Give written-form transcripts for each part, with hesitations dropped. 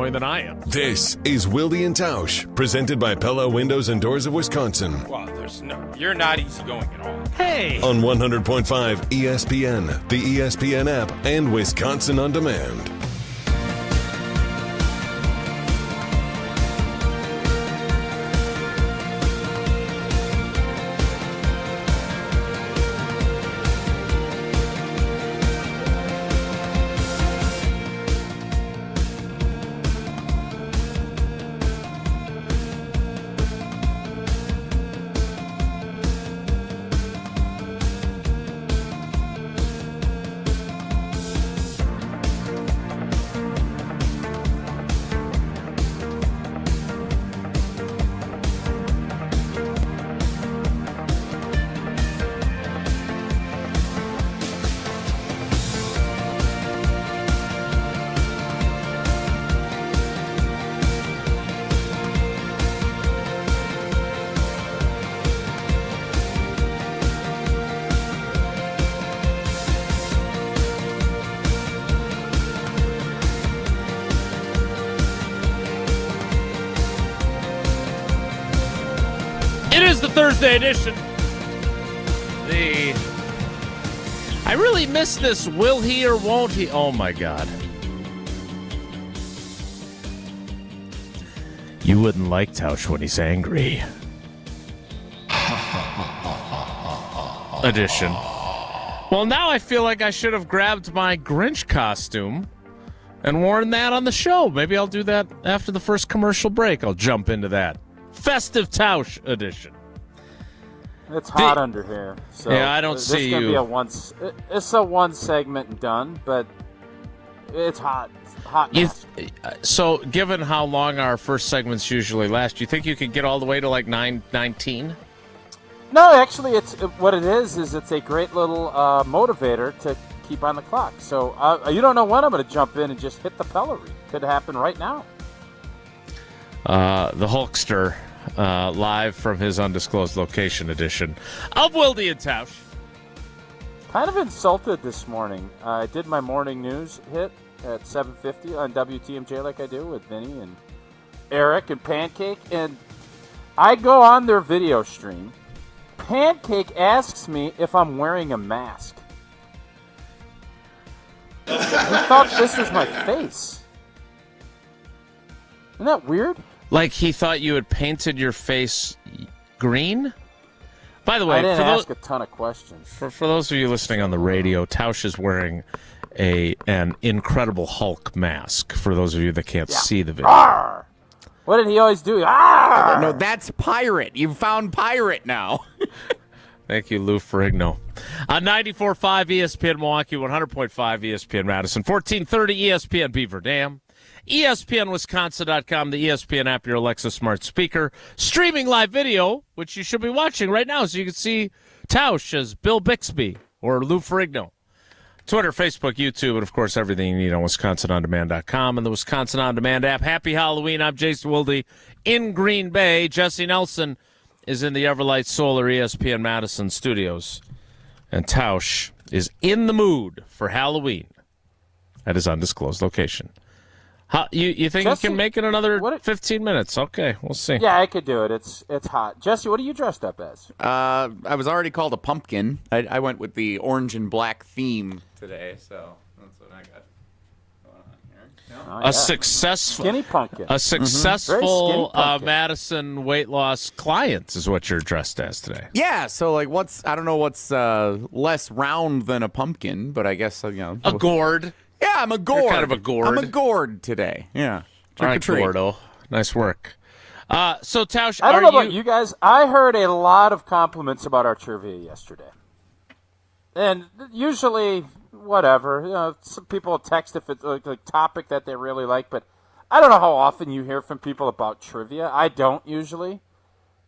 than I am. This is Wilde and Tausch, presented by Pella Windows and Doors of Wisconsin. Well, you're not easygoing at all. Hey! On 100.5 ESPN, the ESPN app, and Wisconsin On Demand. It is the Thursday edition. I really miss this will he or won't he. Oh, my God. You wouldn't like Tausch when he's angry. Edition. Well, now I feel like I should have grabbed my Grinch costume and worn that on the show. Maybe I'll do that after the first commercial break. I'll jump into that. Festive Tausch edition. It's hot under here. So yeah, I don't see you. It's a one segment and done, but it's hot. It's hot. So, given how long our first segments usually last, do you think you could get all the way to like 9:19? No, actually, what it is it's a great little motivator to keep on the clock. So you don't know when I'm going to jump in and just hit the Pella read. Could happen right now. The Hulkster, live from his undisclosed location edition of Wilde and Tausch. Kind of insulted this morning. I did my morning news hit at 7:50 on WTMJ like I do with Vinny and Eric and Pancake. And I go on their video stream. Pancake asks me if I'm wearing a mask. He thought this was my face. Isn't that weird? Like he thought you had painted your face green? By the way, I didn't ask a ton of questions. For those of you listening on the radio, Tausch is wearing an Incredible Hulk mask, for those of you that can't see the video. Arr! What did he always do? Arr! No, that's pirate. You've found pirate now. Thank you, Lou Ferrigno. 94.5 ESPN Milwaukee, 100.5 ESPN Madison, 1430 ESPN Beaver Dam, ESPNWisconsin.com, the ESPN app, your Alexa smart speaker, streaming live video, which you should be watching right now so you can see Tausch as Bill Bixby or Lou Ferrigno. Twitter, Facebook, YouTube, and, of course, everything you need on WisconsinOnDemand.com and the Wisconsin On Demand app. Happy Halloween. I'm Jason Wilde in Green Bay. Jesse Nelson is in the Everlight Solar ESPN Madison studios. And Tausch is in the mood for Halloween at his undisclosed location. You think Jesse, you can make it another 15 minutes? Okay, we'll see. Yeah, I could do it. It's hot. Jesse, what are you dressed up as? I was already called a pumpkin. I went with the orange and black theme today, so that's what I got going on here. A successful skinny pumpkin. A successful Madison weight loss client is what you're dressed as today. Yeah, so like I don't know what's less round than a pumpkin, but I guess a gourd. Yeah, I'm a gourd. You're kind of a gourd. I'm a gourd today. Yeah. All right, Gordo. Nice work. So, Tausch, I don't know about you guys. I heard a lot of compliments about our trivia yesterday. And usually, whatever. Some people text if it's like a topic that they really like. But I don't know how often you hear from people about trivia. I don't usually.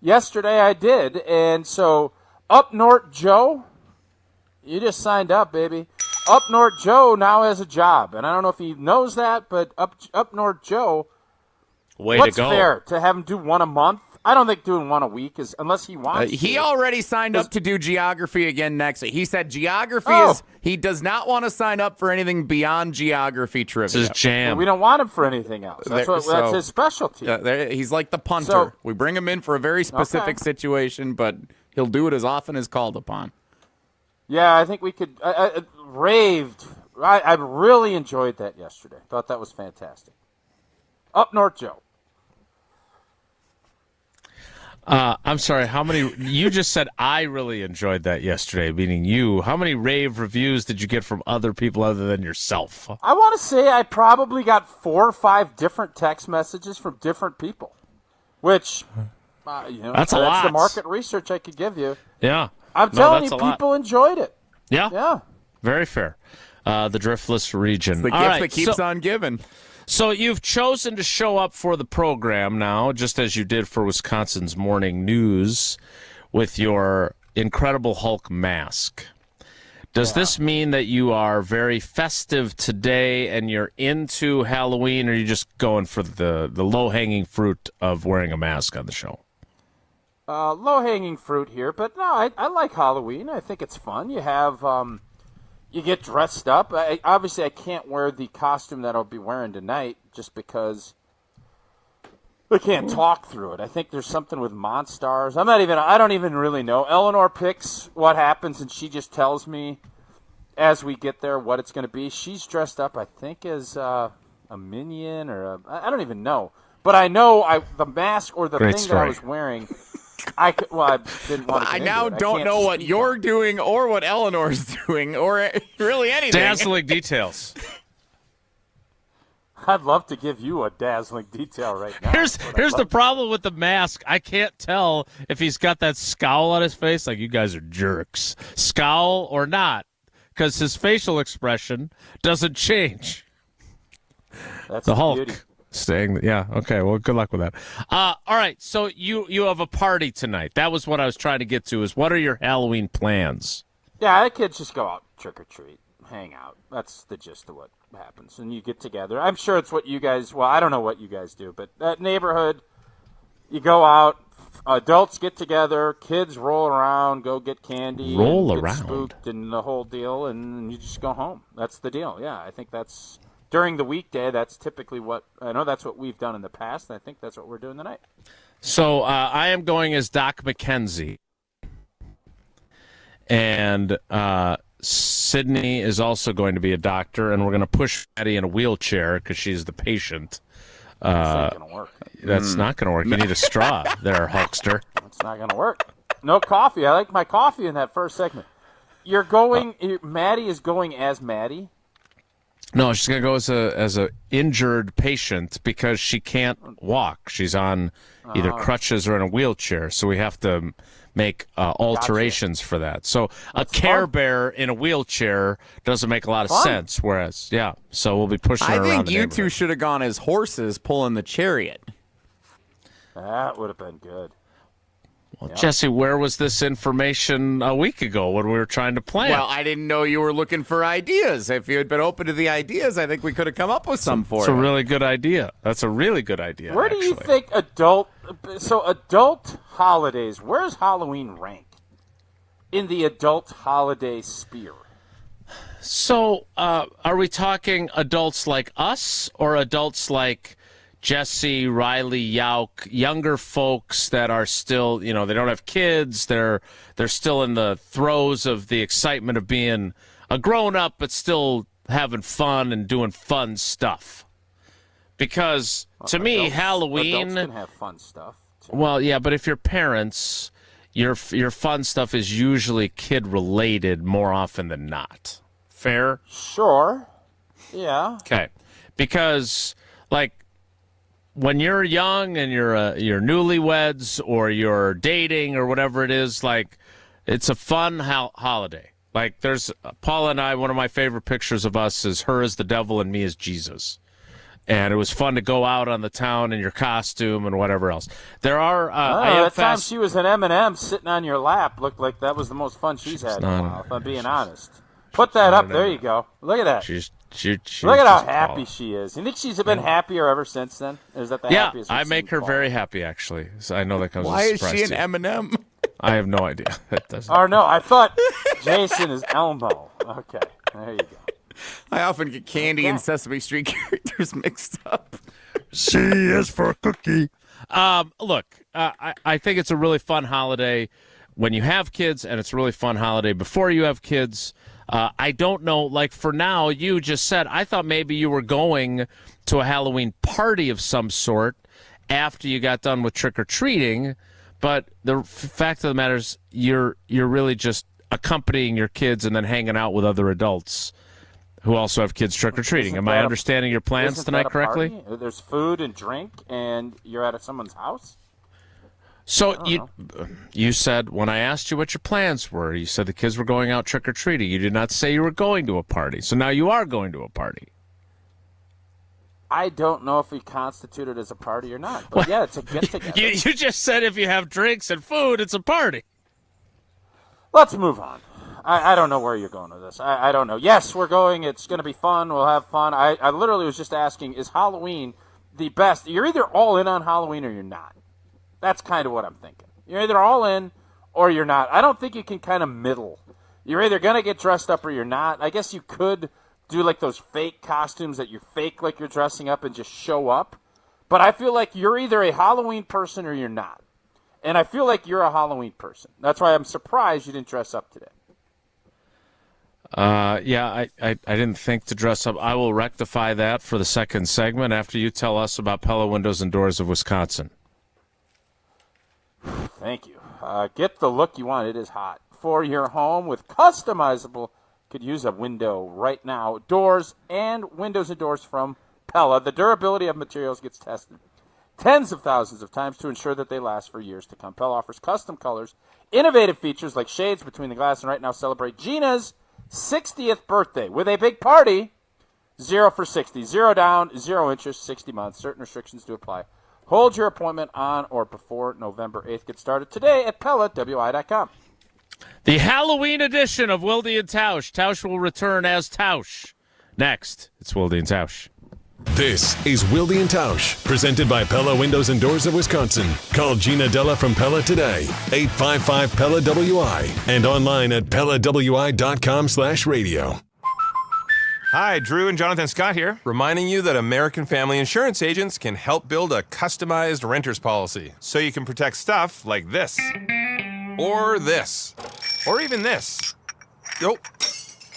Yesterday, I did. And so, Up North Joe, you just signed up, baby. Up North Joe now has a job, and I don't know if he knows that, but Up North Joe, way what's to go. Fair to have him do one a month? I don't think doing one a week is, unless he wants to. He already signed up to do geography again next week. He said geography he does not want to sign up for anything beyond geography trivia. It's his jam. We don't want him for anything else. That's his specialty. He's like the punter. We bring him in for a very specific situation, but he'll do it as often as called upon. Yeah, I think we could. I raved. I really enjoyed that yesterday. Thought that was fantastic. Up north, Joe. I'm sorry, how many, you just said I really enjoyed that yesterday, meaning you. How many rave reviews did you get from other people other than yourself? I want to say I probably got 4 or 5 different text messages from different people, which, that's a lot. That's the market research I could give you. Yeah. I'm telling you, people enjoyed it. Yeah. Yeah. Very fair. The Driftless region. It's the gift that keeps on giving. So you've chosen to show up for the program now, just as you did for Wisconsin's Morning News, with your Incredible Hulk mask. Does this mean that you are very festive today and you're into Halloween, or are you just going for the low-hanging fruit of wearing a mask on the show? Low-hanging fruit here, but no, I like Halloween. I think it's fun. You have... You get dressed up. Obviously, I can't wear the costume that I'll be wearing tonight just because I can't talk through it. I think there's something with Monstars. I don't even really know. Eleanor picks what happens, and she just tells me as we get there what it's going to be. She's dressed up, I think, as a minion or I don't even know. But I know the mask or the thing that I was wearing... I didn't want to. I now don't know what you're doing or what Eleanor's doing or really anything. Dazzling details. I'd love to give you a dazzling detail right now. Here's the problem with the mask. I can't tell if he's got that scowl on his face, like you guys are jerks, scowl or not, because his facial expression doesn't change. That's the Hulk. beauty. Yeah, okay, well, good luck with that. All right, so you have a party tonight. That was what I was trying to get to, is what are your Halloween plans? Yeah, the kids just go out, trick-or-treat, hang out. That's the gist of what happens. And you get together. I'm sure it's what you guys, well, I don't know what you guys do, but that neighborhood, you go out, adults get together, kids roll around, go get candy. Get spooked and the whole deal, and you just go home. That's the deal. Yeah, I think that's... During the weekday, that's typically that's what we've done in the past, and I think that's what we're doing tonight. So I am going as Doc McKenzie, and Sydney is also going to be a doctor, and we're going to push Patty in a wheelchair because she's the patient. That's not going to work. That's not going to work. You need a straw there, Hulkster. That's not going to work. No coffee. I like my coffee in that first segment. You're going. Maddie is going as Maddie. No, she's going to go as a injured patient because she can't walk. She's on either crutches or in a wheelchair, so we have to make alterations for that. So a Care Bear in a wheelchair doesn't make a lot of sense, whereas, so we'll be pushing her around the I think you neighborhood. two should have gone as horses pulling the chariot. That would have been good. Well, Jesse, where was this information a week ago when we were trying to plan? Well, I didn't know you were looking for ideas. If you had been open to the ideas, I think we could have come up with some for you. It's a really good idea. That's a really good idea. Where do you think adult holidays, where's Halloween rank in the adult holiday sphere? So, are we talking adults like us or adults like Jesse, Riley, Yauk, younger folks that are still, they don't have kids. They're still in the throes of the excitement of being a grown-up, but still having fun and doing fun stuff. Because to me, Halloween, adults can have fun stuff too. Well, yeah, but if you're parents, your fun stuff is usually kid-related more often than not. Fair? Sure. Yeah. Okay. Because, when you're young and you're newlyweds or you're dating or whatever it is, it's a fun holiday. There's Paula and I, one of my favorite pictures of us is her as the devil and me as Jesus. And it was fun to go out on the town in your costume and whatever else. There are... that time she was an M&M sitting on your lap looked like that was the most fun she's had in a while, if I'm being honest. Put that up. There you go. Look at that. Look at how happy she is. You think she's been happier ever since then? Is that the happiest? I make her very happy, actually. So I know that comes Why as a is surprise she an to you. M&M? I have no idea. That doesn't. Or no, I thought Jason is Elmo. Okay, there you go. I often get Candy and Sesame Street characters mixed up. C is for cookie. Look, I think it's a really fun holiday when you have kids, and it's a really fun holiday before you have kids. I don't know, like for now, you just said, I thought maybe you were going to a Halloween party of some sort after you got done with trick-or-treating, but the fact of the matter is you're really just accompanying your kids and then hanging out with other adults who also have kids trick-or-treating. Am I understanding your plans tonight correctly? Party? There's food and drink, and you're at someone's house? So you said, when I asked you what your plans were, you said the kids were going out trick-or-treating. You did not say you were going to a party. So now you are going to a party. I don't know if we constitute it as a party or not. But yeah, it's a get-together. You just said if you have drinks and food, it's a party. Let's move on. I don't know where you're going with this. I don't know. Yes, we're going. It's going to be fun. We'll have fun. I literally was just asking, is Halloween the best? You're either all in on Halloween or you're not. That's kind of what I'm thinking. You're either all in or you're not. I don't think you can kind of middle. You're either going to get dressed up or you're not. I guess you could do like those fake costumes that you fake like you're dressing up and just show up. But I feel like you're either a Halloween person or you're not. And I feel like you're a Halloween person. That's why I'm surprised you didn't dress up today. Yeah, I didn't think to dress up. I will rectify that for the second segment after you tell us about Pella Windows and Doors of Wisconsin. Thank you. Get the look you want. It is hot. For your home with customizable, could use a window right now. Doors and windows and doors from Pella. The durability of materials gets tested tens of thousands of times to ensure that they last for years to come. Pella offers custom colors, innovative features like shades between the glass, and right now celebrate Gina's 60th birthday with a big party. 0 for 60. 0 down, 0 interest, 60 months. Certain restrictions do apply. Hold your appointment on or before November 8th. Get started today at PellaWI.com. The Halloween edition of Wilde and Tausch. Tausch will return as Tausch. Next, it's Wilde and Tausch. This is Wilde and Tausch, presented by Pella Windows and Doors of Wisconsin. Call Gina Della from Pella today, 855-PELLA-WI, and online at PellaWI.com/radio. Hi, Drew and Jonathan Scott here, reminding you that American Family Insurance agents can help build a customized renter's policy so you can protect stuff like this, or this, or even this.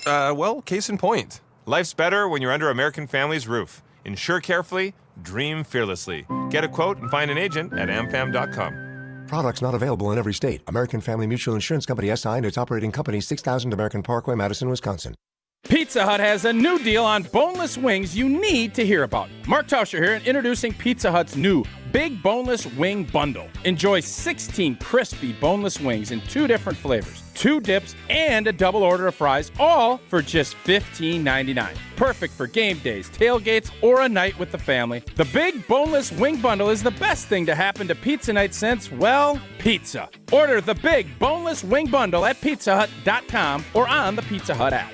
Well, case in point. Life's better when you're under American Family's roof. Insure carefully, dream fearlessly. Get a quote and find an agent at amfam.com. Products not available in every state. American Family Mutual Insurance Company SI and its operating company, 6000 American Parkway, Madison, Wisconsin. Pizza Hut has a new deal on boneless wings you need to hear about. Mark Tauscher here, and introducing Pizza Hut's new Big Boneless Wing Bundle. Enjoy 16 crispy boneless wings in 2 different flavors, 2 dips, and a double order of fries, all for just $15.99. Perfect for game days, tailgates, or a night with the family. The Big Boneless Wing Bundle is the best thing to happen to pizza night since, well, pizza. Order the Big Boneless Wing Bundle at pizzahut.com or on the Pizza Hut app.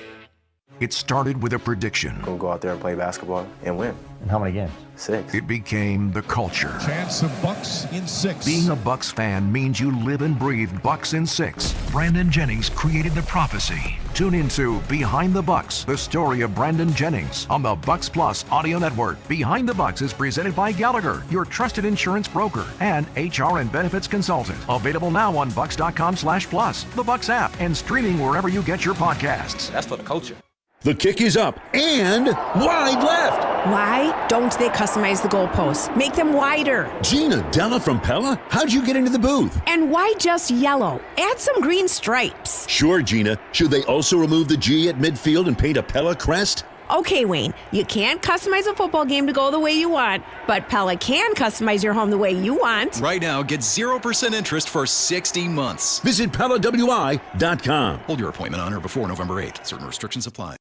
It started with a prediction. We'll go out there and play basketball and win. And how many games? 6. It became the culture. Chance of Bucks in 6. Being a Bucks fan means you live and breathe Bucks in 6. Brandon Jennings created the prophecy. Tune into Behind the Bucks, the story of Brandon Jennings on the Bucks Plus audio network. Behind the Bucks is presented by Gallagher, your trusted insurance broker and HR and benefits consultant. Available now on bucks.com/plus, the Bucks app, and streaming wherever you get your podcasts. That's for the culture. The kick is up and wide left. Why don't they customize the goalposts? Make them wider. Gina Della from Pella? How'd you get into the booth? And why just yellow? Add some green stripes. Sure, Gina. Should they also remove the G at midfield and paint a Pella crest? Okay, Wayne, you can't customize a football game to go the way you want, but Pella can customize your home the way you want. Right now, get 0% interest for 60 months. Visit PellaWI.com. Hold your appointment on or before November 8th. Certain restrictions apply.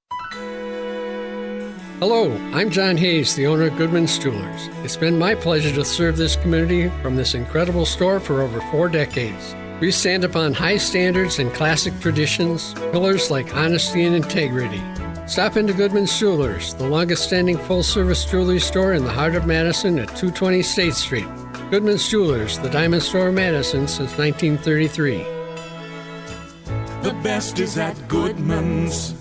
Hello, I'm John Hayes, the owner of Goodman's Jewelers. It's been my pleasure to serve this community from this incredible store for over 4 decades. We stand upon high standards and classic traditions, pillars like honesty and integrity. Stop into Goodman's Jewelers, the longest-standing full-service jewelry store in the heart of Madison at 220 State Street. Goodman's Jewelers, the diamond store of Madison since 1933. The best is at Goodman's.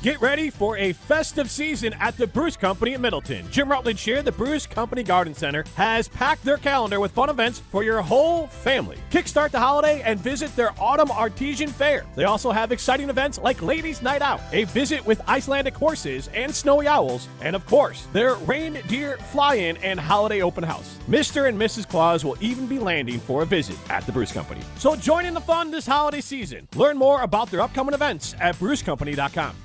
Get ready for a festive season at the Bruce Company in Middleton. Jim Rutledge here, the Bruce Company Garden Center, has packed their calendar with fun events for your whole family. Kickstart the holiday and visit their Autumn Artesian Fair. They also have exciting events like Ladies' Night Out, a visit with Icelandic horses and snowy owls, and of course, their reindeer fly-in and holiday open house. Mr. and Mrs. Claus will even be landing for a visit at the Bruce Company. So join in the fun this holiday season. Learn more about their upcoming events at brucecompany.com.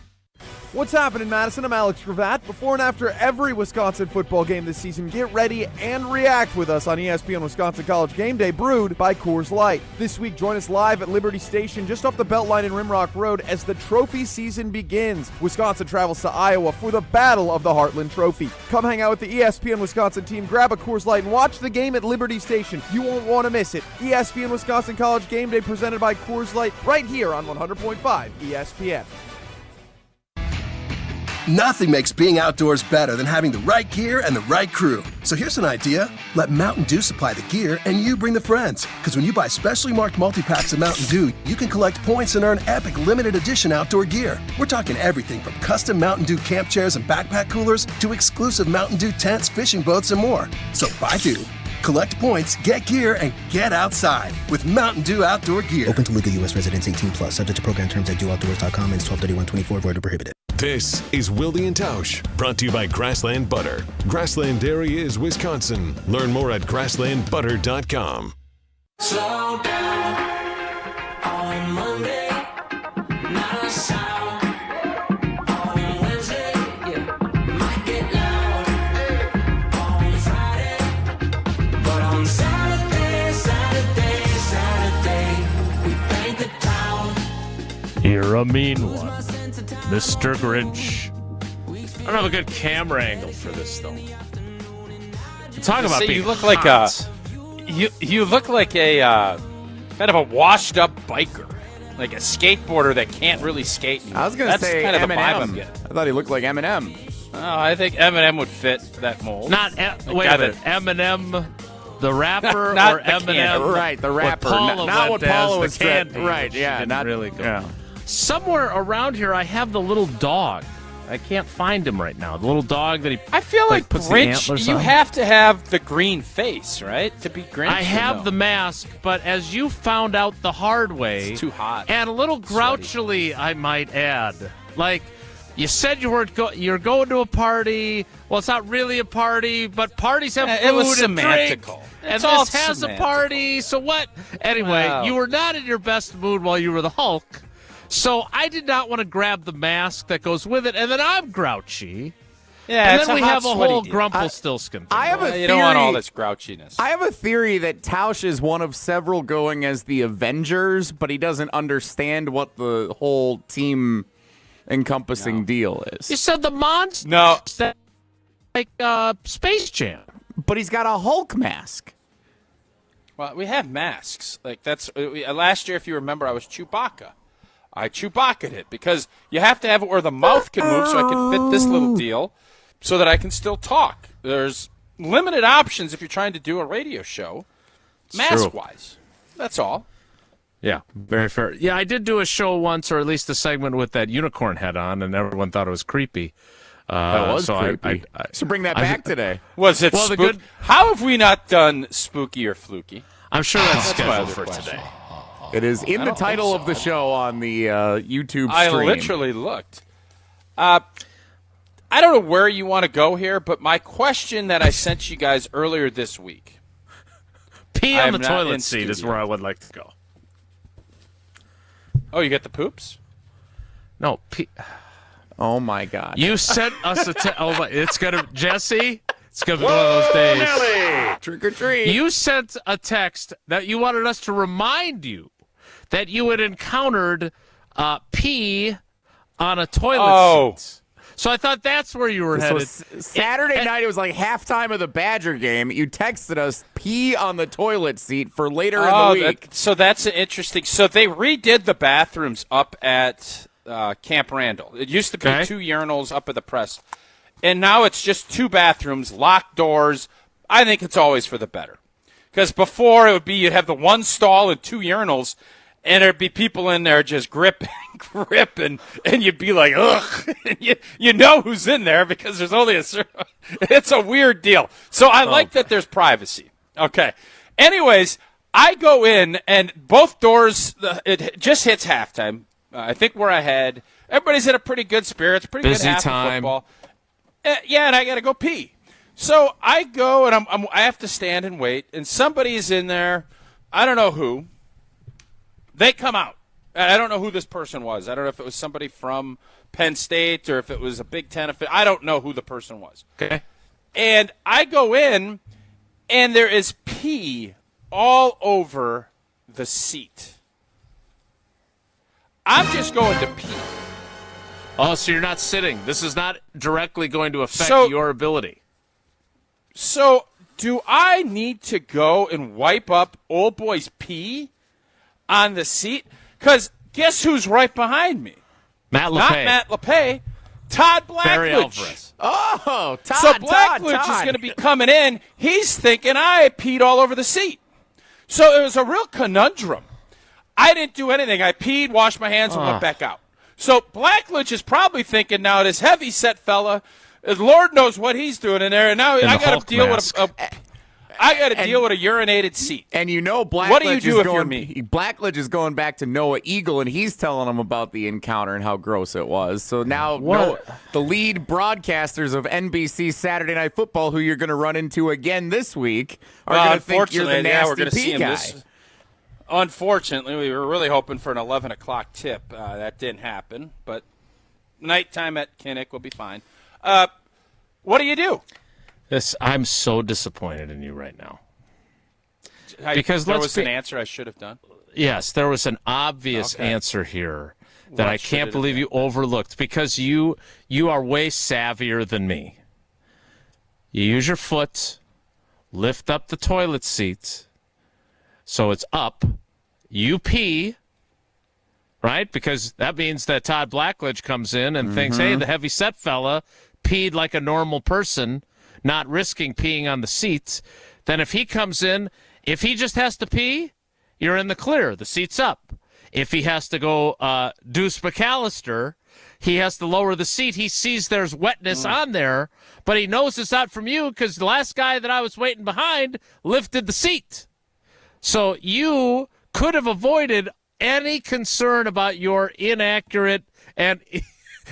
What's happening, Madison? I'm Alex Gravatt. Before and after every Wisconsin football game this season, get ready and react with us on ESPN Wisconsin College Game Day, brewed by Coors Light. This week, join us live at Liberty Station, just off the Beltline in Rimrock Road, as the trophy season begins. Wisconsin travels to Iowa for the Battle of the Heartland Trophy. Come hang out with the ESPN Wisconsin team, grab a Coors Light, and watch the game at Liberty Station. You won't want to miss it. ESPN Wisconsin College Game Day, presented by Coors Light, right here on 100.5 ESPN. Nothing makes being outdoors better than having the right gear and the right crew. So here's an idea. Let Mountain Dew supply the gear and you bring the friends. Because when you buy specially marked multi-packs of Mountain Dew, you can collect points and earn epic limited edition outdoor gear. We're talking everything from custom Mountain Dew camp chairs and backpack coolers to exclusive Mountain Dew tents, fishing boats, and more. So buy Dew, collect points, get gear, and get outside with Mountain Dew outdoor gear. Open to legal U.S. residents 18+. Subject to program terms at dewoutdoors.com. Ends 12/31/24. Void or prohibited. This is Wilde and Tausch, brought to you by Grassland Butter. Grassland Dairy is Wisconsin. Learn more at grasslandbutter.com. Slow down on Monday, not a sound. On Wednesday, might get loud. On Friday, but on Saturday, we paint the town. You're a mean one, Mr. Grinch. I don't have a good camera angle for this, though. Talk about being you look hot. like you look like a kind of a washed up biker, like a skateboarder that can't really skate anymore. I was going to say kind of the vibe I'm Eminem. getting. I thought he looked like Eminem. Oh, I think Eminem would fit that mold. Wait a minute, Eminem, the rapper, Not or the Eminem? candy. Right, the rapper. Not what Paula was candy. right, yeah, Didn't not really go. Yeah. Somewhere around here, I have the little dog. I can't find him right now. The little dog that he. I feel like puts the Grinch. antlers You on. have to have the green face, right, to be Grinch. I have no? the mask, but as you found out the hard way, It's too hot. and a little grouchily, I might add. Like you said, you're going to a party. Well, it's not really a party, but parties have food It was and drink. semantical. And It's all this has semantical. a party. So what? Anyway, Wow. you were not in your best mood while you were the Hulk. So I did not want to grab the mask that goes with it, and then I'm grouchy. Yeah, and it's then a we hot, have a sweaty whole deal. Grumpelstiltskin. I have a theory. You don't want all this grouchiness. I have a theory that Tausch is one of several going as the Avengers, but he doesn't understand what the whole team encompassing deal is. You said the monster. No. Like Space Jam. But he's got a Hulk mask. Well, we have masks. Like that's last year, if you remember, I was Chewbacca. I Chewbacca'd it because you have to have it where the mouth can move, so I can fit this little deal, so that I can still talk. There's limited options if you're trying to do a radio show, mask-wise. That's all. Yeah, very fair. Yeah, I did do a show once, or at least a segment with that unicorn head on, and everyone thought it was creepy. That was so creepy. So bring that back today. Was it Well, the good- How have we not done Spooky or Fluky? I'm sure that's my scheduled other for question. today. It is in I the don't title think of the so. show on the YouTube stream. I literally looked. I don't know where you want to go here, but my question that I sent you guys earlier this week. Pee I on am the not toilet in seat is studio. where I would like to go. Oh, you got the poops? No, pee. Oh my God! You sent us a oh my, it's gonna Jesse. It's gonna be one of those days. Trick or treat. You sent a text that you wanted us to remind you that you had encountered pee on a toilet seat. So I thought that's where you were This headed. was Saturday night. It was like halftime of the Badger game. You texted us pee on the toilet seat for later in the week. So that's an interesting. So they redid the bathrooms up at Camp Randall. It used to be 2 urinals up at the press, and now it's just 2 bathrooms, locked doors. I think it's always for the better. Because before it would be you'd have the 1 stall and 2 urinals, and there'd be people in there just gripping, and you'd be like, ugh. you know who's in there because there's only a certain – it's a weird deal. So I like that there's privacy. Okay. Anyways, I go in, and both doors it just hits halftime. I think we're ahead. Everybody's in a pretty good spirits, pretty Busy good half time. of football. Yeah, and I got to go pee. So I go, and I have to stand and wait, and somebody's in there. I don't know who. They come out. I don't know who this person was. I don't know if it was somebody from Penn State or if it was a Big Ten official. I don't know who the person was. Okay. And I go in, and there is pee all over the seat. I'm just going to pee. Oh, so you're not sitting. This is not directly going to affect your ability. So do I need to go and wipe up old boy's pee on the seat? Because guess who's right behind me? Matt LaFleur. Not Matt LaFleur. Todd Barry Blackledge. Alvarez. Oh, Todd. So Blackledge is going to be coming in. He's thinking I peed all over the seat. So it was a real conundrum. I didn't do anything. I peed, washed my hands, and went back out. So Blackledge is probably thinking now this heavy-set fella, Lord knows what he's doing in there, and now I got to deal with deal with a urinated seat. And you know Blackledge what do you do if you're me? Blackledge is going back to Noah Eagle, and he's telling him about the encounter and how gross it was. So now the lead broadcasters of NBC Saturday Night Football, who you're going to run into again this week, are going to think you're the nasty we're going to see him guy. Unfortunately, we were really hoping for an 11 o'clock tip. That didn't happen, but nighttime at Kinnick will be fine. What do you do? I'm so disappointed in you right now. Because there was an answer I should have done. Yes, there was an obvious answer here that I can't believe you overlooked because you are way savvier than me. You use your foot, lift up the toilet seat so it's up. You pee, right? Because that means that Todd Blackledge comes in and thinks, hey, the heavy-set fella peed like a normal person, not risking peeing on the seats. Then if he comes in, if he just has to pee, you're in the clear. The seat's up. If he has to go Deuce McAllister, he has to lower the seat. He sees there's wetness on there, but he knows it's not from you because the last guy that I was waiting behind lifted the seat. So you could have avoided any concern about your inaccurate and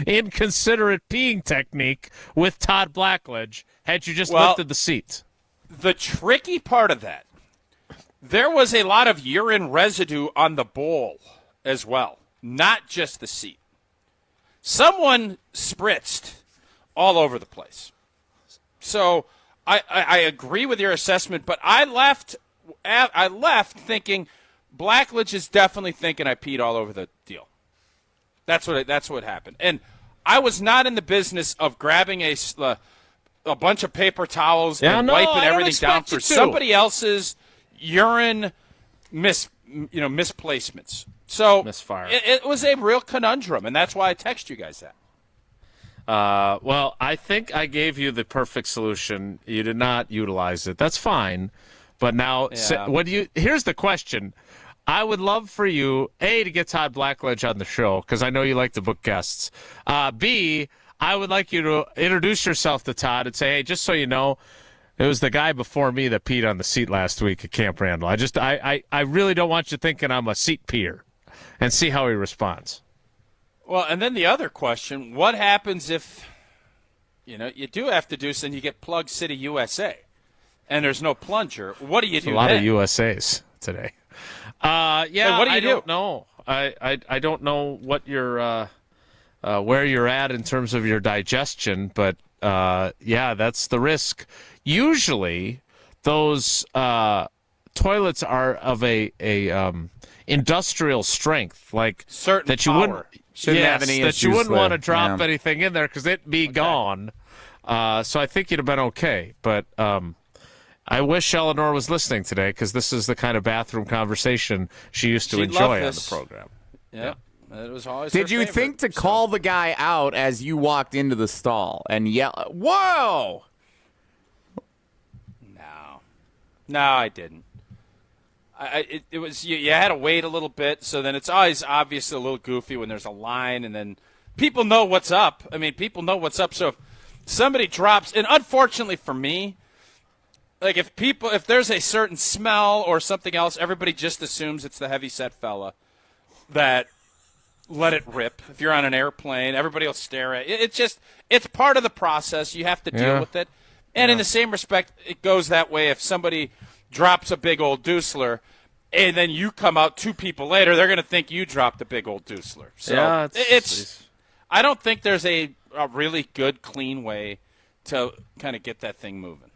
inconsiderate peeing technique with Todd Blackledge had you just lifted the seat. The tricky part of that, there was a lot of urine residue on the bowl as well, not just the seat. Someone spritzed all over the place. So I agree with your assessment, but I left thinking Blackledge is definitely thinking I peed all over the deal. That's what happened. And I was not in the business of grabbing a bunch of paper towels and wiping everything down for somebody else's urine misplacements. So misfire. It was a real conundrum, and that's why I text you guys that. Well, I think I gave you the perfect solution. You did not utilize it. That's fine. But now, here's the question. I would love for you, A, to get Todd Blackledge on the show, because I know you like to book guests. B, I would like you to introduce yourself to Todd and say, hey, just so you know, it was the guy before me that peed on the seat last week at Camp Randall. I really don't want you thinking I'm a seat peer, and see how he responds. Well, and then the other question, what happens if, you do have to do something, you get Plug City, USA, and there's no plunger? What do you do A lot then? of USAs today. What do you do? Don't know. I don't know what your where you're at in terms of your digestion, but that's the risk. Usually, those toilets are of a industrial strength, like certain that you power. wouldn't have any that you issues wouldn't want to with. drop Yeah. anything in there because it'd be gone. So I think you'd have been okay, but. I wish Eleanor was listening today because this is the kind of bathroom conversation she used to She'd enjoy love on the this. program. Yeah. It was always. Did her you favorite, think to call the guy out as you walked into the stall and yell, "Whoa"? No, I didn't. It was you had to wait a little bit, so then it's always obviously a little goofy when there's a line, and then people know what's up. I mean, people know what's up. So if somebody drops, and unfortunately for me, like if there's a certain smell or something else, everybody just assumes it's the heavy-set fella that let it rip. If you're on an airplane, everybody will stare at it. It's part of the process. You have to deal with it. And in the same respect, it goes that way if somebody drops a big old doosler and then you come out 2 people later, they're going to think you dropped a big old doosler. So I don't think there's a really good, clean way to kind of get that thing moving.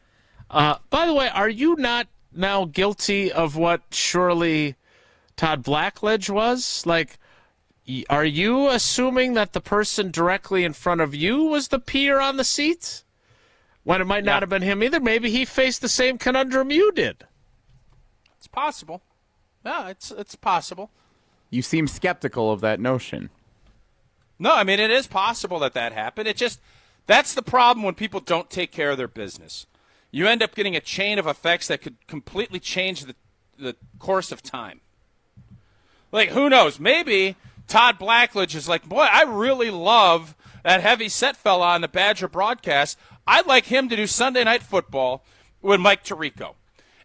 By the way, are you not now guilty of what surely Todd Blackledge was? Like, are you assuming that the person directly in front of you was the peer on the seat? When it might not have been him either. Maybe he faced the same conundrum you did. It's possible. Yeah, it's possible. You seem skeptical of that notion. No, I mean, it is possible that happened. That's the problem when people don't take care of their business. You end up getting a chain of effects that could completely change the course of time. Like, who knows? Maybe Todd Blackledge is like, boy, I really love that heavy-set fella on the Badger broadcast. I'd like him to do Sunday Night Football with Mike Tirico.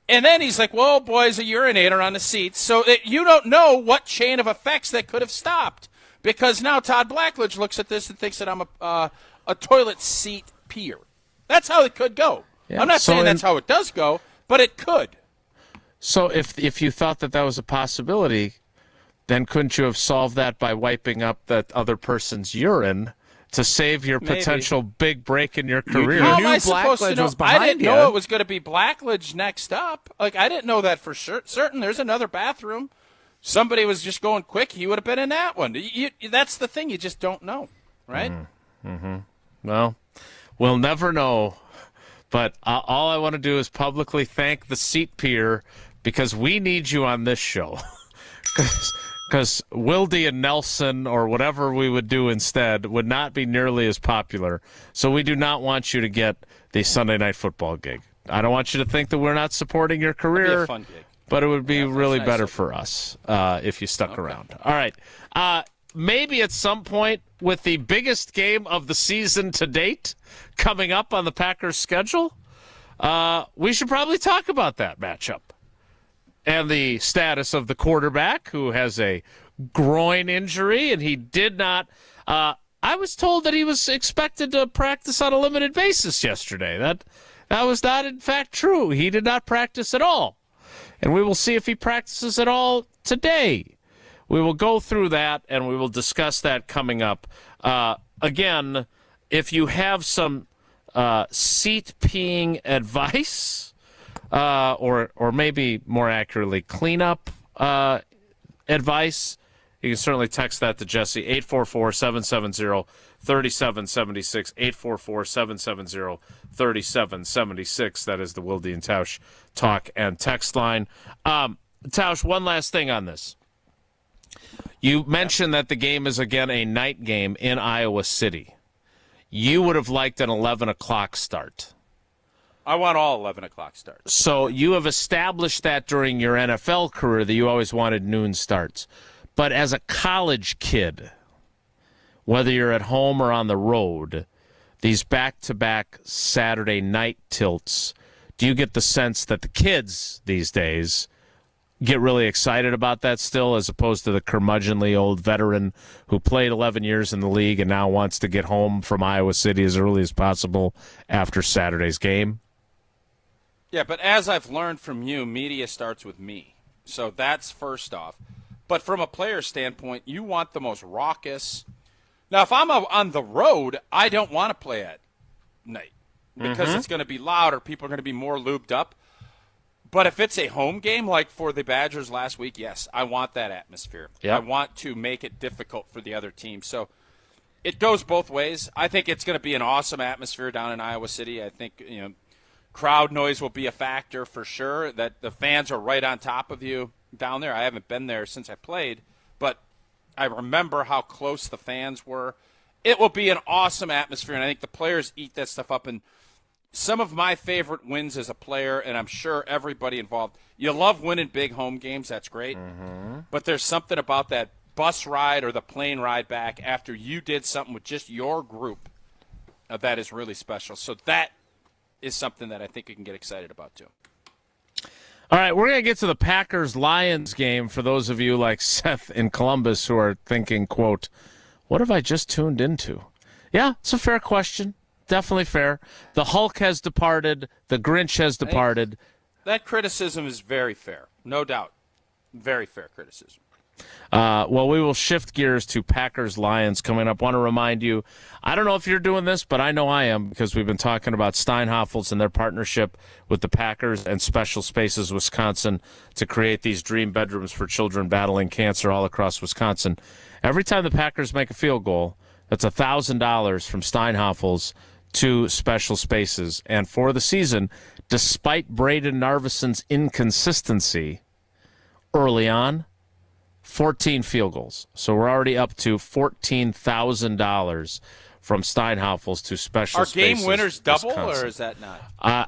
And then he's like, well, boy's a urinator on the seats. So you don't know what chain of effects that could have stopped. Because now Todd Blackledge looks at this and thinks that I'm a toilet seat peer. That's how it could go. Yeah. I'm not saying that's how it does go, but it could. So if you thought that was a possibility, then couldn't you have solved that by wiping up that other person's urine to save your potential big break in your career? How am I supposed to know? I didn't know it was going to be Blackledge next up. Like, I didn't know that for certain. There's another bathroom. Somebody was just going quick. He would have been in that one. That's the thing. You just don't know, right? Mm-hmm. Well, we'll never know. But all I want to do is publicly thank the seat peer because we need you on this show. Because Wilde and Nelson or whatever we would do instead would not be nearly as popular. So we do not want you to get the Sunday Night Football gig. I don't want you to think that we're not supporting your career. It'd be a fun gig. But it would be really nice better for us if you stuck around. All right. Maybe at some point with the biggest game of the season to date coming up on the Packers' schedule, we should probably talk about that matchup and the status of the quarterback who has a groin injury, and he did not I was told that he was expected to practice on a limited basis yesterday. That was not, in fact, true. He did not practice at all. And we will see if he practices at all today. We will go through that, and we will discuss that coming up. Again, if you have some seat peeing advice, or maybe more accurately, cleanup advice, you can certainly text that to Jesse, 844-770-3776, 844-770-3776. That is the Wilde and Tausch talk and text line. Tausch, one last thing on this. You mentioned that the game is, again, a night game in Iowa City. You would have liked an 11 o'clock start. I want all 11 o'clock starts. So you have established that during your NFL career that you always wanted noon starts. But as a college kid, whether you're at home or on the road, these back-to-back Saturday night tilts, do you get the sense that the kids these days get really excited about that still, as opposed to the curmudgeonly old veteran who played 11 years in the league and now wants to get home from Iowa City as early as possible after Saturday's game? Yeah, but as I've learned from you, media starts with me. So that's first off. But from a player standpoint, you want the most raucous. Now, if I'm on the road, I don't want to play at night because it's going to be loud or people are going to be more lubed up. But if it's a home game like for the Badgers last week, yes, I want that atmosphere. Yep. I want to make it difficult for the other team. So it goes both ways. I think it's going to be an awesome atmosphere down in Iowa City. I think, crowd noise will be a factor for sure, that the fans are right on top of you down there. I haven't been there since I played, but I remember how close the fans were. It will be an awesome atmosphere, and I think the players eat that stuff up. And some of my favorite wins as a player, and I'm sure everybody involved, you love winning big home games. That's great. Mm-hmm. But there's something about that bus ride or the plane ride back after you did something with just your group that is really special. So that is something that I think you can get excited about, too. All right, we're going to get to the Packers-Lions game for those of you like Seth in Columbus who are thinking, quote, what have I just tuned into? Yeah, it's a fair question. Definitely fair. The Hulk has departed. The Grinch has departed. That criticism is very fair, no doubt. Very fair criticism. Well, we will shift gears to Packers-Lions coming up. Want to remind you, I don't know if you're doing this, but I know I am because we've been talking about Steinhoffels and their partnership with the Packers and Special Spaces Wisconsin to create these dream bedrooms for children battling cancer all across Wisconsin. Every time the Packers make a field goal, that's $1,000 from Steinhoffels to Special Spaces. And for the season, despite Braden Narvison's inconsistency early on, 14 field goals. So we're already up to $14,000 from Steinhoffels to Special Spaces. Are game winners double, Wisconsin. or is that not?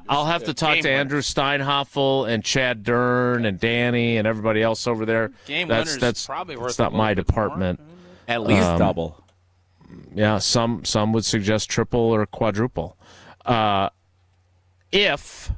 I'll have to talk to Andrew Steinhoffel and Chad Dern and Danny and everybody else over there. Game that's winners probably worth it's not my department. At least double. Yeah, some would suggest triple or quadruple. If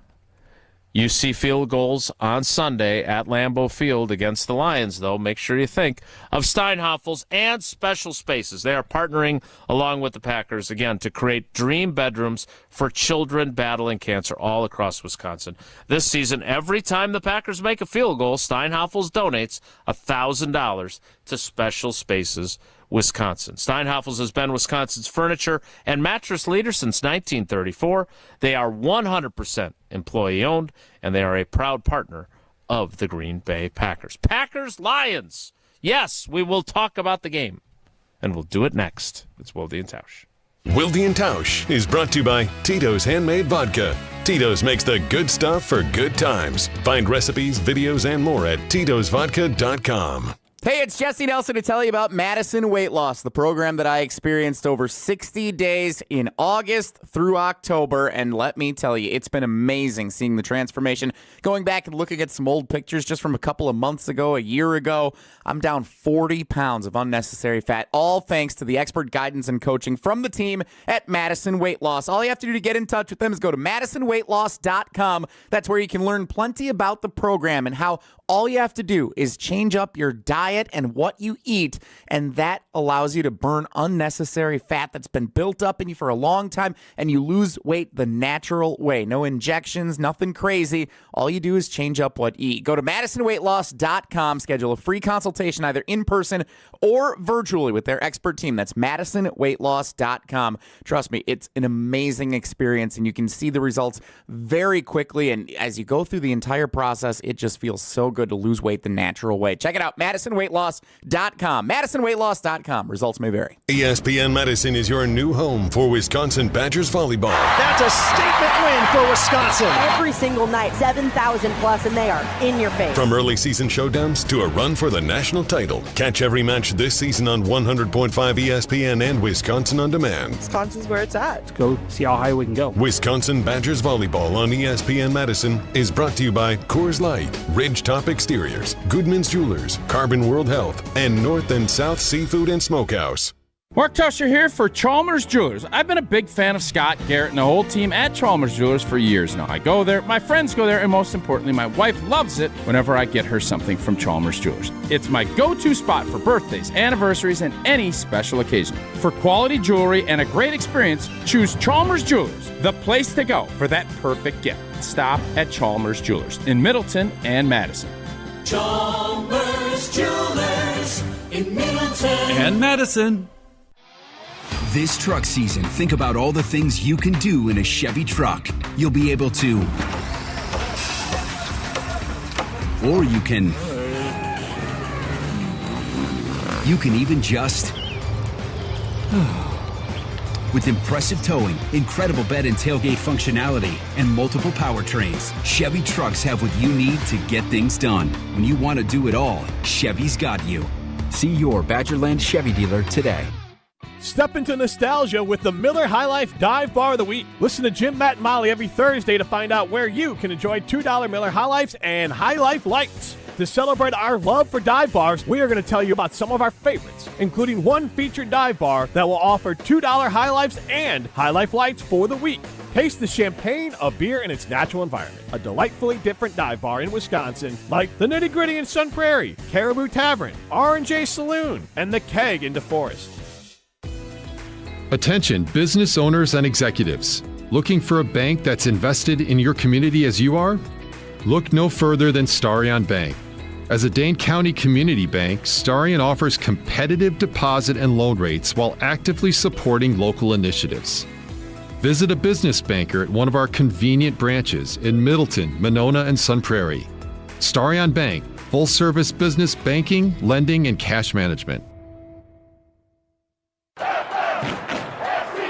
you see field goals on Sunday at Lambeau Field against the Lions, though, make sure you think of Steinhoffels and Special Spaces. They are partnering along with the Packers, again, to create dream bedrooms for children battling cancer all across Wisconsin. This season, every time the Packers make a field goal, Steinhoffels donates $1,000 to Special Spaces Wisconsin. Steinhoffels has been Wisconsin's furniture and mattress leader since 1934. They are 100% employee-owned, and they are a proud partner of the Green Bay Packers. Packers-Lions. Yes, we will talk about the game, and we'll do it next. It's Wilde and Tausch. Wilde and Tausch is brought to you by Tito's Handmade Vodka. Tito's makes the good stuff for good times. Find recipes, videos, and more at titosvodka.com. Hey, it's Jesse Nelson to tell you about Madison Weight Loss, the program that I experienced over 60 days in August through October. And let me tell you, it's been amazing seeing the transformation. Going back and looking at some old pictures just from a couple of months ago, a year ago, I'm down 40 pounds of unnecessary fat, all thanks to the expert guidance and coaching from the team at Madison Weight Loss. All you have to do to get in touch with them is go to MadisonWeightLoss.com. That's where you can learn plenty about the program and how all you have to do is change up your diet and what you eat, and that allows you to burn unnecessary fat that's been built up in you for a long time, and you lose weight the natural way. No injections, nothing crazy. All you do is change up what you eat. Go to MadisonWeightLoss.com, schedule a free consultation either in person or virtually with their expert team. That's MadisonWeightLoss.com. Trust me, it's an amazing experience, and you can see the results very quickly, and as you go through the entire process, it just feels so good to lose weight the natural way. Check it out, MadisonWeightLoss.com. MadisonWeightLoss.com. Results may vary. ESPN Madison is your new home for Wisconsin Badgers volleyball. That's a statement win for Wisconsin. Every single night, 7,000 plus, and they are in your face. From early season showdowns to a run for the national title. Catch every match this season on 100.5 ESPN and Wisconsin On Demand. Wisconsin's where it's at. Let's go see how high we can go. Wisconsin Badgers volleyball on ESPN Madison is brought to you by Coors Light, Ridgetop Exteriors, Goodman's Jewelers, Carbon World Health, and North and South Seafood and Smokehouse. Mark Tusher here for Chalmers Jewelers. I've been a big fan of Scott, Garrett, and the whole team at Chalmers Jewelers for years now. I go there, my friends go there, and most importantly, my wife loves it whenever I get her something from Chalmers Jewelers. It's my go-to spot for birthdays, anniversaries, and any special occasion. For quality jewelry and a great experience, choose Chalmers Jewelers, the place to go for that perfect gift. Stop at Chalmers Jewelers in Middleton and Madison. Chalmers Jewelers in Middleton and Madison. This truck season, think about all the things you can do in a Chevy truck. You'll be able to, or you can even just, with impressive towing, incredible bed and tailgate functionality, and multiple powertrains, Chevy trucks have what you need to get things done. When you want to do it all, Chevy's got you. See your Badgerland Chevy dealer today. Step into nostalgia with the Miller High Life Dive Bar of the Week. Listen to Jim, Matt, and Molly every Thursday to find out where you can enjoy $2 Miller High Lifes and High Life Lights. To celebrate our love for dive bars, we are going to tell you about some of our favorites, including one featured dive bar that will offer $2 High Lifes and High Life Lights for the week. Taste the champagne of beer in its natural environment. A delightfully different dive bar in Wisconsin, like the Nitty Gritty in Sun Prairie, Caribou Tavern, R&J Saloon, and the Keg in DeForest. Attention business owners and executives. Looking for a bank that's invested in your community as you are? Look no further than Starion Bank. As a Dane County community bank, Starion offers competitive deposit and loan rates while actively supporting local initiatives. Visit a business banker at one of our convenient branches in Middleton, Monona, and Sun Prairie. Starion Bank, full-service business banking, lending, and cash management.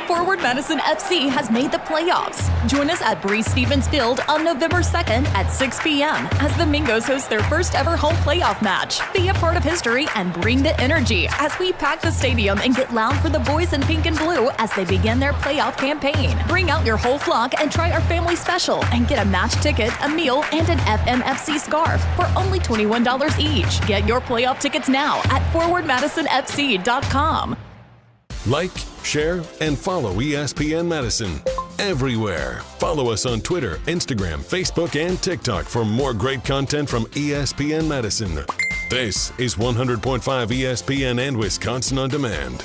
Forward Madison FC has made the playoffs. Join us at Breeze Stevens Field on November 2nd at 6 p.m. as the Mingos host their first ever home playoff match. Be a part of history and bring the energy as we pack the stadium and get loud for the boys in pink and blue as they begin their playoff campaign. Bring out your whole flock and try our family special and get a match ticket, a meal, and an FMFC scarf for only $21 each. Get your playoff tickets now at forwardmadisonfc.com. Like, share, and follow ESPN Madison everywhere. Follow us on Twitter, Instagram, Facebook, and TikTok for more great content from ESPN Madison. This is 100.5 ESPN and Wisconsin On Demand.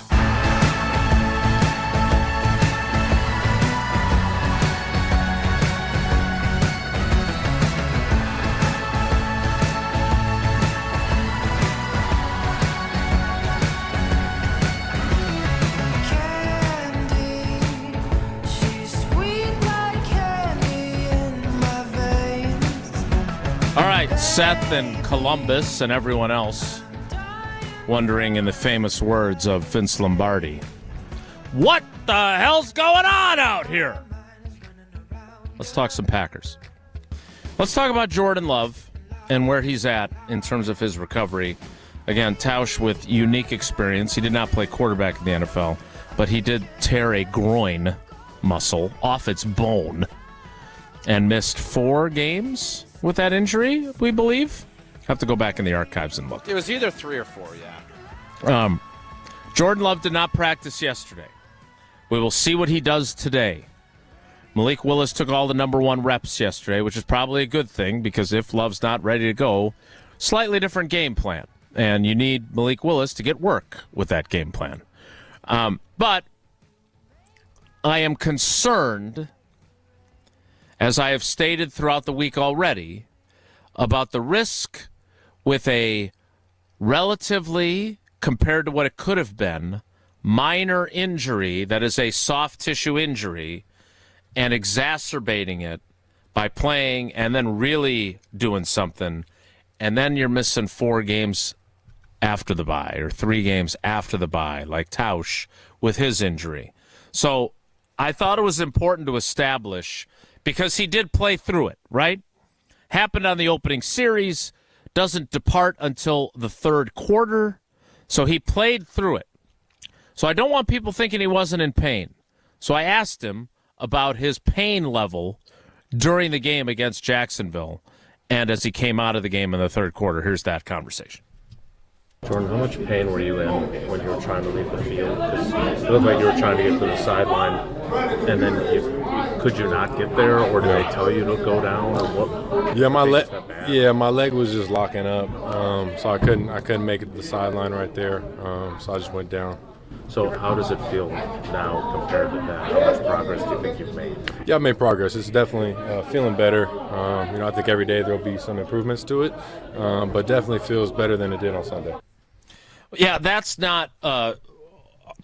Seth and Columbus and everyone else wondering, in the famous words of Vince Lombardi, what the hell's going on out here? Let's talk some Packers. Let's talk about Jordan Love and where he's at in terms of his recovery. Again, Tausch with unique experience. He did not play quarterback in the NFL, but he did tear a groin muscle off its bone and missed 4 games with that injury, we believe. Have to go back in the archives and look. It was either 3 or 4, yeah. Jordan Love did not practice yesterday. We will see what he does today. Malik Willis took all the number 1 reps yesterday, which is probably a good thing, because if Love's not ready to go, slightly different game plan. And you need Malik Willis to get work with that game plan. But I am concerned, as I have stated throughout the week already, about the risk with a relatively, compared to what it could have been, minor injury that is a soft tissue injury, and exacerbating it by playing and then really doing something, and then you're missing 4 games after the bye or 3 games after the bye, like Tausch with his injury. So I thought it was important to establish, because he did play through it, right? Happened on the opening series, doesn't depart until the 3rd quarter, so he played through it. So I don't want people thinking he wasn't in pain. So I asked him about his pain level during the game against Jacksonville, and as he came out of the game in the 3rd quarter. Here's that conversation. Jordan, how much pain were you in when you were trying to leave the field? Because it looked like you were trying to get to the sideline, and then could you not get there, or did they tell you to go down, or what? Yeah, my leg was just locking up, so I couldn't make it to the sideline right there, so I just went down. So how does it feel now compared to that? How much progress do you think you've made? Yeah, I've made progress. It's definitely feeling better. I think every day there'll be some improvements to it, but definitely feels better than it did on Sunday. Yeah, that's not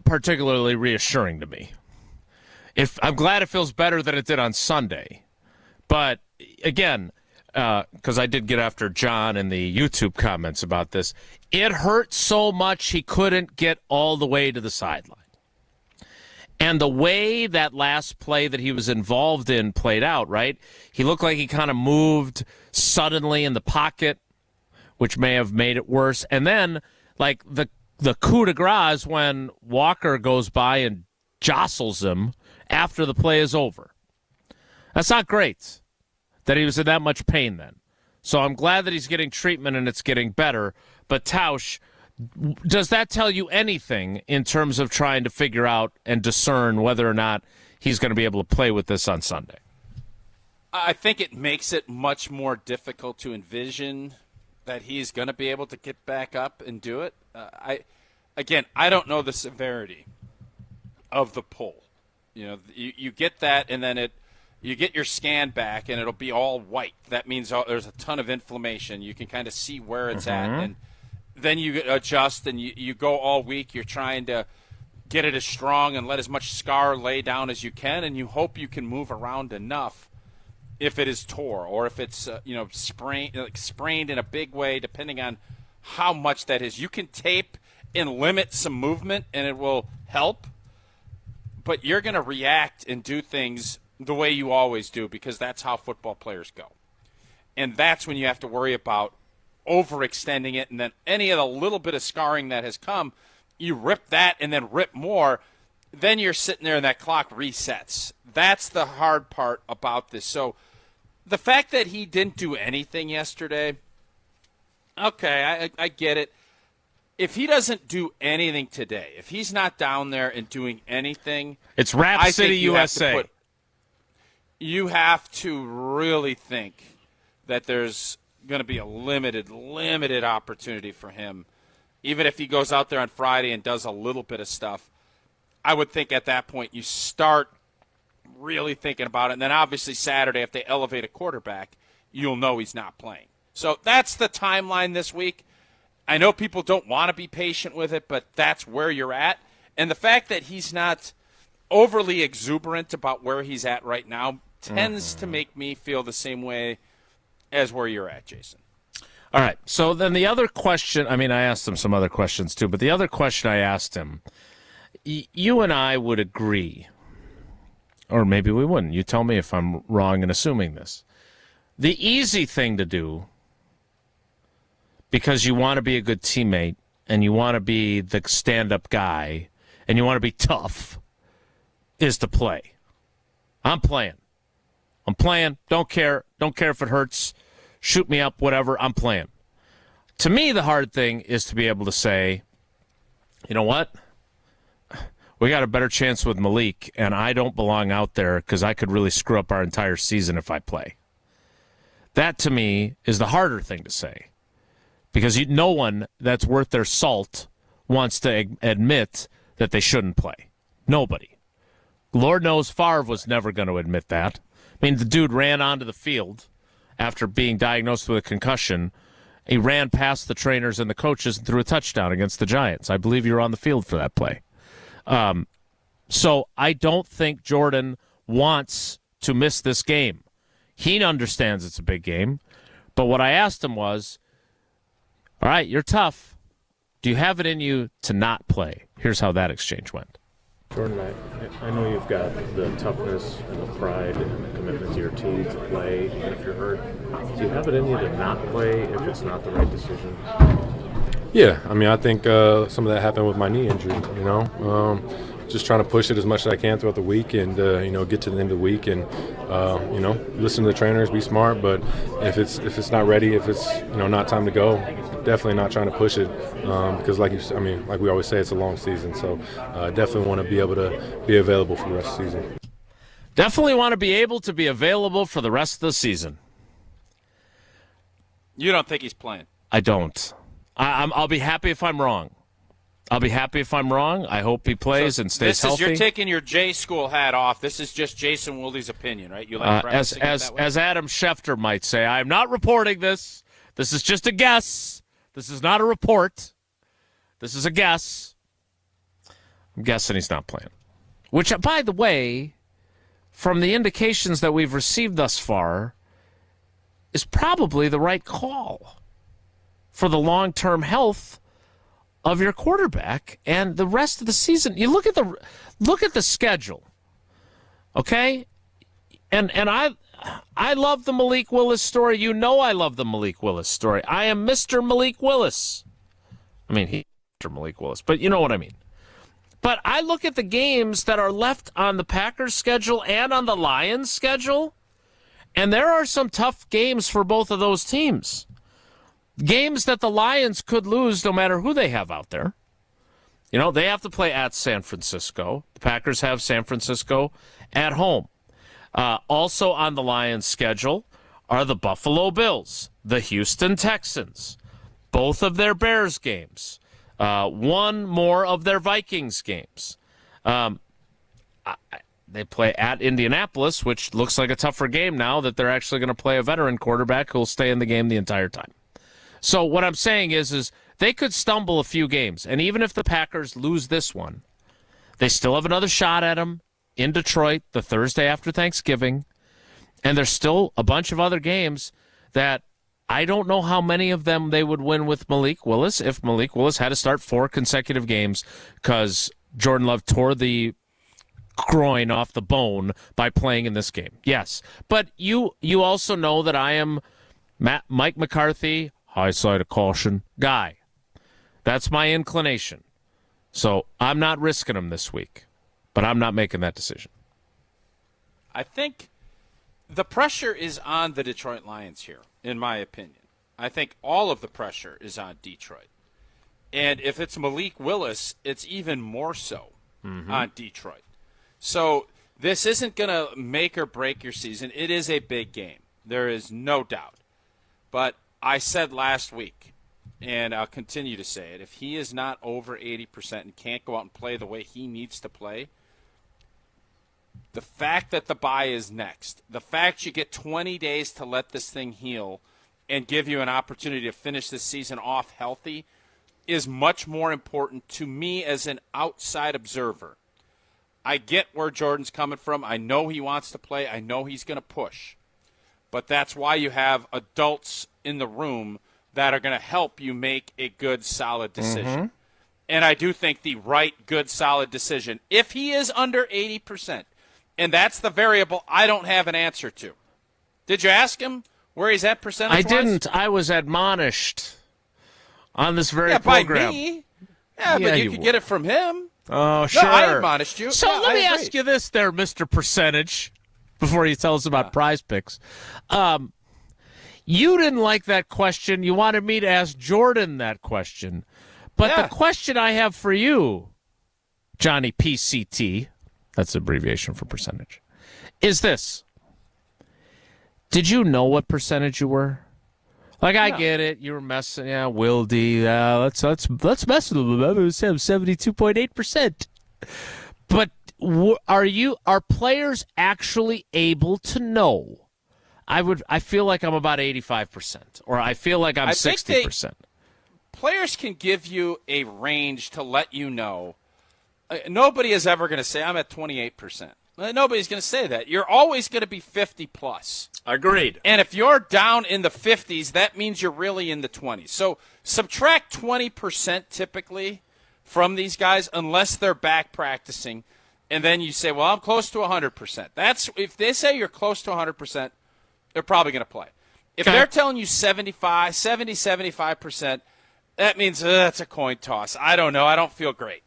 particularly reassuring to me. I'm glad it feels better than it did on Sunday. But, again, because I did get after John in the YouTube comments about this, it hurt so much he couldn't get all the way to the sideline. And the way that last play that he was involved in played out, right? He looked like he kind of moved suddenly in the pocket, which may have made it worse. And then Like the coup de grace is when Walker goes by and jostles him after the play is over. That's not great that he was in that much pain then. So I'm glad that he's getting treatment and it's getting better. But Tausch, does that tell you anything in terms of trying to figure out and discern whether or not he's going to be able to play with this on Sunday? I think it makes it much more difficult to envision that he's going to be able to get back up and do it. I don't know the severity of the pull. You get that, and then you get your scan back, and it'll be all white. That means there's a ton of inflammation. You can kind of see where it's at, and then you adjust, and you go all week. You're trying to get it as strong and let as much scar lay down as you can, and you hope you can move around enough if it is tore or if it's sprained in a big way, depending on how much that is. You can tape and limit some movement, and it will help, but you're going to react and do things the way you always do because that's how football players go. And that's when you have to worry about overextending it, and then any of the little bit of scarring that has come, you rip that and then rip more. Then you're sitting there and that clock resets. That's the hard part about this. So the fact that he didn't do anything yesterday, okay, I get it. If he doesn't do anything today, if he's not down there and doing anything, it's Rap City, USA. You have to really think that there's going to be a limited opportunity for him. Even if he goes out there on Friday and does a little bit of stuff, I would think at that point you start really thinking about it. And then obviously Saturday, if they elevate a quarterback, you'll know he's not playing. So that's the timeline this week. I know people don't want to be patient with it, but that's where you're at. And the fact that he's not overly exuberant about where he's at right now tends to make me feel the same way as where you're at, Jason. All right. So then the other question, I asked him some other questions too, but the other question I asked him, you and I would agree, or maybe we wouldn't. You tell me if I'm wrong in assuming this. The easy thing to do, because you want to be a good teammate and you want to be the stand-up guy and you want to be tough, is to play. I'm playing. Don't care. Don't care if it hurts. Shoot me up, whatever. I'm playing. To me, the hard thing is to be able to say, you know what? We got a better chance with Malik, and I don't belong out there because I could really screw up our entire season if I play. That, to me, is the harder thing to say. Because no one that's worth their salt wants to admit that they shouldn't play. Nobody. Lord knows Favre was never going to admit that. The dude ran onto the field after being diagnosed with a concussion. He ran past the trainers and the coaches and threw a touchdown against the Giants. I believe you were on the field for that play. So I don't think Jordan wants to miss this game. He understands it's a big game. But what I asked him was, all right, you're tough. Do you have it in you to not play? Here's how that exchange went. Jordan, I know you've got the toughness and the pride and the commitment to your team to play, even if you're hurt. Do you have it in you to not play if it's not the right decision? Yeah, I think some of that happened with my knee injury, just trying to push it as much as I can throughout the week and, get to the end of the week and, listen to the trainers, be smart. But if it's not ready, if it's, not time to go, definitely not trying to push it because like we always say, it's a long season. So definitely want to be able to be available for the rest of the season. Definitely want to be able to be available for the rest of the season. You don't think he's playing? I don't. I'll be happy if I'm wrong. I hope he plays and stays healthy. You're taking your J School hat off. This is just Jason Wilde's opinion, right? You like as Adam Schefter might say, I am not reporting this. This is just a guess. This is not a report. This is a guess. I'm guessing he's not playing. Which, by the way, from the indications that we've received thus far, is probably the right call for the long-term health of your quarterback and the rest of the season. You look at the schedule, okay? And I love the Malik Willis story. I love the Malik Willis story. I am Mr. Malik Willis. He Mr. Malik Willis, but you know what I mean. But I look at the games that are left on the Packers' schedule and on the Lions' schedule, and there are some tough games for both of those teams. Games that the Lions could lose no matter who they have out there. You know, they have to play at San Francisco. The Packers have San Francisco at home. Also on the Lions' schedule are the Buffalo Bills, the Houston Texans, both of their Bears games, one more of their Vikings games. They play at Indianapolis, which looks like a tougher game now that they're actually going to play a veteran quarterback who will stay in the game the entire time. So what I'm saying is they could stumble a few games, and even if the Packers lose this one, they still have another shot at them in Detroit the Thursday after Thanksgiving, and there's still a bunch of other games that I don't know how many of them they would win with Malik Willis if Malik Willis had to start 4 consecutive games because Jordan Love tore the groin off the bone by playing in this game. Yes, but you also know that I am Mike McCarthy, high side of caution guy. That's my inclination. So I'm not risking him this week, but I'm not making that decision. I think the pressure is on the Detroit Lions here, in my opinion. I think all of the pressure is on Detroit. And if it's Malik Willis, it's even more so on Detroit. So this isn't going to make or break your season. It is a big game. There is no doubt. But I said last week, and I'll continue to say it, if he is not over 80% and can't go out and play the way he needs to play, the fact that the bye is next, the fact you get 20 days to let this thing heal and give you an opportunity to finish this season off healthy is much more important to me as an outside observer. I get where Jordan's coming from. I know he wants to play. I know he's going to push. But that's why you have adults in the room that are going to help you make a good, solid decision. And I do think the right, good, solid decision, if he is under 80%, and that's the variable I don't have an answer to. Did you ask him where he's at percentage-wise? I didn't. I was admonished on this very program. By me. Yeah, but you could get it from him. Oh, sure. No, I admonished you. So let me ask you this there, Mr. Percentage, before you tell us about prize picks. You didn't like that question. You wanted me to ask Jordan that question. But the question I have for you, Johnny PCT, that's the abbreviation for percentage, is this. Did you know what percentage you were? Like, I get it. You were messing. Yeah, Wildy. Let's mess with them. 72.8%. But are players actually able to know? I feel like I'm about 85%, or I feel like I'm 60%. Players can give you a range to let you know. Nobody is ever going to say, I'm at 28%. Nobody's going to say that. You're always going to be 50+. Agreed. And if you're down in the 50s, that means you're really in the 20s. So subtract 20% typically from these guys unless they're back practicing. And then you say, well, I'm close to 100%. That's if they say you're close to 100%, they're probably going to play. If they're telling you 75%, that means that's a coin toss. I don't know. I don't feel great.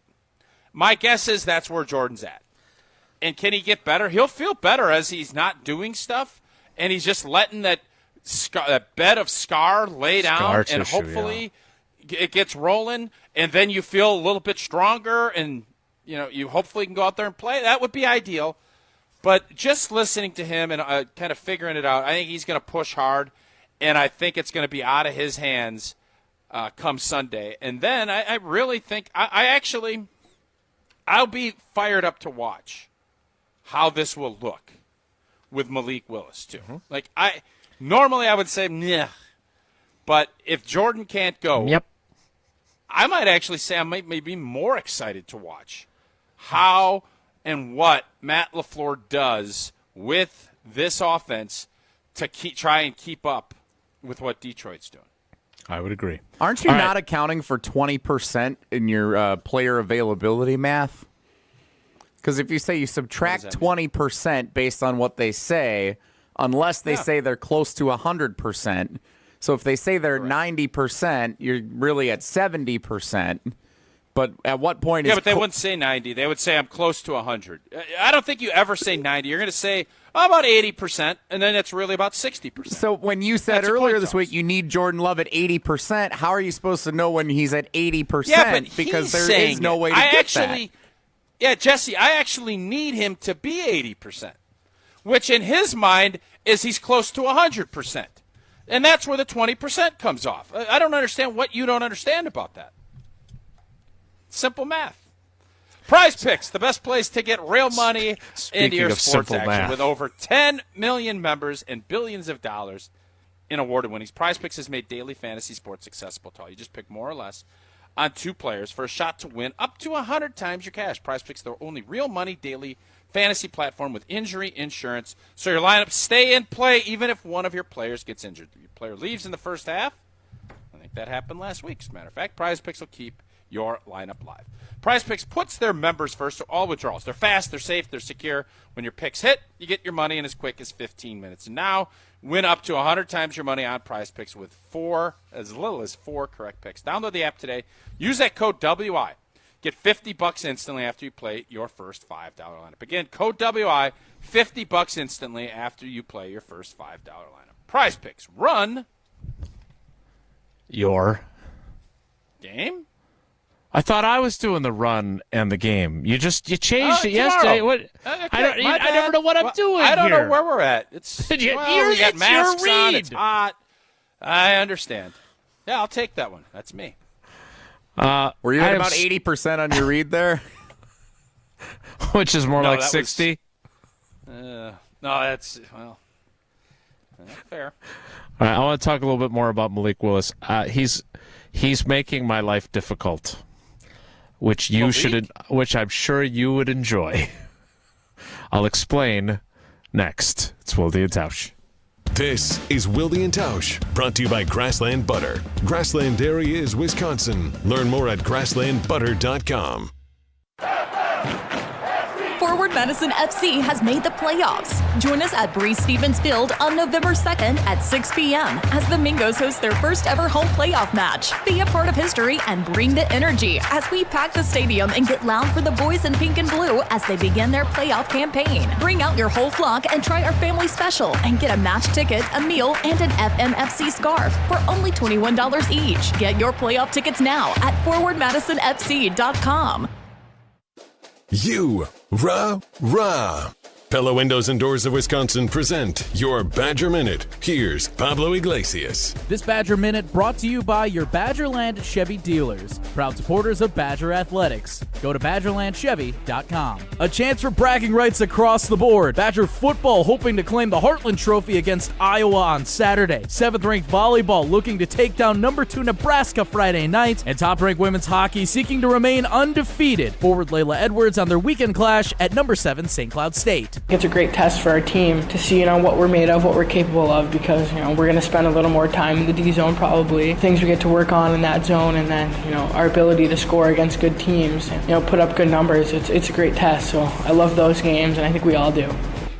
My guess is that's where Jordan's at. And can he get better? He'll feel better as he's not doing stuff, and he's just letting that bed of scar lay down, and hopefully it gets rolling, and then you feel a little bit stronger, and you hopefully can go out there and play. That would be ideal. But just listening to him and kind of figuring it out, I think he's going to push hard, and I think it's going to be out of his hands come Sunday. And then I really think I'll be fired up to watch how this will look with Malik Willis too. Like normally I would say, yeah, but if Jordan can't go, I might actually say I might be more excited to watch how and what Matt LaFleur does with this offense to try and keep up with what Detroit's doing. I would agree. Aren't you not accounting for 20% in your player availability math? Because if you say you subtract 20% based on what they say, unless they say they're close to 100%, so if they say they're 90%, you're really at 70%. But at what point but they wouldn't say 90. They would say I'm close to 100. I don't think you ever say 90. You're going to say about 80%, and then it's really about 60%. So when you said earlier this week you need Jordan Love at 80%, how are you supposed to know when he's at 80%? Yeah, but because he's there is no way to get that. Yeah, Jesse, I actually need him to be 80%, which in his mind is he's close to 100%. And that's where the 20% comes off. I don't understand what you don't understand about that. Simple math. Prize Picks, the best place to get real money into your sports action. Math. With over 10 million members and billions of dollars in award winnings, Prize Picks has made daily fantasy sports accessible to all. You just pick more or less on 2 players for a shot to win up to 100 times your cash. Prize Picks, the only real money daily fantasy platform with injury insurance, so your lineups stay in play even if one of your players gets injured. If your player leaves in the first half, I think that happened last week, as a matter of fact, Prize Picks will keep your lineup live. Prize Picks puts their members first to all withdrawals. They're fast, they're safe, they're secure. When your picks hit, you get your money in as quick as 15 minutes. And now, win up to 100 times your money on Prize Picks with as little as 4 correct picks. Download the app today. Use that code WI. Get $50 instantly after you play your first $5 lineup. Again, code WI, $50 instantly after you play your first $5 lineup. Prize Picks, run your game. I thought I was doing the run and the game. You changed it yesterday. What? Okay, I never know what I'm doing. I don't here. know where we're at. It's we got masks on. It's hot. I understand. Yeah, I'll take that one. That's me. Were you at about 80% on your read there? Which is more like 60? No, that's fair. All right, I want to talk a little bit more about Malik Willis. He's making my life difficult, which I'm sure you would enjoy. I'll explain next. It's Wilde and Tausch. This is Wilde and Tausch, brought to you by Grassland Butter. Grassland Dairy is Wisconsin. Learn more at grasslandbutter.com. Forward Madison FC has made the playoffs. Join us at Breeze Stevens Field on November 2nd at 6 p.m. as the Mingos host their first ever home playoff match. Be a part of history and bring the energy as we pack the stadium and get loud for the boys in pink and blue as they begin their playoff campaign. Bring out your whole flock and try our family special and get a match ticket, a meal, and an FMFC scarf for only $21 each. Get your playoff tickets now at forwardmadisonfc.com. Rah. Pella Windows and Doors of Wisconsin present your Badger Minute. Here's Pablo Iglesias. This Badger Minute brought to you by your Badgerland Chevy dealers, proud supporters of Badger Athletics. Go to BadgerlandChevy.com. A chance for bragging rights across the board. Badger football hoping to claim the Heartland Trophy against Iowa on Saturday. 7th-ranked volleyball looking to take down number 2 Nebraska Friday night. And top-ranked women's hockey seeking to remain undefeated. Forward Layla Edwards on their weekend clash at number 7 St. Cloud State. It's a great test for our team to see, what we're made of, what we're capable of, because, we're going to spend a little more time in the D zone probably, things we get to work on in that zone, and then, our ability to score against good teams and, put up good numbers. It's a great test, so I love those games, and I think we all do.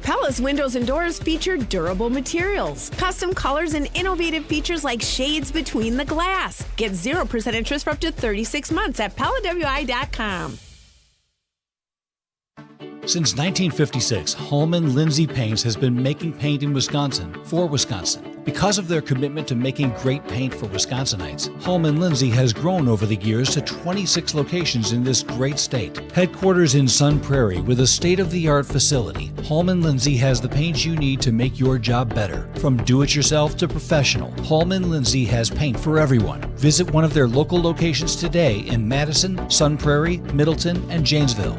Pella's windows and doors feature durable materials, custom colors, and innovative features like shades between the glass. Get 0% interest for up to 36 months at PellaWI.com. Since 1956, Holman Lindsay Paints has been making paint in Wisconsin for Wisconsin. Because of their commitment to making great paint for Wisconsinites, Holman Lindsay has grown over the years to 26 locations in this great state. Headquarters in Sun Prairie with a state-of-the-art facility, Holman Lindsay has the paint you need to make your job better. From do-it-yourself to professional, Holman Lindsay has paint for everyone. Visit one of their local locations today in Madison, Sun Prairie, Middleton, and Janesville.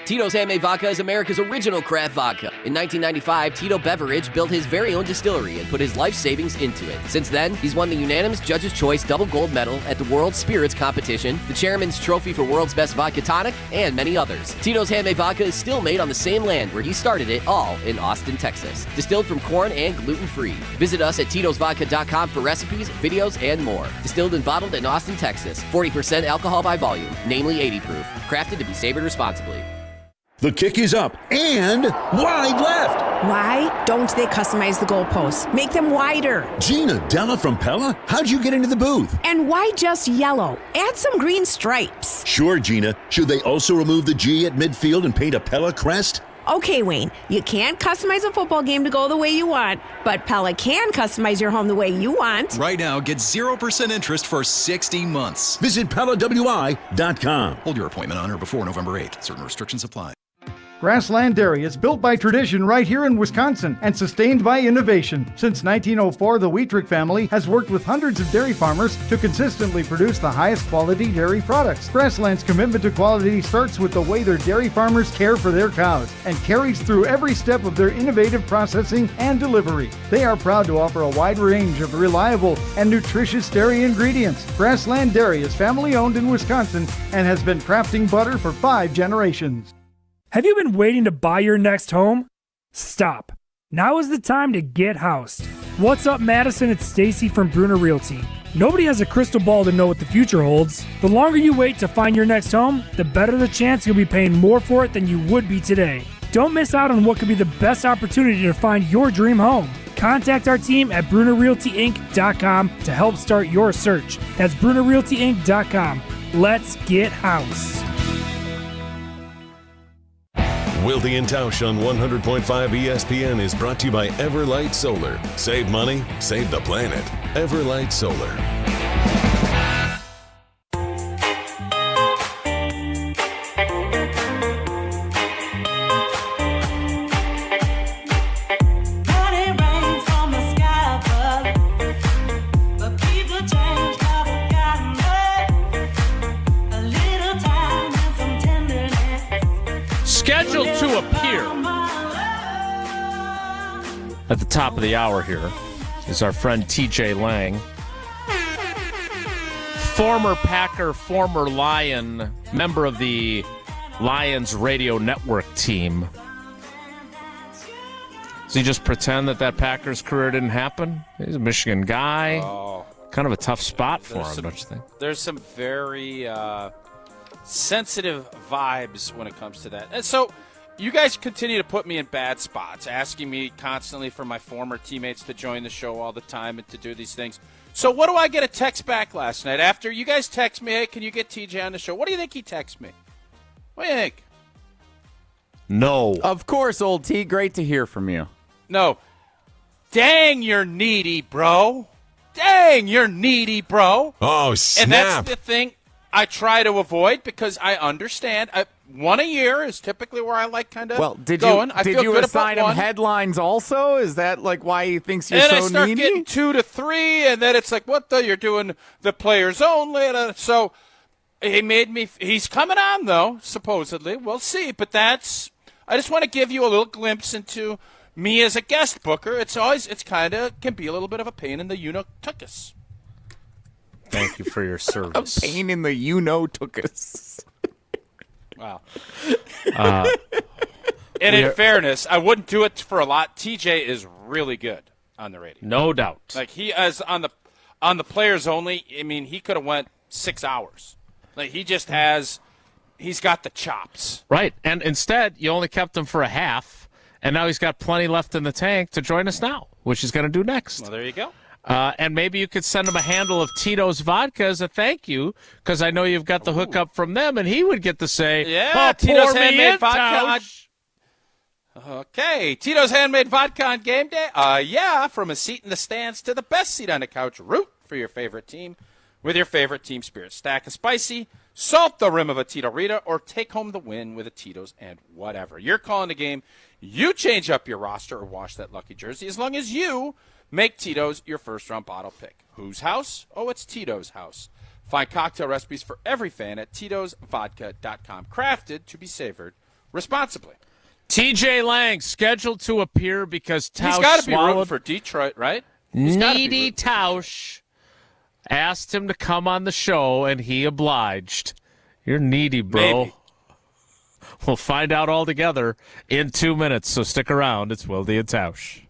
Tito's Handmade Vodka is America's original craft vodka. In 1995, Tito Beveridge built his very own distillery and put his life savings into it. Since then, he's won the unanimous Judge's Choice Double Gold Medal at the World Spirits Competition, the Chairman's Trophy for World's Best Vodka Tonic, and many others. Tito's Handmade Vodka is still made on the same land where he started it, all in Austin, Texas. Distilled from corn and gluten-free. Visit us at Tito'sVodka.com for recipes, videos, and more. Distilled and bottled in Austin, Texas. 40% alcohol by volume, namely 80 proof. Crafted to be savored responsibly. The kick is up and wide left. Why don't they customize the goalposts? Make them wider. Gina, Della from Pella? How'd you get into the booth? And why just yellow? Add some green stripes. Sure, Gina. Should they also remove the G at midfield and paint a Pella crest? Okay, Wayne, you can't customize a football game to go the way you want, but Pella can customize your home the way you want. Right now, get 0% interest for 60 months. Visit PellaWI.com. Hold your appointment on or before November 8th. Certain restrictions apply. Grassland Dairy is built by tradition right here in Wisconsin and sustained by innovation. Since 1904, the Wheatrick family has worked with hundreds of dairy farmers to consistently produce the highest quality dairy products. Grassland's commitment to quality starts with the way their dairy farmers care for their cows and carries through every step of their innovative processing and delivery. They are proud to offer a wide range of reliable and nutritious dairy ingredients. Grassland Dairy is family owned in Wisconsin and has been crafting butter for 5 generations. Have you been waiting to buy your next home? Stop. Now is the time to get housed. What's up, Madison? It's Stacy from Bruner Realty. Nobody has a crystal ball to know what the future holds. The longer you wait to find your next home, the better the chance you'll be paying more for it than you would be today. Don't miss out on what could be the best opportunity to find your dream home. Contact our team at BrunerRealtyInc.com to help start your search. That's BrunerRealtyInc.com. Let's get housed. Wilde and Tausch on 100.5 ESPN is brought to you by Everlight Solar. Save money, save the planet. Everlight Solar. Scheduled to appear at the top of the hour here is our friend TJ Lang, former Packer, former Lion, member of the Lions radio network team. Does he just pretend that Packers career didn't happen? He's a Michigan guy. Oh. Kind of a tough spot for him, don't you think? There's some very sensitive vibes when it comes to that. And so you guys continue to put me in bad spots, asking me constantly for my former teammates to join the show all the time and to do these things. So what do I get a text back last night after you guys text me, hey, can you get TJ on the show? What do you think he texted me? What do you think? No. Of course, old T. Great to hear from you. No. Dang, you're needy, bro. Dang, you're needy, bro. Oh, snap. And that's the thing I try to avoid because I understand. One a year is typically where I like kind of going. Did you assign him headlines also? Is that like why he thinks you're and so I start needy? getting 2 to 3, and then it's like, you're doing the players only. So he made me. He's coming on though, supposedly. We'll see. But I just want to give you a little glimpse into me as a guest booker. It's kind of can be a little bit of a pain in the tuchus. Thank you for your service. A pain in the tuchus. Wow. And in fairness, I wouldn't do it for a lot. TJ is really good on the radio. No doubt. Like he is on the players only. I mean, he could have went 6 hours. Like he's got the chops. Right. And instead, you only kept him for a half, and now he's got plenty left in the tank to join us now, which he's going to do next. Well, there you go. And maybe you could send him a handle of Tito's Vodka as a thank you, because I know you've got the hookup from them, and he would get to say, yeah, Tito's Handmade Vodka. Okay, Tito's Handmade Vodka on game day? Yeah, from a seat in the stands to the best seat on the couch. Root for your favorite team with your favorite team spirit. Stack a spicy, salt the rim of a Tito Rita, or take home the win with a Tito's and whatever. You're calling the game. You change up your roster or wash that lucky jersey as long as you make Tito's your first-round bottle pick. Whose house? Oh, it's Tito's house. Find cocktail recipes for every fan at Tito'sVodka.com. Crafted to be savored responsibly. TJ Lang scheduled to appear because Tausch He's got to be rooting swallowed. for Detroit, right? Needy Tausch asked him to come on the show, and he obliged. You're needy, bro. Maybe. We'll find out all together in 2 minutes, so stick around. It's Wilde and Tausch.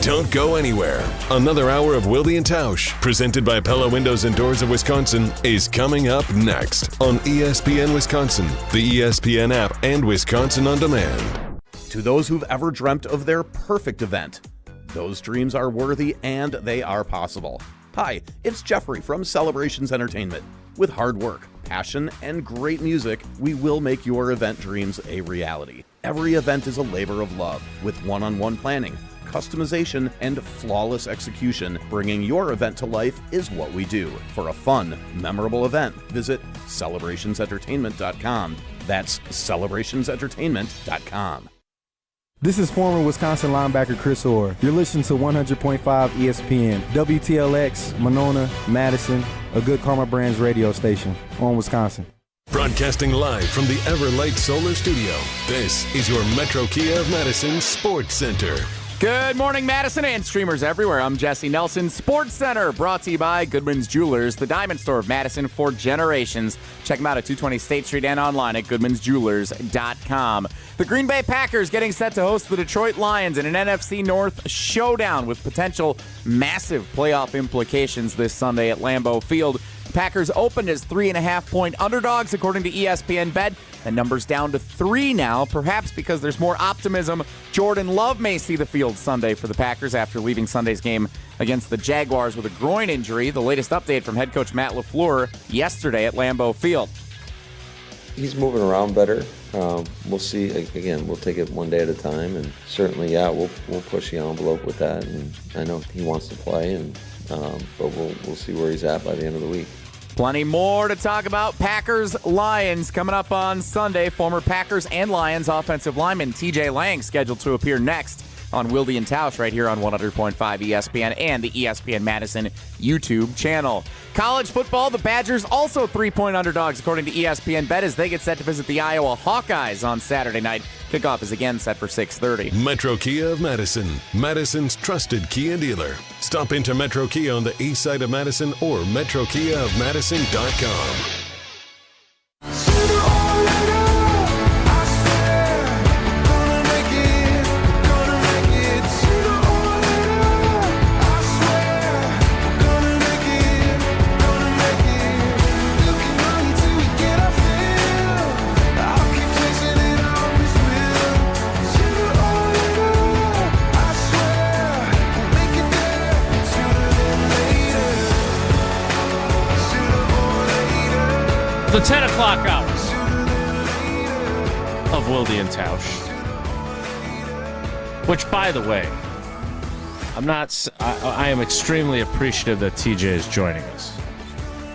Don't go anywhere. Another hour of Wilde and Tausch, presented by Pella Windows and Doors of Wisconsin, is coming up next on ESPN Wisconsin, the ESPN app, and Wisconsin On Demand. To those who've ever dreamt of their perfect event, those dreams are worthy and they are possible. Hi, it's Jeffrey from Celebrations Entertainment. With hard work, passion, and great music, we will make your event dreams a reality. Every event is a labor of love with one-on-one planning, customization, and flawless execution. Bringing your event to life is what we do. For a fun, memorable event, visit celebrationsentertainment.com. That's celebrationsentertainment.com. This is former Wisconsin linebacker Chris Orr. You're listening to 100.5 ESPN, WTLX, Monona, Madison, a Good Karma Brands radio station on Wisconsin. Broadcasting live from the Everlight Solar Studio, this is your Metro Kia of Madison Sports Center. Good morning, Madison and streamers everywhere. I'm Jesse Nelson. Sports Center brought to you by Goodman's Jewelers, the diamond store of Madison for generations. Check them out at 220 State Street and online at goodmansjewelers.com. The Green Bay Packers getting set to host the Detroit Lions in an NFC North showdown with potential massive playoff implications this Sunday at Lambeau Field. Packers opened as 3.5-point underdogs, according to ESPN Bet. The number's down to 3 now, perhaps because there's more optimism. Jordan Love may see the field Sunday for the Packers after leaving Sunday's game against the Jaguars with a groin injury. The latest update from head coach Matt LaFleur yesterday at Lambeau Field. He's moving around better. We'll see. Again, we'll take it one day at a time, and certainly, we'll push the envelope with that. And I know he wants to play, but we'll see where he's at by the end of the week. Plenty more to talk about. Packers-Lions coming up on Sunday. Former Packers and Lions offensive lineman TJ Lang scheduled to appear next on Wilde and Tausch right here on 100.5 ESPN and the ESPN Madison YouTube channel. College football, the Badgers also 3-point underdogs according to ESPN Bet as they get set to visit the Iowa Hawkeyes on Saturday night. Kickoff is again set for 6:30. Metro Kia of Madison, Madison's trusted Kia dealer. Stop into Metro Kia on the east side of Madison or metrokiaofmadison.com. The 10 o'clock hours of Wilde and Tausch. Which, by the way, I am extremely appreciative that TJ is joining us.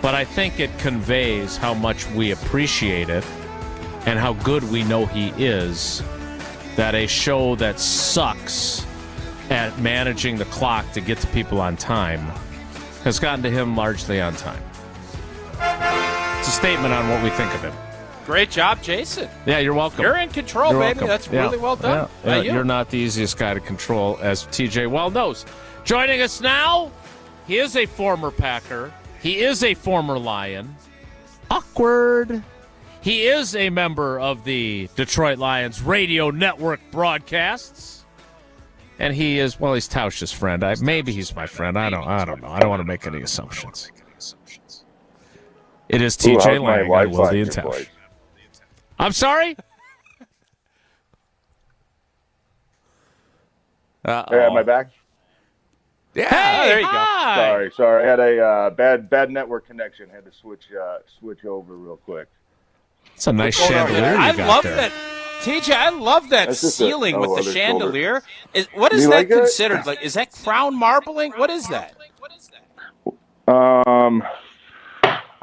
But I think it conveys how much we appreciate it and how good we know he is that a show that sucks at managing the clock to get to people on time has gotten to him largely on time. It's a statement on what we think of him. Great job, Jason. Yeah, you're welcome. You're in control, You're baby. welcome. That's really well done. You're not the easiest guy to control, as TJ well knows. Joining us now, he is a former Packer. He is a former Lion. Awkward. He is a member of the Detroit Lions radio network broadcasts. And he is, well, he's Tausch's friend. Maybe he's my friend. I don't know. I don't want to make any assumptions. It is TJ Lang on Wilde and Tausch. I'm sorry? Hey, am I back? Yeah, hey, there you go. Sorry. I had a bad network connection. Had to switch over real quick. It's a nice chandelier you got there. That. TJ, I love that ceiling with the chandelier. What is that considered? Like, is that crown marbling? What is that?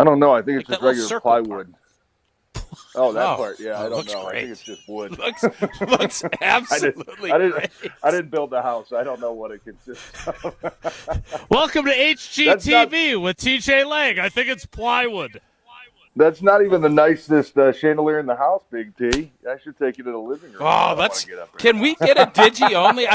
I don't know. I think it's like just regular plywood. Oh, that part. Yeah, I don't know. Great. I think it's just wood. looks absolutely great. I didn't build the house. I don't know what it consists of. Welcome to HGTV with TJ Lang. I think it's plywood. That's not even the nicest chandelier in the house, Big T. I should take you to the living room. Oh, can we get a digi only?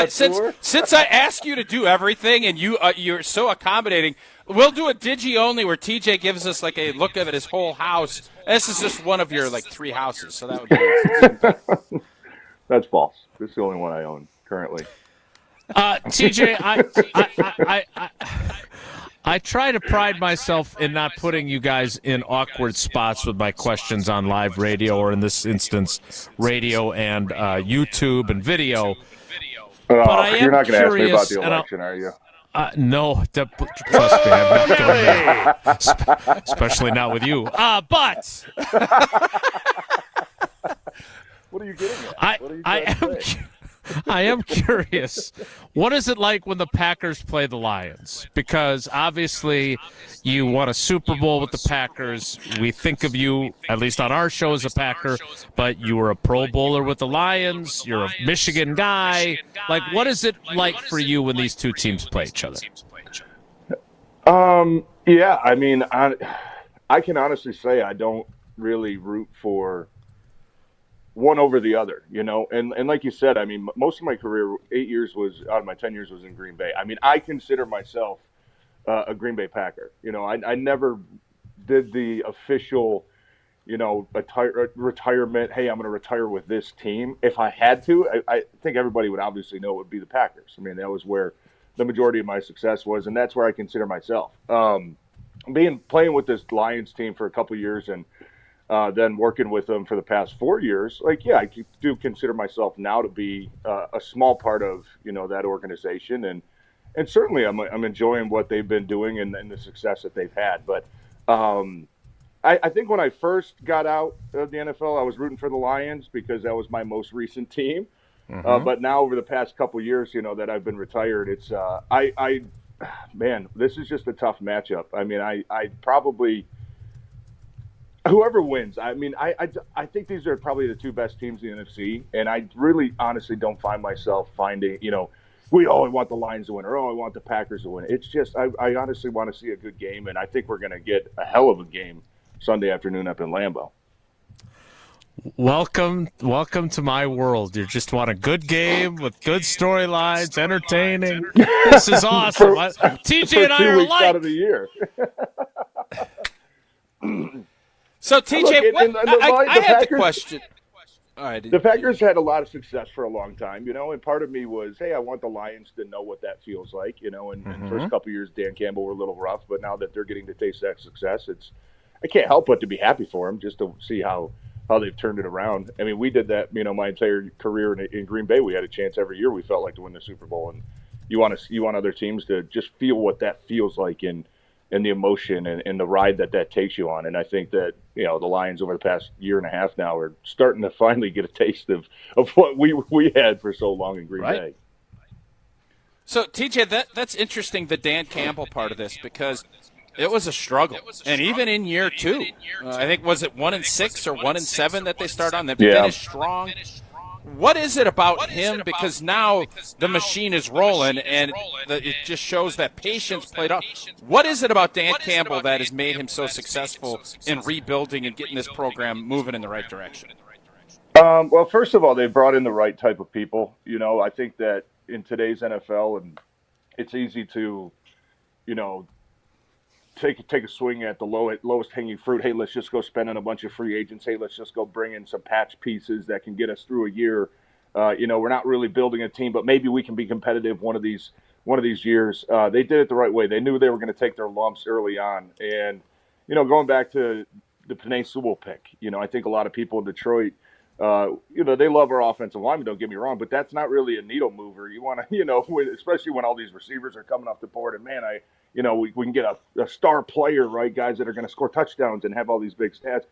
Since I ask you to do everything and you're so accommodating, we'll do a digi only where TJ gives us like a look at his whole house. This is just one of your like 3 houses, so that would be. That's false. This is the only one I own currently. TJ, I try to pride myself in not putting you guys in awkward spots with my questions on live radio, or in this instance, radio and YouTube and video. But I am you're not going to ask me about curious, the election, are you? No, trust me, I'm not going to. Especially not with you. But what are you getting at? I am curious. What is it like when the Packers play the Lions? Because obviously you won a Super Bowl with the Packers. We think of you, at least on our show, as a Packer, but you were a Pro Bowler with the Lions. You're a Michigan guy. Like, what is it like for you when these two teams play each other? Yeah, I mean, I can honestly say I don't really root for one over the other, and like you said, I mean, most of my career, 8 years out of my 10 years was in Green Bay. I mean, I consider myself a Green Bay Packer. I never did the official, retirement. Hey, I'm going to retire with this team. If I had to, I think everybody would obviously know it would be the Packers. I mean, that was where the majority of my success was, and that's where I consider myself. Playing with this Lions team for a couple of years and then working with them for the past 4 years, I do consider myself now to be a small part of that organization, and certainly I'm enjoying what they've been doing and the success that they've had. But I think when I first got out of the NFL, I was rooting for the Lions because that was my most recent team. Mm-hmm. But now over the past couple of years, that I've been retired, it's man, this is just a tough matchup. I mean, I probably. Whoever wins, I mean, I think these are probably the two best teams in the NFC, and I really honestly don't find myself finding, I want the Lions to win, or I want the Packers to win. It's just, I honestly want to see a good game, and I think we're going to get a hell of a game Sunday afternoon up in Lambeau. Welcome to my world. You just want a good game with good storylines, entertaining. This is awesome. TJ and I are alike. Out of the year. So, TJ, I had the question. All right. The Packers had a lot of success for a long time, and part of me was, hey, I want the Lions to know what that feels like, and the first couple of years, Dan Campbell were a little rough, but now that they're getting to taste that success, I can't help but to be happy for them, just to see how they've turned it around. I mean, we did that, my entire career in Green Bay. We had a chance every year, we felt like, to win the Super Bowl, and you want other teams to just feel what that feels like in the emotion and the ride that takes you on. And I think that, the Lions over the past year and a half now are starting to finally get a taste of what we had for so long in Green Bay. So, TJ, that's interesting, the Dan Campbell part of this, because it was a struggle. And even in year two, I think, was it 1-6 or 1-7 that they started on? They finished strong. What is it about him? Because now the machine is rolling, and it just shows that patience played out. What is it about Dan Campbell that has made him so successful in rebuilding and getting this program moving in the right direction? Well, first of all, they brought in the right type of people. I think that in today's NFL, and it's easy to, take a swing at the lowest hanging fruit. Hey, let's just go spend on a bunch of free agents. Hey, let's just go bring in some patch pieces that can get us through a year. We're not really building a team, but maybe we can be competitive one of these years. They did it the right way. They knew they were going to take their lumps early on. And, going back to the Penei Sewell pick, I think a lot of people in Detroit, they love our offensive linemen, don't get me wrong, but that's not really a needle mover. You want to, especially when all these receivers are coming off the board, and man, we can get a star player, right? Guys that are going to score touchdowns and have all these big stats.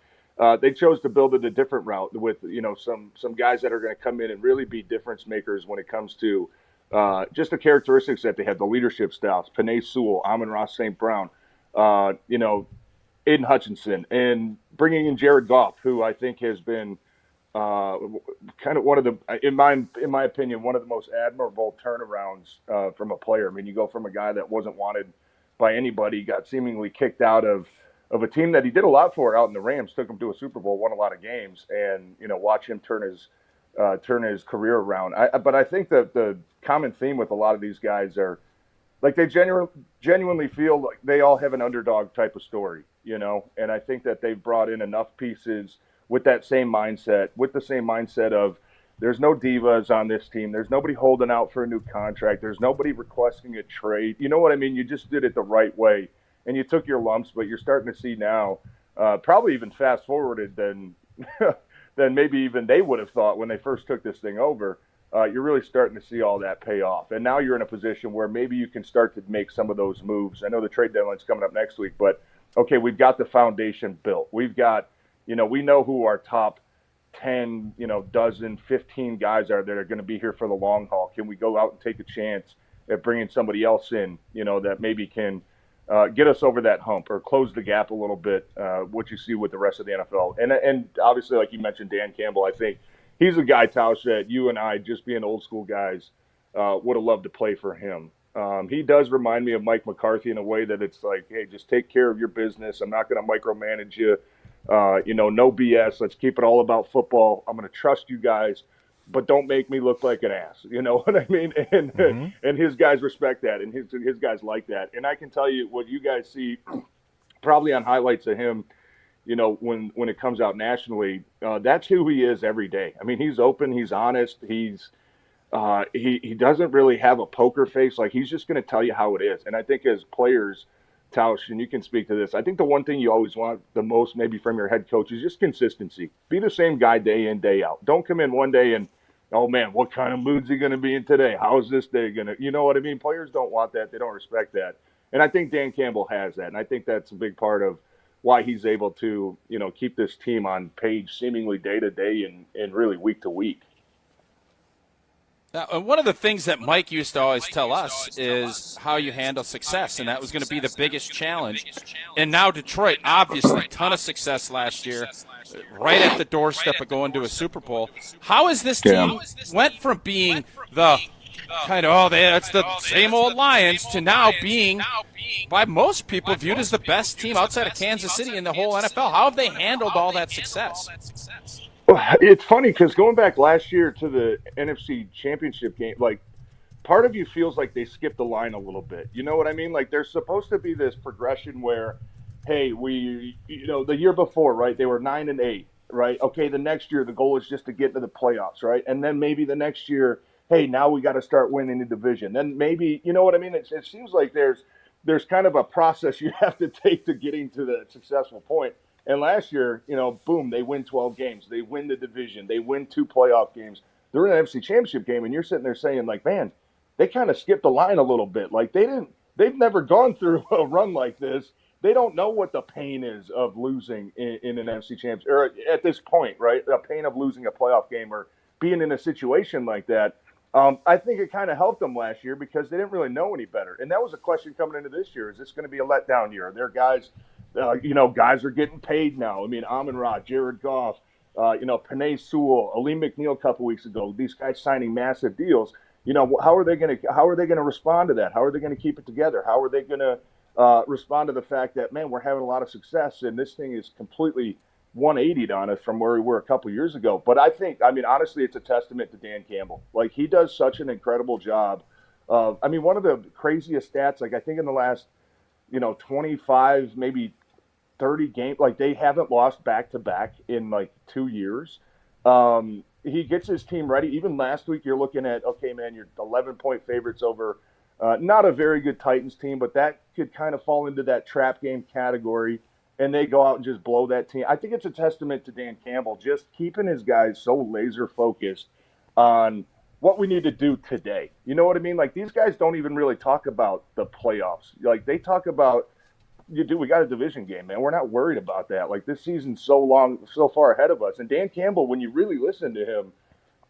They chose to build it a different route with, some guys that are going to come in and really be difference makers when it comes to just the characteristics that they have, the leadership styles. Penei Sewell, Amon-Ra St. Brown, Aiden Hutchinson, and bringing in Jared Goff, who I think has been kind of one of the, in my opinion, one of the most admirable turnarounds from a player. I mean, you go from a guy that wasn't wanted by anybody, got seemingly kicked out of a team that he did a lot for out in the Rams, took him to a Super Bowl, won a lot of games, and watch him turn his career around. But I think that the common theme with a lot of these guys are, like, they genuinely feel like they all have an underdog type of story, and I think that they've brought in enough pieces with that same mindset, of, There's no divas on this team. There's nobody holding out for a new contract. There's nobody requesting a trade. You know what I mean? You just did it the right way, and you took your lumps. But you're starting to see now, probably even fast forwarded than than maybe even they would have thought when they first took this thing over. You're really starting to see all that pay off, and now you're in a position where maybe you can start to make some of those moves. I know the trade deadline's coming up next week, but okay, we've got the foundation built. We've got, we know who our top 10, dozen, 15 guys are that are going to be here for the long haul. Can we go out and take a chance at bringing somebody else in, that maybe can get us over that hump or close the gap a little bit, what you see with the rest of the NFL. And obviously, like you mentioned, Dan Campbell, I think he's a guy, Tausch, that you and I, just being old school guys, would have loved to play for him. He does remind me of Mike McCarthy in a way that it's like, hey, just take care of your business. I'm not going to micromanage you. No BS. Let's keep it all about football. I'm going to trust you guys, but don't make me look like an ass. You know what I mean? And and his guys respect that, and his guys like that. And I can tell you what you guys see probably on highlights of him, when it comes out nationally, that's who he is every day. I mean, he's open, he's honest, he doesn't really have a poker face. Like, he's just going to tell you how it is. And I think as players, Tausch, and you can speak to this, I think the one thing you always want the most maybe from your head coach is just consistency. Be the same guy day in, day out. Don't come in one day and, oh, man, what kind of mood's he going to be in today? How is this day going to – you know what I mean? Players don't want that. They don't respect that. And I think Dan Campbell has that, and I think that's a big part of why he's able to, keep this team on page seemingly day to day and really week to week. Now, one of the things that Mike used to always tell us is how you handle success, and that was going to be the biggest challenge. And now Detroit, obviously, ton of success last year, right at the doorstep of going to a Super Bowl. How has this team went from being the kind of, it's the same old Lions to now being, by most people, viewed as the best team outside of Kansas City in the whole NFL? How have they handled all that success? It's funny because going back last year to the NFC Championship game, like, part of you feels like they skipped the line a little bit. You know what I mean? Like, there's supposed to be this progression where, hey, the year before, right, they were 9-8, right? Okay, the next year the goal is just to get to the playoffs, right? And then maybe the next year, hey, now we got to start winning the division. Then maybe, you know what I mean? It seems like there's kind of a process you have to take to getting to the successful point. And last year, boom, they win 12 games. They win the division. They win 2 playoff games. They're in an NFC Championship game, and you're sitting there saying, like, man, they kind of skipped the line a little bit. Like, they've never gone through a run like this. They don't know what the pain is of losing in an NFC Championship, or at this point, right? The pain of losing a playoff game or being in a situation like that. I think it kind of helped them last year because they didn't really know any better. And that was a question coming into this year. Is this going to be a letdown year? Are there guys – guys are getting paid now. I mean, Amon-Ra, Jared Goff, Penei Sewell, Aleem McNeil a couple weeks ago. These guys signing massive deals. How are they going to respond to that? How are they going to keep it together? How are they going to respond to the fact that, man, we're having a lot of success and this thing is completely 180'd on us from where we were a couple years ago? But honestly, it's a testament to Dan Campbell. Like, he does such an incredible job. One of the craziest stats, like, I think in the last, 25, maybe 30 games, like, they haven't lost back-to-back in, like, 2 years. He gets his team ready. Even last week, you're looking at, okay, man, you're 11-point favorites over not a very good Titans team, but that could kind of fall into that trap game category, and they go out and just blow that team. I think it's a testament to Dan Campbell just keeping his guys so laser-focused on what we need to do today. You know what I mean? Like, these guys don't even really talk about the playoffs. Like, they talk about, we got a division game, man. We're not worried about that. Like, this season's so far ahead of us. And Dan Campbell, when you really listen to him,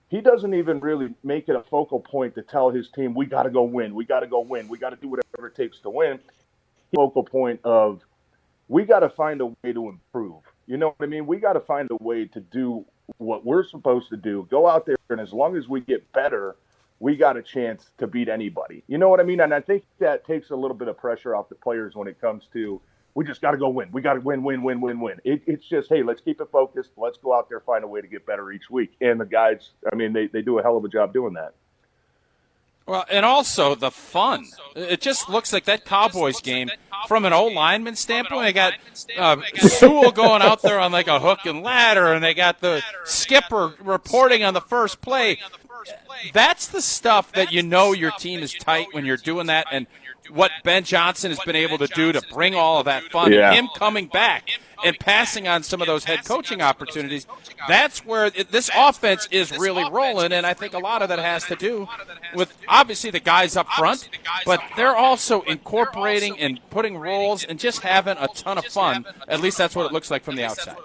he doesn't even really make it a focal point to tell his team, we got to go win. We got to go win. We got to do whatever it takes to win. Focal point of, we got to find a way to improve. You know what I mean? We got to find a way to do what we're supposed to do. Go out there, and as long as we get better, we got a chance to beat anybody. You know what I mean? And I think that takes a little bit of pressure off the players when it comes to, we just got to go win. We got to win. It's just, hey, let's keep it focused. Let's go out there, find a way to get better each week. And the guys, they do a hell of a job doing that. Well, and also the fun. It just looks like that Cowboys game from an old lineman standpoint. They got Sewell going out there on like a hook and ladder, and they got the skipper reporting on the first play. That's the stuff that you know your team is tight when you're doing that, and what Ben Johnson has been able to do to bring all of that fun, and him coming back and passing on some of those head coaching opportunities, that's where this offense is really rolling, and I think a lot of that has to do with obviously the guys up front, but they're also incorporating and putting roles and just having a ton of fun. At least that's what it looks like from the outside.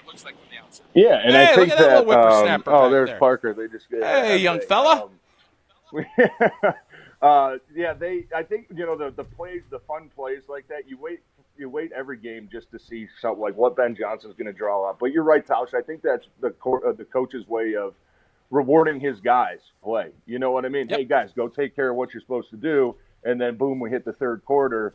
Yeah, and hey, I think look at that little whippersnapper back there's there. Parker. They just Hey, young fella. I think the plays, the fun plays like that. You wait every game just to see something like what Ben Johnson's going to draw up. But you're right, Tausch. I think that's the coach's way of rewarding his guys play. You know what I mean? Yep. Hey guys, go take care of what you're supposed to do, and then boom, we hit the third quarter.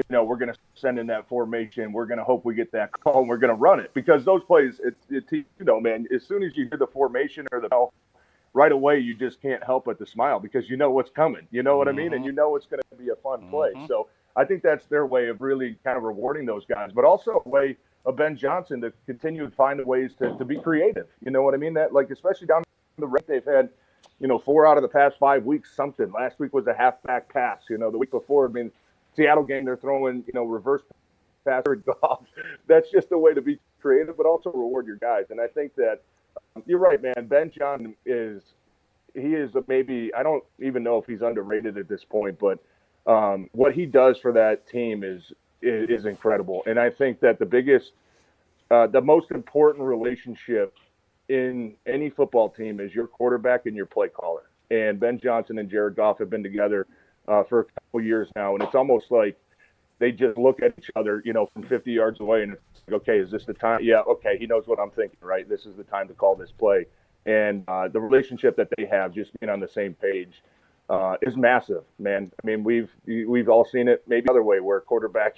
We're going to send in that formation. We're going to hope we get that call, and we're going to run it because those plays, man. As soon as you hear the formation or the bell, right away you just can't help but to smile because you know what's coming. You know what I mean? And you know it's going to be a fun play. So I think that's their way of really kind of rewarding those guys, but also a way of Ben Johnson to continue to find ways to be creative. You know what I mean? That especially down the rate they've had, 4 out of the past 5 weeks, something. Last week was a halfback pass. The week before, Seattle game, they're throwing, reverse pass or golf. That's just a way to be creative, but also reward your guys. And I think that you're right, man. Ben Johnson is maybe, I don't even know if he's underrated at this point, but what he does for that team is incredible. And I think that the most important relationship in any football team is your quarterback and your play caller. And Ben Johnson and Jared Goff have been together for a couple years now, and it's almost like they just look at each other, from 50 yards away, and it's like, okay, is this the time? Yeah, okay, he knows what I'm thinking, right? This is the time to call this play. And the relationship that they have, just being on the same page, is massive, man. I mean, we've all seen it maybe the other way, where a quarterback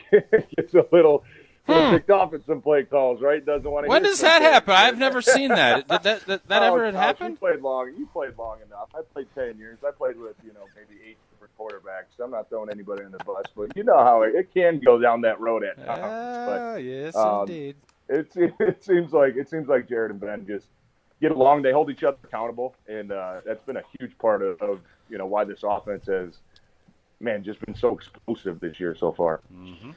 gets a little picked off at some play calls, right? Doesn't want to. When does that happen? I've never seen that. Did that ever happen? You played long enough. I played 10 years. I played with maybe 8 different quarterbacks. I'm not throwing anybody in the bus, but you know how it can go down that road at times. But yes, indeed. It seems like Jared and Ben just get along. They hold each other accountable, and that's been a huge part of why this offense has, just been so explosive this year so far. Mm-hmm.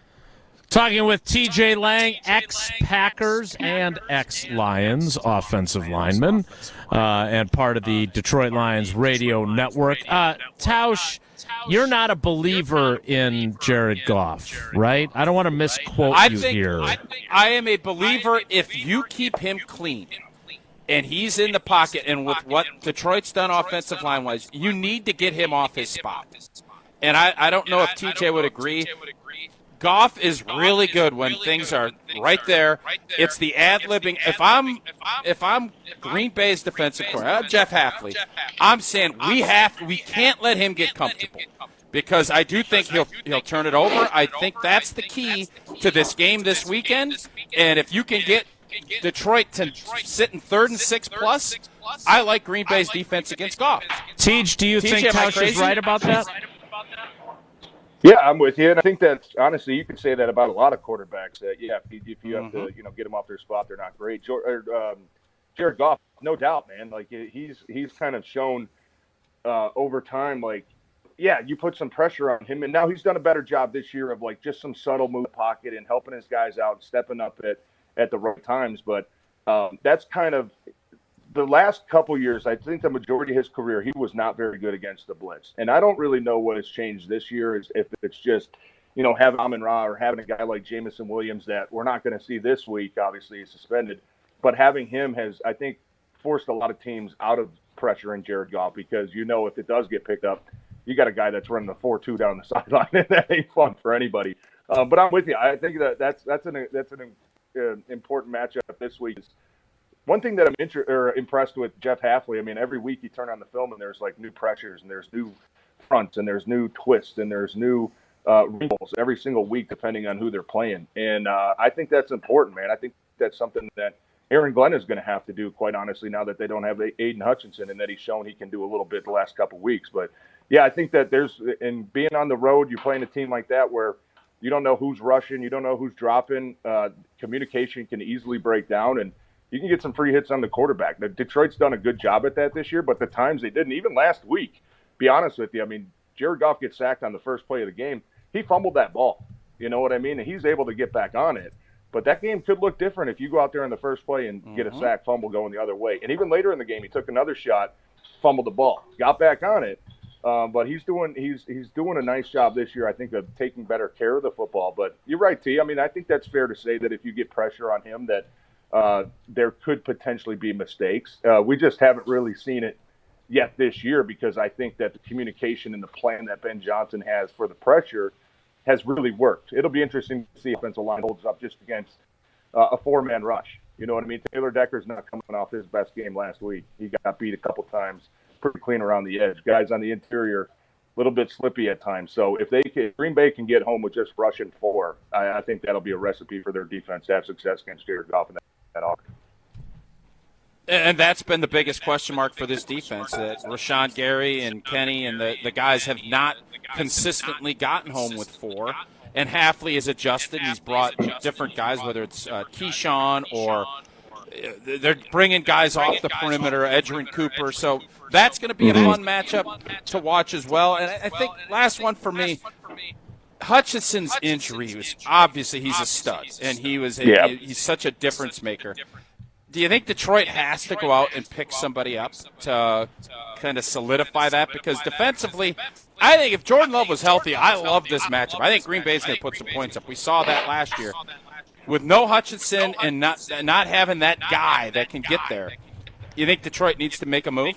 Talking with TJ Lang, ex-Packers and ex-Lions offensive lineman, and part of the Detroit Lions radio network. Tausch, you're not a believer in Jared Goff, right? I don't want to misquote you here. I am a believer if you keep him clean and he's in the pocket, and with what Detroit's done offensive line-wise, you need to get him off his spot. And I don't know if TJ would agree. Goff is really good when things are right there. It's the ad-libbing. If I'm Green Bay's defensive coordinator, Jeff Hafley, I'm saying we can't let him get comfortable, because I do think he'll turn it over. I think that's the key to this game this weekend. And if you can get Detroit to sit in 3rd and 6 plus, I like Green Bay's defense against Goff. Teej, do you think Tausch is right about that? Yeah, I'm with you, and I think that's honestly, you can say that about a lot of quarterbacks. That if you have to get them off their spot, they're not great. Jared Goff, no doubt, man. Like he's kind of shown over time, you put some pressure on him, and now he's done a better job this year of just some subtle move pocket and helping his guys out, stepping up at the right times. But that's kind of the last couple years. I think the majority of his career, he was not very good against the blitz. And I don't really know what has changed this year, is if it's just, having Amon-Ra or having a guy like Jamison Williams that we're not going to see this week, obviously he's suspended. But having him has, I think, forced a lot of teams out of pressure in Jared Goff, because if it does get picked up, you got a guy that's running the 4-2 down the sideline, and that ain't fun for anybody. But I'm with you. I think that's an important matchup this week. One thing that I'm impressed with Jeff Hafley, I mean, every week you turn on the film and there's new pressures and there's new fronts and there's new twists and there's new wrinkles every single week depending on who they're playing. And I think that's important, man. I think that's something that Aaron Glenn is going to have to do, quite honestly, now that they don't have Aiden Hutchinson and that he's shown he can do a little bit the last couple of weeks. But, yeah, I think that and being on the road, you're playing a team like that where you don't know who's rushing, you don't know who's dropping. Communication can easily break down, and you can get some free hits on the quarterback. Detroit's done a good job at that this year, but the times they didn't, even last week, be honest with you, I mean, Jared Goff gets sacked on the first play of the game. He fumbled that ball. You know what I mean? And he's able to get back on it. But that game could look different if you go out there in the first play and get a sack fumble going the other way. And even later in the game, he took another shot, fumbled the ball, got back on it. But he's doing a nice job this year, I think, of taking better care of the football. But you're right, T. I mean, I think that's fair to say that if you get pressure on him, that there could potentially be mistakes. We just haven't really seen it yet this year because I think that the communication and the plan that Ben Johnson has for the pressure has really worked. It'll be interesting to see if offensive line holds up just against a four-man rush. You know what I mean? Taylor Decker's not coming off his best game last week. He got beat a couple times, pretty clean around the edge. Guys on the interior, a little bit slippy at times. So if Green Bay can get home with just rushing four, I think that'll be a recipe for their defense to have success against Jared Goff and that offense. And that's been the biggest question mark for this defense, that Rashawn Gary and Kenny and the guys have not consistently gotten home with four. And Hafley has adjusted. He's brought different guys, whether it's Keyshawn or they're bringing guys off the perimeter, Edgerrin Cooper. So that's going to be a fun matchup to watch as well. And I think last one for me, Hutchinson's injury was obviously he's a stud, and he's such a difference maker. Do you think Detroit has to go out and pick somebody up to kind of solidify that? Because defensively, I think if Jordan Love was healthy, I love this matchup. I think Green Bay's going to put some points up. We saw that last year. With no Hutchinson and not having that guy that can get there, you think Detroit needs to make a move?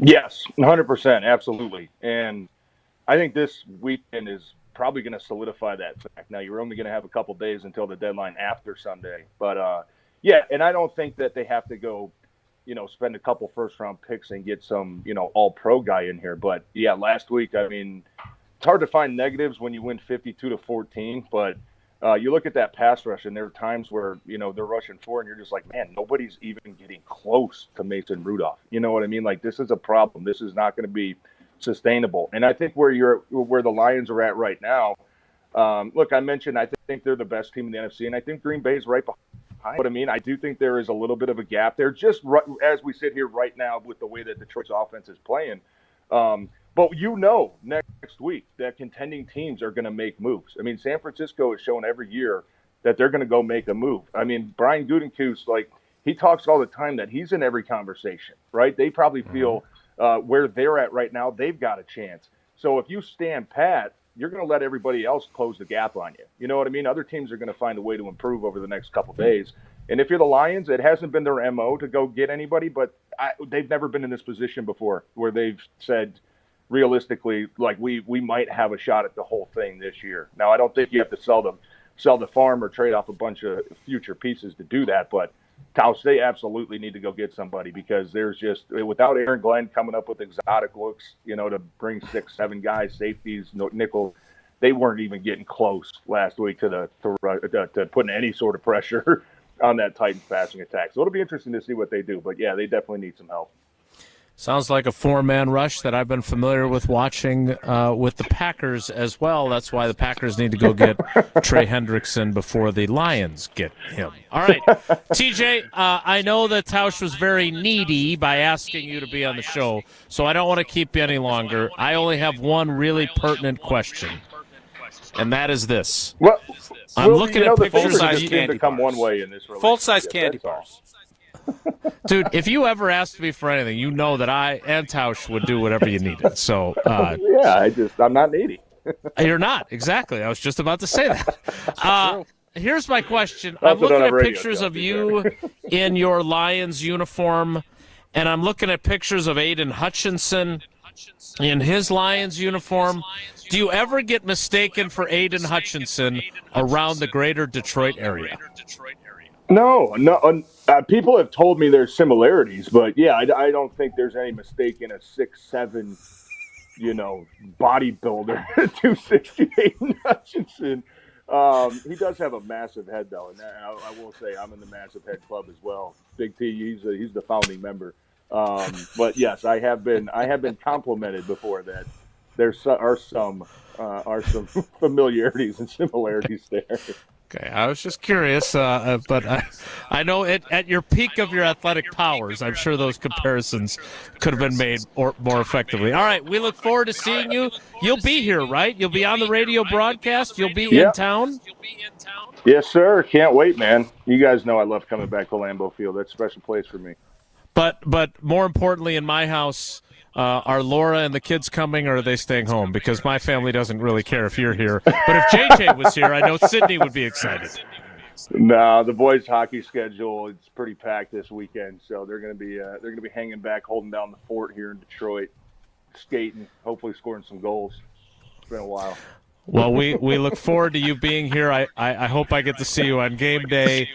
Yes, 100%, absolutely. And I think this weekend is probably going to solidify that fact. Now, you're only going to have a couple days until the deadline after Sunday. But, yeah, and I don't think that they have to go, spend a couple first-round picks and get some, all-pro guy in here. But, yeah, last week, I mean, it's hard to find negatives when you win 52-14. But you look at that pass rush, and there are times where, they're rushing four, and you're just like, man, nobody's even getting close to Mason Rudolph. You know what I mean? Like, this is a problem. This is not going to be sustainable. And I think where the Lions are at right now, look, I mentioned I think they're the best team in the NFC, and I think Green Bay is right behind. But I mean, I do think there is a little bit of a gap there, just as we sit here right now with the way that Detroit's offense is playing. But next week that contending teams are going to make moves. I mean, San Francisco has shown every year that they're going to go make a move. I mean, Brian Gutekunst, he talks all the time that he's in every conversation, right? They probably feel where they're at right now, they've got a chance. So if you stand pat, you're going to let everybody else close the gap on you. You know what I mean? Other teams are going to find a way to improve over the next couple of days. And if you're the Lions, it hasn't been their MO to go get anybody, but they've never been in this position before where they've said realistically, we might have a shot at the whole thing this year. Now, I don't think you have to sell the farm or trade off a bunch of future pieces to do that, but Tausch, they absolutely need to go get somebody because there's just, without Aaron Glenn coming up with exotic looks, to bring 6-7 guys, safeties, nickel, they weren't even getting close last week to putting any sort of pressure on that Titans passing attack. So it'll be interesting to see what they do. But, yeah, they definitely need some help. Sounds like a four-man rush that I've been familiar with watching with the Packers as well. That's why the Packers need to go get Trey Hendrickson before the Lions get him. All right, TJ, I know that Tausch was very needy by asking you to be on the show, so I don't want to keep you any longer. I only have one really pertinent question, and that is this. Well, I'm looking at pictures of candy bars. One way in this full-size candy bars. Dude, if you ever asked me for anything, you know that I and Tausch would do whatever you needed. So, I'm not needy. You're not, exactly. I was just about to say that. Here's my question. I'm looking at pictures of you in your Lions uniform, and I'm looking at pictures of Aiden Hutchinson in his Lions uniform. Do you ever get mistaken for Aiden Hutchinson around the greater Detroit area? No. People have told me there's similarities, but yeah, I don't think there's any mistake in a 6'7", bodybuilder, 268 Hutchinson. He does have a massive head, though, and I will say I'm in the massive head club as well. Big T, he's the founding member. But yes, I have been complimented before that there are some familiarities and similarities there. Okay, I was just curious, but I know at your peak of your athletic powers, I'm sure those comparisons could have been made more effectively. All right, we look forward to seeing you. You'll be here, right? You'll be on the radio broadcast. You'll be in town. Yes, sir. Can't wait, man. You guys know I love coming back to Lambeau Field. That's a special place for me. But more importantly, in my house, are Laura and the kids coming, or are they staying home? Because my family doesn't really care if you're here. But if JJ was here, I know Sydney would be excited. No, the boys' hockey schedule, it's pretty packed this weekend, so they're going to be hanging back, holding down the fort here in Detroit, skating, hopefully scoring some goals. It's been a while. Well, we look forward to you being here. I hope I get to see you on game day.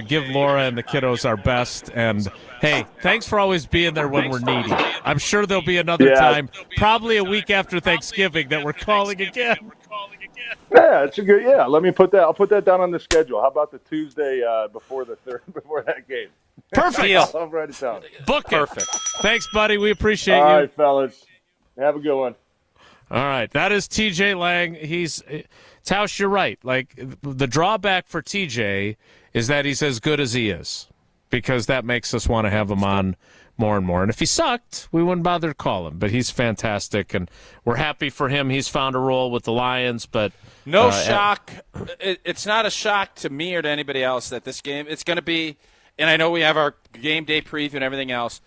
Give Laura and the kiddos our best. And, hey, thanks for always being there when we're needy. I'm sure there'll be another time, probably a week after Thanksgiving, that we're calling again. Yeah, it's a good. Yeah, let me put that. I'll put that down on the schedule. How about the Tuesday before that game? Perfect. I'll write it down. Book it. Perfect. Thanks, buddy. We appreciate you. All right, fellas. Have a good one. All right, that is TJ Lang. Tausch, you're right. Like, the drawback for TJ is that he's as good as he is, because that makes us want to have him on more and more. And if he sucked, we wouldn't bother to call him. But he's fantastic, and we're happy for him. He's found a role with the Lions. But no shock. It's not a shock to me or to anybody else that this game, it's going to be, and I know we have our game day preview and everything else,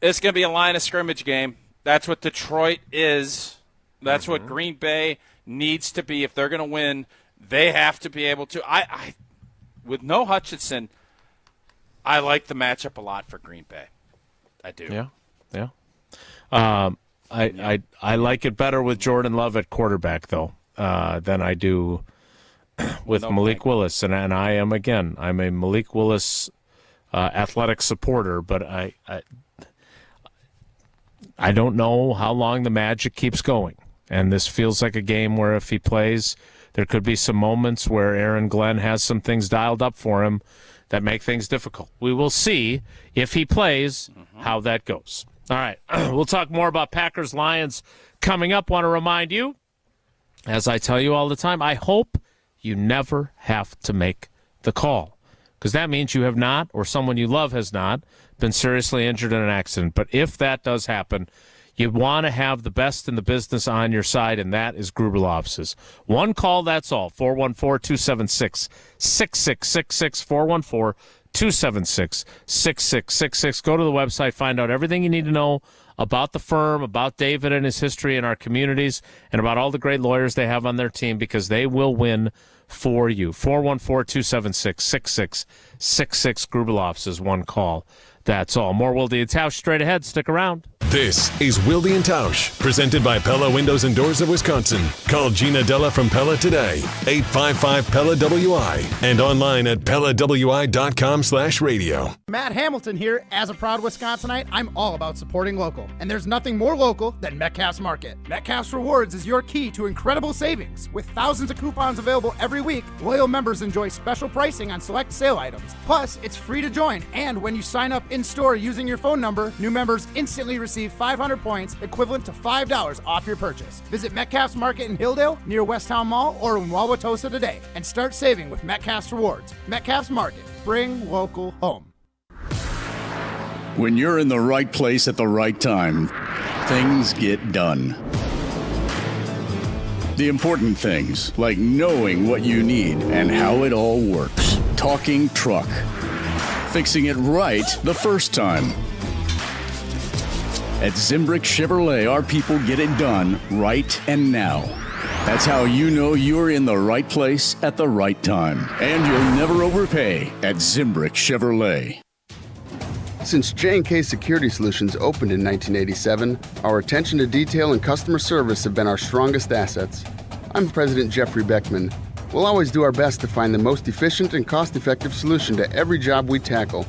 it's going to be a line of scrimmage game. That's what Detroit is. That's what Green Bay needs to be. If they're going to win, they have to be able to. I with no Hutchinson, I like the matchup a lot for Green Bay. I do. Yeah. I like it better with Jordan Love at quarterback, though, than I do with Malik Willis. And I'm a Malik Willis athletic supporter, but I don't know how long the magic keeps going. And this feels like a game where if he plays, there could be some moments where Aaron Glenn has some things dialed up for him that make things difficult. We will see if he plays how that goes. All right, we'll talk more about Packers-Lions coming up. Want to remind you, as I tell you all the time, I hope you never have to make the call, because that means you have not, or someone you love has not, been seriously injured in an accident. But if that does happen, you want to have the best in the business on your side, and that is Gruber Offices. One call, that's all. 414-276-6666, 414-276-6666. Go to the website, find out everything you need to know about the firm, about David and his history in our communities, and about all the great lawyers they have on their team, because they will win for you. 414-276-6666, Gruber Offices. One call, that's all. More Wilde and Tausch straight ahead. Stick around. This is Wilde and Tausch, presented by Pella Windows and Doors of Wisconsin. Call Gina Della from Pella today, 855-PELLA-WI, and online at PellaWI.com/radio. Matt Hamilton here. As a proud Wisconsinite, I'm all about supporting local. And there's nothing more local than Metcalf's Market. Metcalf's Rewards is your key to incredible savings. With thousands of coupons available every week, loyal members enjoy special pricing on select sale items. Plus, it's free to join. And when you sign up in-store using your phone number, new members instantly receive 500 points, equivalent to $5 off your purchase. Visit Metcalf's Market in Hilldale, near Westtown Mall, or in Wauwatosa today, and start saving with Metcalf's Rewards. Metcalf's Market. Bring local home. When you're in the right place at the right time, things get done. The important things, like knowing what you need and how it all works. Talking truck. Fixing it right the first time. At Zimbrick Chevrolet, our people get it done right and now. That's how you know you're in the right place at the right time. And you'll never overpay at Zimbrick Chevrolet. Since J&K Security Solutions opened in 1987, our attention to detail and customer service have been our strongest assets. I'm President Jeffrey Beckman. We'll always do our best to find the most efficient and cost-effective solution to every job we tackle.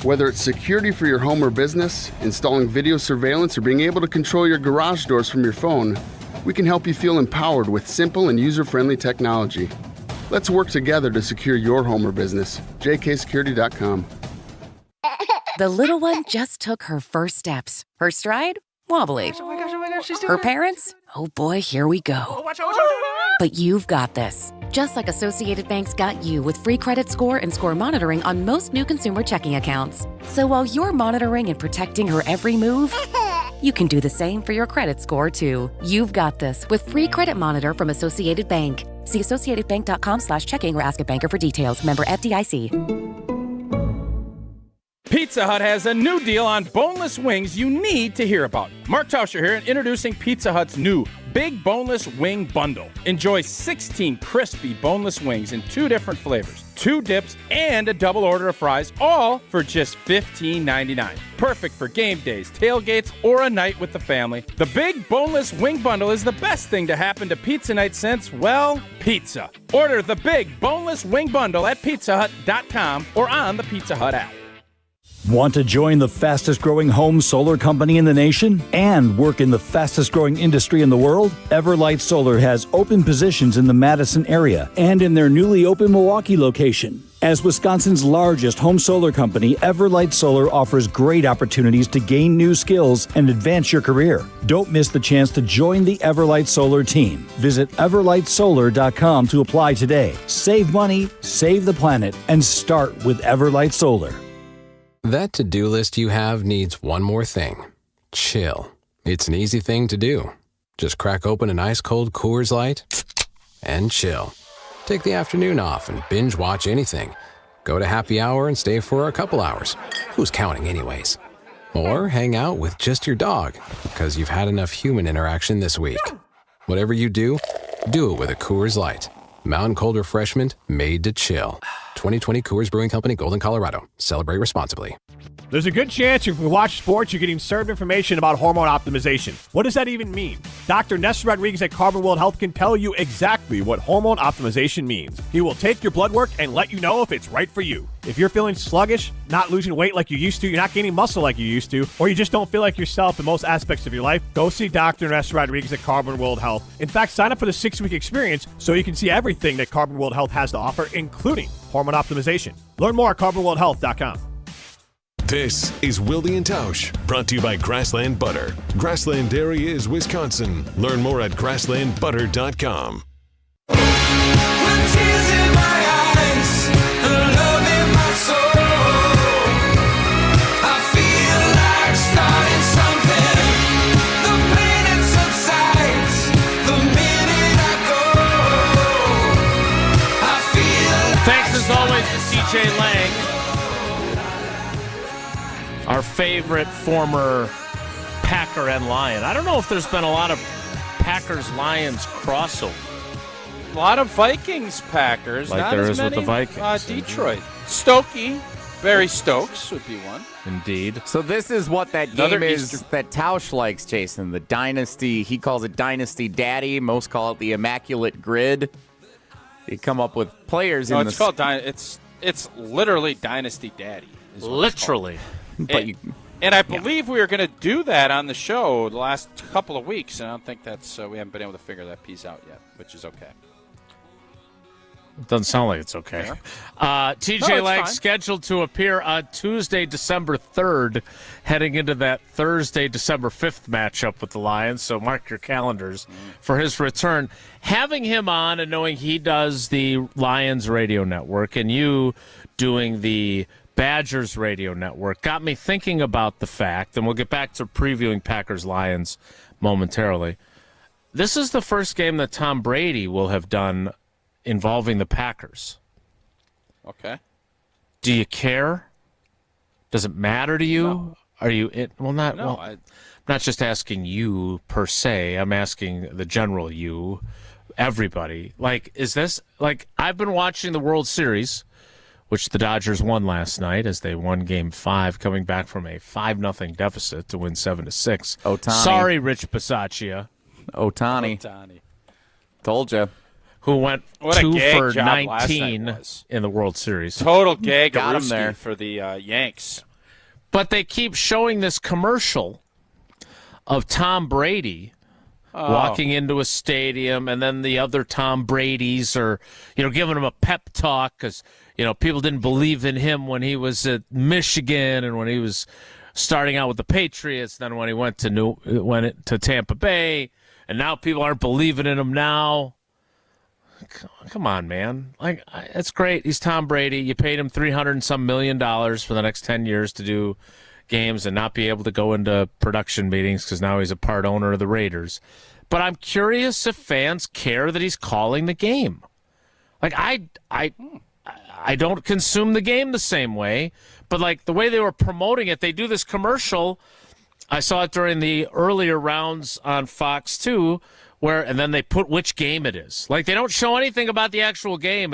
Whether it's security for your home or business, installing video surveillance, or being able to control your garage doors from your phone, we can help you feel empowered with simple and user-friendly technology. Let's work together to secure your home or business. jksecurity.com. The little one just took her first steps. Her stride? Wobbly. Oh my gosh, she's doing Her it. parents? Oh boy, here we go. Oh, watch out. But you've got this. Just like Associated Bank's got you with free credit score and score monitoring on most new consumer checking accounts. So while you're monitoring and protecting her every move, you can do the same for your credit score, too. You've got this with free credit monitor from Associated Bank. See associatedbank.com/checking or ask a banker for details. Member FDIC. Pizza Hut has a new deal on boneless wings you need to hear about. Mark Tauscher here, and introducing Pizza Hut's new Big Boneless Wing Bundle. Enjoy 16 crispy boneless wings in 2 different flavors, 2 dips, and a double order of fries, all for just $15.99. Perfect for game days, tailgates, or a night with the family. The Big Boneless Wing Bundle is the best thing to happen to pizza night since, well, pizza. Order the Big Boneless Wing Bundle at pizzahut.com or on the Pizza Hut app. Want to join the fastest growing home solar company in the nation and work in the fastest growing industry in the world? Everlight Solar has open positions in the Madison area and in their newly open Milwaukee location. As Wisconsin's largest home solar company, Everlight Solar offers great opportunities to gain new skills and advance your career. Don't miss the chance to join the Everlight Solar team. Visit everlightsolar.com to apply today. Save money, save the planet, and start with Everlight Solar. That to-do list you have needs one more thing. Chill. It's an easy thing to do. Just crack open an ice-cold Coors Light and chill. Take the afternoon off and binge watch anything. Go to happy hour and stay for a couple hours. Who's counting anyways? Or hang out with just your dog because you've had enough human interaction this week. Whatever you do it with a Coors Light. Mountain cold refreshment made to chill. 2020 Coors Brewing Company, Golden, Colorado. Celebrate responsibly. There's a good chance if you watch sports, you're getting served information about hormone optimization. What does that even mean? Dr. Nestor Rodriguez at Carbon World Health can tell you exactly what hormone optimization means. He will take your blood work and let you know if it's right for you. If you're feeling sluggish, not losing weight like you used to, you're not gaining muscle like you used to, or you just don't feel like yourself in most aspects of your life, go see Dr. Nestor Rodriguez at Carbon World Health. In fact, sign up for the 6-week experience so you can see everything that Carbon World Health has to offer, including hormone optimization. Learn more at carbonworldhealth.com. This is Wilde and Tausch, brought to you by Grassland Butter. Grassland Dairy is Wisconsin. Learn more at grasslandbutter.com. Thanks as always to CJ Lang, our favorite former Packer and Lion. I don't know if there's been a lot of Packers-Lions crossover. A lot of Vikings-Packers. Like not there as is many, with the Vikings. Detroit. Stokey. Barry Stokes would be one. Indeed. So this is what that game is that Tausch likes, Jason. The Dynasty, he calls it Dynasty Daddy. Most call it the Immaculate Grid. You come up with players in it's called it's literally Dynasty Daddy. Literally. But and I believe we were going to do that on the show the last couple of weeks, and I don't think that's we haven't been able to figure that piece out yet, which is okay. It doesn't sound like it's okay. TJ Lang scheduled to appear on Tuesday, December 3rd, heading into that Thursday, December 5th matchup with the Lions. So mark your calendars for his return. Having him on and knowing he does the Lions radio network and you doing the Badgers radio network got me thinking about the fact, and we'll get back to previewing Packers-Lions momentarily. This is the first game that Tom Brady will have done involving the Packers. Okay. Do you care? Does it matter to you? No. Are you it? Well, not. No, well, I'm not just asking you per se. I'm asking the general you, everybody. Like, is this like I've been watching the World Series, which the Dodgers won last night as they won Game 5, coming back from a 5-0 deficit to win 7-6. Ohtani. Sorry, Rich Bisaccia. Ohtani. Told you. Who went What a 2 gag for job last 19 night was. in the World Series. Total gag Got him there for the Yanks. But they keep showing this commercial of Tom Brady walking into a stadium, and then the other Tom Brady's are, giving him a pep talk because, people didn't believe in him when he was at Michigan and when he was starting out with the Patriots, then when he went to Tampa Bay, and now people aren't believing in him now. Come on, man. It's great. He's Tom Brady. You paid him $300 and some million for the next 10 years to do games and not be able to go into production meetings because now he's a part owner of the Raiders. But I'm curious if fans care that he's calling the game. I don't consume the game the same way, but the way they were promoting it, they do this commercial. I saw it during the earlier rounds on Fox 2, and then they put which game it is. They don't show anything about the actual game.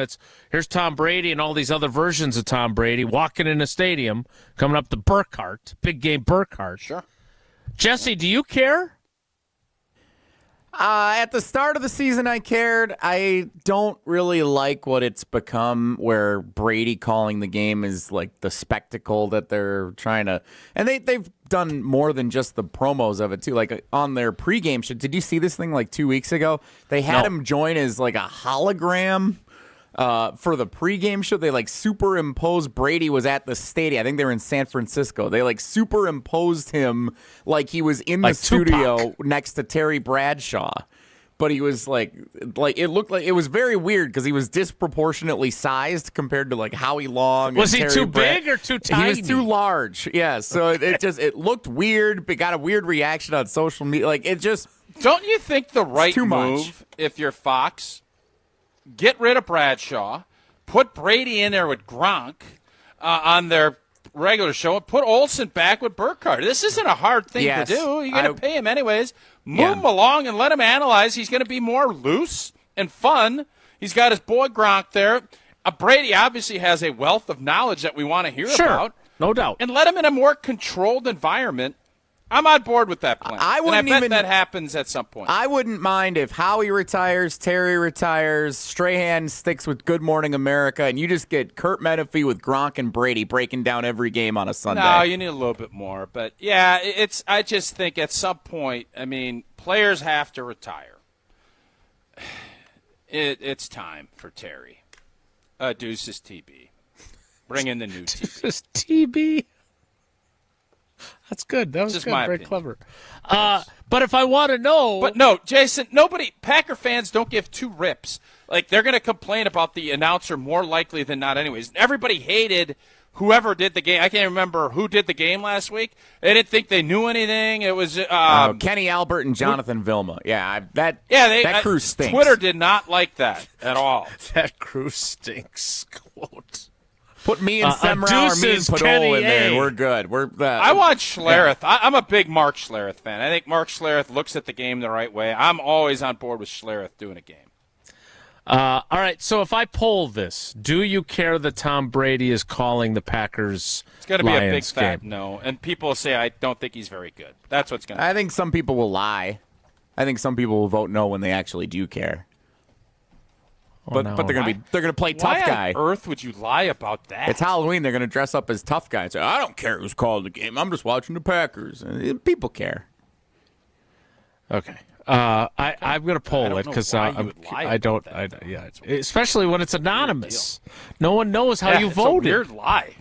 Here's Tom Brady and all these other versions of Tom Brady walking in a stadium, coming up to Burkhardt, big game Burkhardt. Sure. Jesse, do you care? At the start of the season, I cared. I don't really like what it's become, where Brady calling the game is the spectacle that they're trying to. And they've done more than just the promos of it too. On their pregame show, did you see this thing 2 weeks ago? They had him join as a hologram. For the pregame show, they superimposed Brady was at the stadium. I think they were in San Francisco. They superimposed him like he was in the studio Tupac next to Terry Bradshaw. But he was it looked like it was very weird because he was disproportionately sized compared to Howie Long. Was he too big or too tiny? He was too large. Yeah, so it looked weird. But got a weird reaction on social media. Don't you think the right too move much. if you're Fox? Get rid of Bradshaw, put Brady in there with Gronk on their regular show, and put Olsen back with Burkhardt. This isn't a hard thing to do. You're going to pay him anyways. Move him along and let him analyze. He's going to be more loose and fun. He's got his boy Gronk there. Brady obviously has a wealth of knowledge that we want to hear about. No doubt. And let him in a more controlled environment. I'm on board with that plan. I bet that happens at some point. I wouldn't mind if Howie retires, Terry retires, Strahan sticks with Good Morning America, and you just get Kurt Menefee with Gronk and Brady breaking down every game on a Sunday. No, you need a little bit more. But, yeah, I just think at some point, players have to retire. It's time for Terry. Deuces TB. Bring in the new TB. Deuces TB. That's good. That was just good. Very clever. But if I want to know. But no, Jason, Packer fans don't give two rips. They're going to complain about the announcer more likely than not anyways. Everybody hated whoever did the game. I can't remember who did the game last week. They didn't think they knew anything. It was Kenny Albert and Jonathan Vilma. Yeah, that crew stinks. Twitter did not like that at all. That crew stinks, quote. Put me and Semrau or me and Padol in there, and we're good. I want Schlereth. Yeah. I'm a big Mark Schlereth fan. I think Mark Schlereth looks at the game the right way. I'm always on board with Schlereth doing a game. All right, so if I poll this, do you care that Tom Brady is calling the Packers It's going to be a big Lions fat game? no. And people say, I don't think he's very good. That's what's going to happen. I think some people will lie. I think some people will vote no when they actually do care. But they're gonna play tough guy. Why on earth would you lie about that? It's Halloween. They're gonna dress up as tough guy and say, "I don't care who's calling the game. I'm just watching the Packers." And people care. Okay. I'm gonna poll it because I don't. Especially when it's anonymous. No one knows how you voted. It's a weird lie.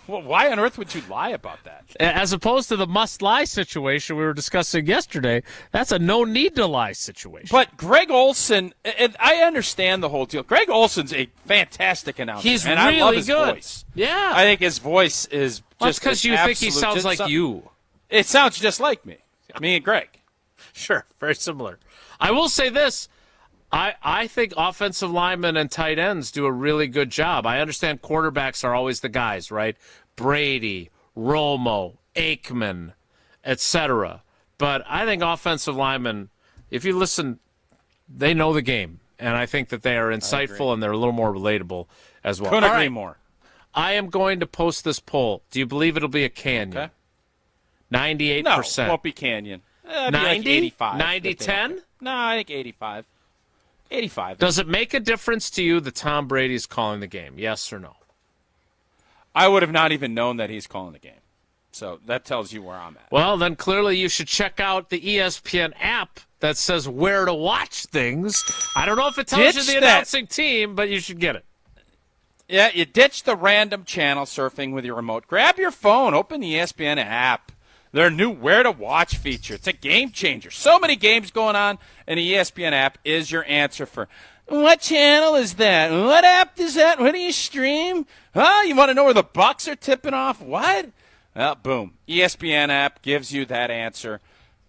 Well, why on earth would you lie about that? As opposed to the must-lie situation we were discussing yesterday, that's a no-need-to-lie situation. But Greg Olsen, and I understand the whole deal. Greg Olsen's a fantastic announcer. He's and really I love his good. Voice. Yeah. I think his voice is just because you think he sounds like you. It sounds just like me. Me and Greg. Sure, very similar. I will say this. I think offensive linemen and tight ends do a really good job. I understand quarterbacks are always the guys, right? Brady, Romo, Aikman, etc. But I think offensive linemen, if you listen, they know the game. And I think that they are insightful and they're a little more relatable as well. Couldn't agree more. I am going to post this poll. Do you believe it'll be a canyon? Okay. 98%. No, it won't be canyon. 90? Like 85. 90-10? No, I think 85. 85. Does it make a difference to you that Tom Brady's calling the game? Yes or no? I would have not even known that he's calling the game. So that tells you where I'm at. Well, then clearly you should check out the ESPN app that says where to watch things. I don't know if it tells you the announcing team, but you should get it. Yeah, you ditch the random channel surfing with your remote. Grab your phone, open the ESPN app. Their new Where to Watch feature. It's a game changer. So many games going on, and the ESPN app is your answer for, what channel is that? What app is that? What do you stream? Huh? You want to know where the Bucks are tipping off? What? Well, boom. ESPN app gives you that answer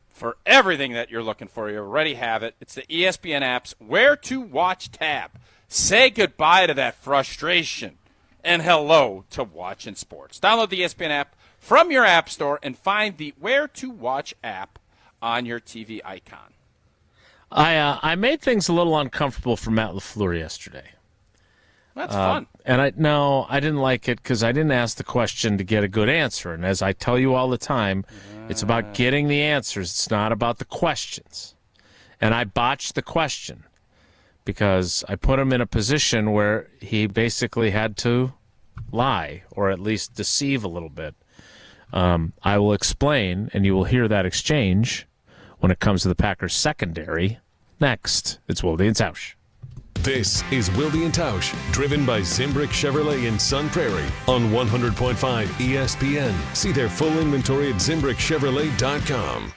for everything that you're looking for. You already have it. It's the ESPN app's Where to Watch tab. Say goodbye to that frustration and hello to watching sports. Download the ESPN app from your app store and find the Where to Watch app on your TV icon. I made things a little uncomfortable for Matt LaFleur yesterday. That's fun. And I didn't like it because I didn't ask the question to get a good answer. And as I tell you all the time, it's about getting the answers. It's not about the questions. And I botched the question because I put him in a position where he basically had to lie or at least deceive a little bit. I will explain, and you will hear that exchange when it comes to the Packers secondary. Next, it's Wilde and Tausch. This is Wilde and Tausch, driven by Zimbrick Chevrolet in Sun Prairie on 100.5 ESPN. See their full inventory at ZimbrickChevrolet.com.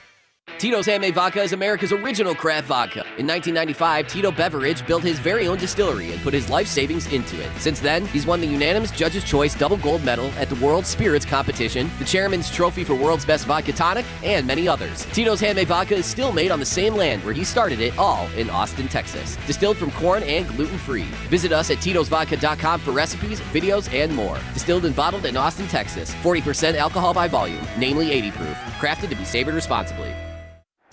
Tito's Handmade Vodka is America's original craft vodka. In 1995, Tito Beveridge built his very own distillery and put his life savings into it. Since then, he's won the unanimous Judge's Choice Double Gold Medal at the World Spirits Competition, the Chairman's Trophy for World's Best Vodka Tonic, and many others. Tito's Handmade Vodka is still made on the same land where he started it, all in Austin, Texas. Distilled from corn and gluten-free. Visit us at Tito'sVodka.com for recipes, videos, and more. Distilled and bottled in Austin, Texas. 40% alcohol by volume, namely 80 proof. Crafted to be savored responsibly.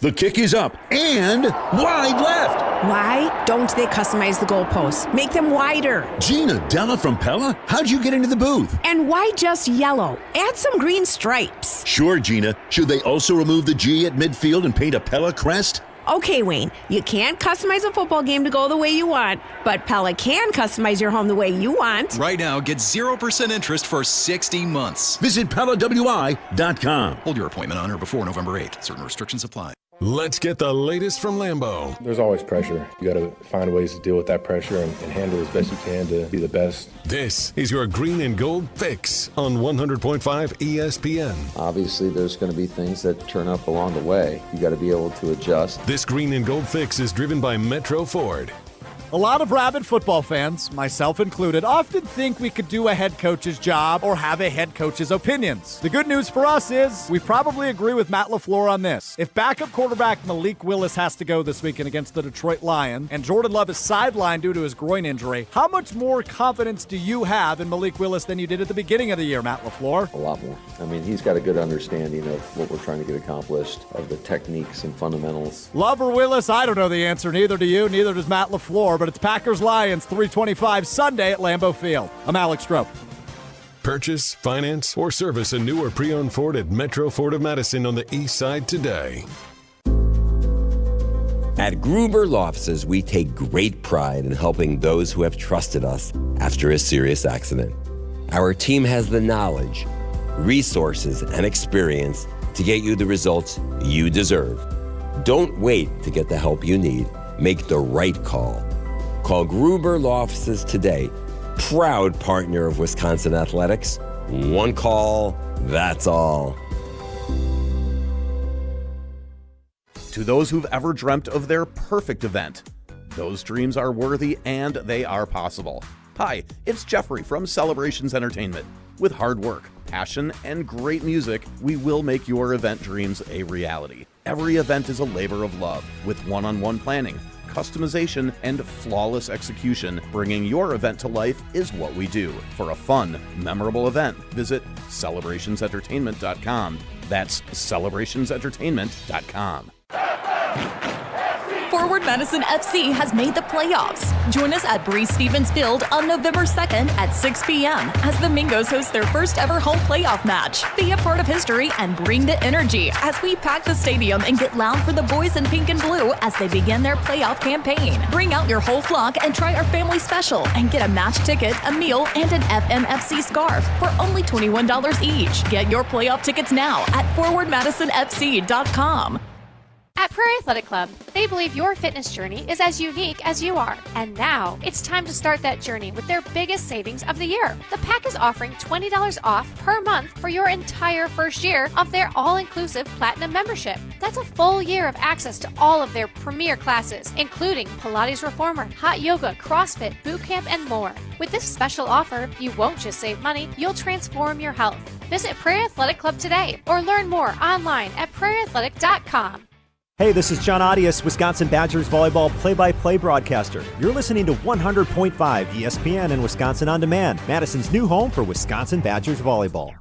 The kick is up and wide left. Why don't they customize the goalposts? Make them wider. Gina Della from Pella, how'd you get into the booth? And why just yellow? Add some green stripes. Sure, Gina. Should they also remove the G at midfield and paint a Pella crest? Okay, Wayne, you can't customize a football game to go the way you want, but Pella can customize your home the way you want. Right now, get 0% interest for 60 months. Visit PellaWI.com. Hold your appointment on or before November 8th. Certain restrictions apply. Let's get the latest from Lambeau. There's always pressure. You got to find ways to deal with that pressure and handle as best you can to be the best. This is your green and gold fix on 100.5 ESPN. Obviously, there's going to be things that turn up along the way. You got to be able to adjust. This green and gold fix is driven by Metro Ford. A lot of rabid football fans, myself included, often think we could do a head coach's job or have a head coach's opinions. The good news for us is we probably agree with Matt LaFleur on this. If backup quarterback Malik Willis has to go this weekend against the Detroit Lions and Jordan Love is sidelined due to his groin injury, how much more confidence do you have in Malik Willis than you did at the beginning of the year, Matt LaFleur? A lot more. I mean, he's got a good understanding of what we're trying to get accomplished, of the techniques and fundamentals. Love or Willis? I don't know the answer. Neither do you. Neither does Matt LaFleur. But it's Packers-Lions, 3:25 Sunday at Lambeau Field. I'm Alex Strope. Purchase, finance, or service a new or pre-owned Ford at Metro Ford of Madison on the east side today. At Gruber Law Offices, we take great pride in helping those who have trusted us after a serious accident. Our team has the knowledge, resources, and experience to get you the results you deserve. Don't wait to get the help you need. Make the right call. Call Gruber Law Offices today. Proud partner of Wisconsin Athletics. One call, that's all. To those who've ever dreamt of their perfect event, those dreams are worthy and they are possible. Hi, it's Jeffrey from Celebrations Entertainment. With hard work, passion, and great music, we will make your event dreams a reality. Every event is a labor of love with one-on-one planning, customization, and flawless execution. Bringing your event to life is what we do. For a fun, memorable event, visit celebrationsentertainment.com. That's celebrationsentertainment.com. Forward Madison FC has made the playoffs. Join us at Breeze Stevens Field on November 2nd at 6 p.m. as the Mingos host their first ever home playoff match. Be a part of history and bring the energy as we pack the stadium and get loud for the boys in pink and blue as they begin their playoff campaign. Bring out your whole flock and try our family special and get a match ticket, a meal, and an FMFC scarf for only $21 each. Get your playoff tickets now at forwardmadisonfc.com. At Prairie Athletic Club, they believe your fitness journey is as unique as you are. And now, it's time to start that journey with their biggest savings of the year. The pack is offering $20 off per month for your entire first year of their all-inclusive Platinum membership. That's a full year of access to all of their premier classes, including Pilates Reformer, Hot Yoga, CrossFit, Boot Camp, and more. With this special offer, you won't just save money, you'll transform your health. Visit Prairie Athletic Club today or learn more online at prairieathletic.com. Hey, this is John Audius, Wisconsin Badgers volleyball play-by-play broadcaster. You're listening to 100.5 ESPN and Wisconsin On Demand, Madison's new home for Wisconsin Badgers volleyball.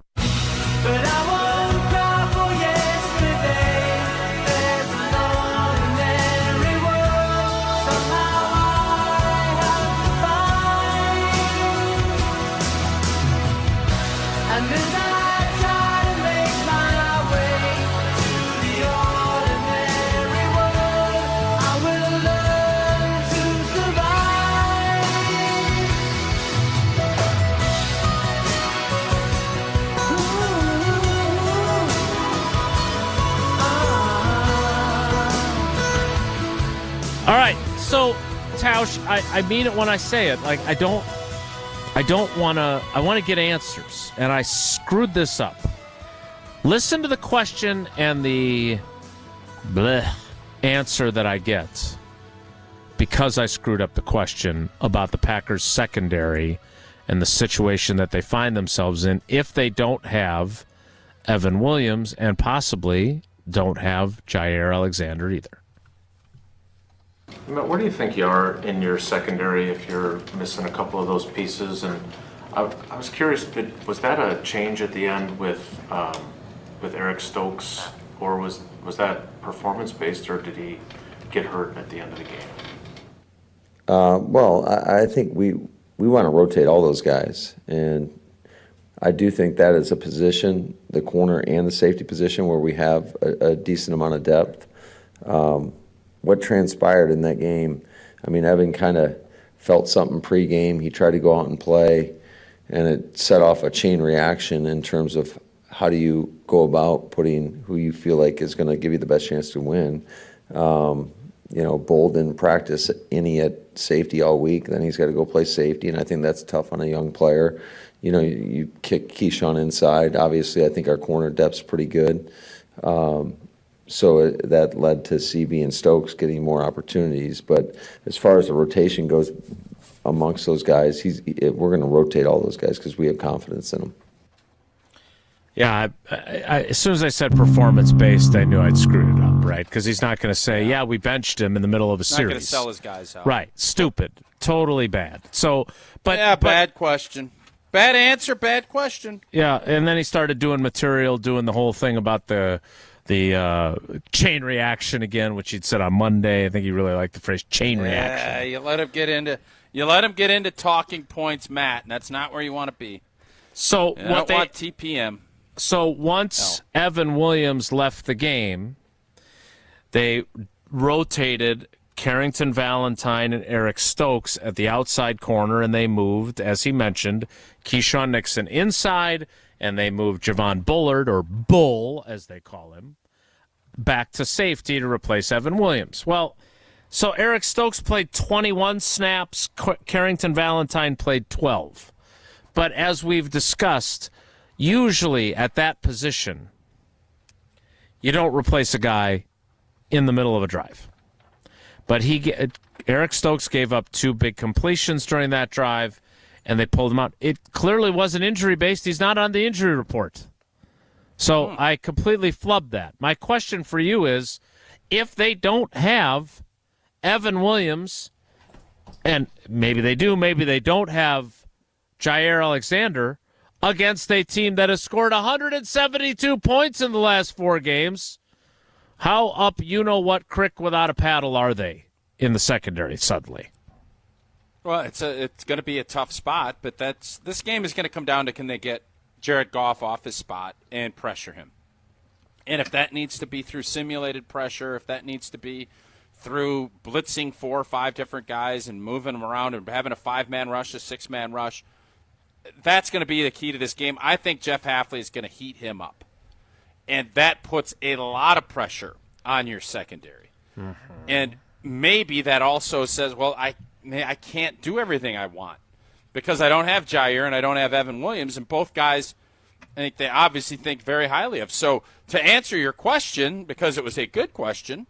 All right, so Tausch, I mean it when I say it. Like I want to get answers, and I screwed this up. Listen to the question and the answer that I get because I screwed up the question about the Packers secondary and the situation that they find themselves in if they don't have Evan Williams and possibly don't have Jair Alexander either. Where do you think you are in your secondary if you're missing a couple of those pieces? And I was curious, was that a change at the end with Eric Stokes, or was that performance-based, or did he get hurt at the end of the game? Well, I think we want to rotate all those guys, and I do think that is a position, the corner and the safety position, where we have a decent amount of depth. What transpired in that game, I mean, Evan kind of felt something pregame. He tried to go out and play, and it set off a chain reaction in terms of how do you go about putting who you feel like is going to give you the best chance to win. Bold didn't practice any at safety all week. Then he's got to go play safety, and I think that's tough on a young player. You kick Keyshawn inside. Obviously, I think our corner depth's pretty good. So that led to CB and Stokes getting more opportunities. But as far as the rotation goes amongst those guys, we're going to rotate all those guys because we have confidence in them. Yeah, as soon as I said performance-based, I knew I'd screwed it up, right? Because he's not going to say, yeah, we benched him in the middle of a series. Not going to sell his guys out. Right, stupid, totally bad. Bad question. Bad answer, bad question. Yeah, and then he started doing material, doing the whole thing about the chain reaction again, which he'd said on Monday. I think he really liked the phrase chain reaction. Yeah, you let him get into talking points, Matt, and that's not where you want to be. So I don't want TPM. So once Evan Williams left the game, they rotated Carrington Valentine and Eric Stokes at the outside corner, and they moved, as he mentioned, Keyshawn Nixon inside, and they moved Javon Bullard, or Bull, as they call him, back to safety to replace Evan Williams. Well, so Eric Stokes played 21 snaps, Carrington Valentine played 12. But as we've discussed, usually at that position, you don't replace a guy in the middle of a drive. But Eric Stokes gave up 2 big completions during that drive, and they pulled him out. It clearly wasn't injury-based. He's not on the injury report. So I completely flubbed that. My question for you is, if they don't have Evan Williams, and maybe they do, maybe they don't have Jair Alexander, against a team that has scored 172 points in the last 4 games, how up you-know-what crick without a paddle are they in the secondary suddenly? Well, it's going to be a tough spot, but this game is going to come down to, can they get Jared Goff off his spot and pressure him? And if that needs to be through simulated pressure, if that needs to be through blitzing 4 or 5 different guys and moving them around and having a 5-man rush, a 6-man rush, that's going to be the key to this game. I think Jeff Hafley is going to heat him up. And that puts a lot of pressure on your secondary. And maybe that also says, well, I can't do everything I want because I don't have Jair and I don't have Evan Williams, and both guys I think they obviously think very highly of. So to answer your question, because it was a good question,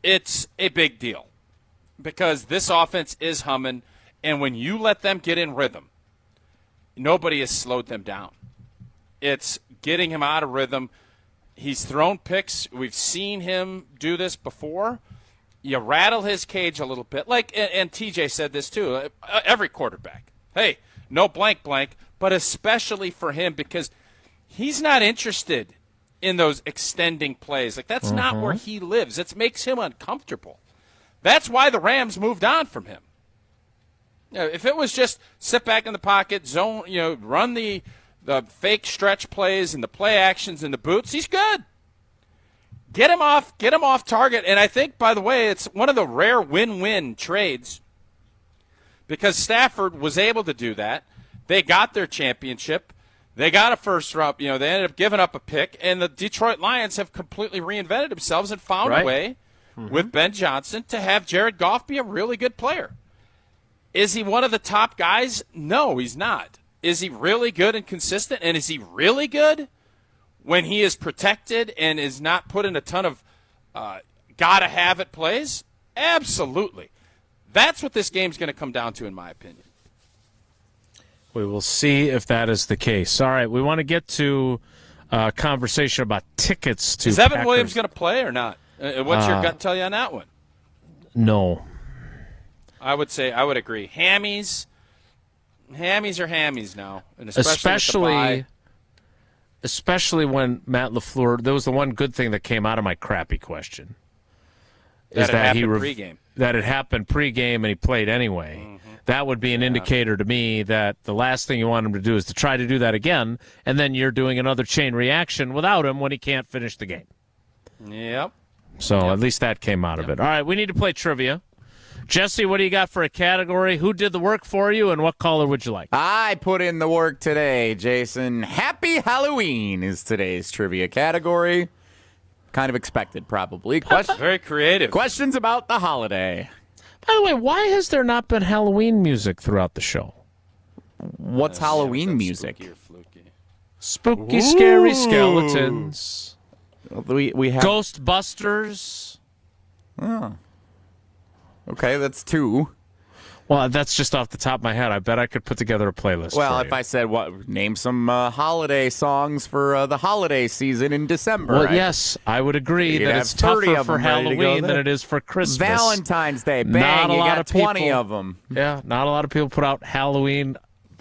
it's a big deal because this offense is humming, and when you let them get in rhythm, nobody has slowed them down. It's getting him out of rhythm. He's thrown picks. We've seen him do this before. You rattle his cage a little bit. And TJ said this too, every quarterback. Hey, no blank, but especially for him because he's not interested in those extending plays. That's not where he lives. It makes him uncomfortable. That's why the Rams moved on from him. If it was just sit back in the pocket, zone, run the fake stretch plays and the play actions and the boots, he's good. Get him off target. And I think, by the way, it's one of the rare win-win trades because Stafford was able to do that. They got their championship. They got a first round. They ended up giving up a pick, and the Detroit Lions have completely reinvented themselves and found a way with Ben Johnson to have Jared Goff be a really good player. Is he one of the top guys? No, he's not. Is he really good and consistent? And is he really good when he is protected and is not put in a ton of gotta-have-it plays? Absolutely. That's what this game's going to come down to, in my opinion. We will see if that is the case. All right, we want to get to a conversation about tickets to Is Evan Packers. Williams going to play or not? What's your gut tell you on that one? No. I would agree. Hammies are hammies now, and especially when Matt LaFleur. That was the one good thing that came out of my crappy question. That it happened pregame and he played anyway. That would be an indicator to me that the last thing you want him to do is to try to do that again, and then you're doing another chain reaction without him when he can't finish the game. Yep. So at least that came out of it. All right, we need to play trivia. Jesse, what do you got for a category? Who did the work for you, and what caller would you like? I put in the work today, Jason. Happy Halloween is today's trivia category. Kind of expected, probably. Very creative. Questions about the holiday. By the way, why has there not been Halloween music throughout the show? What's Halloween music? Spooky, scary skeletons. We have Ghostbusters. Oh. Okay, that's two. Well, that's just off the top of my head. I bet I could put together a playlist. Well, for if I said, name some holiday songs for the holiday season in December. Well, yes, I would agree that it's tougher for Halloween than it is for Christmas. Valentine's Day, bang, you got 20 of them. Yeah, not a lot of people put out Halloween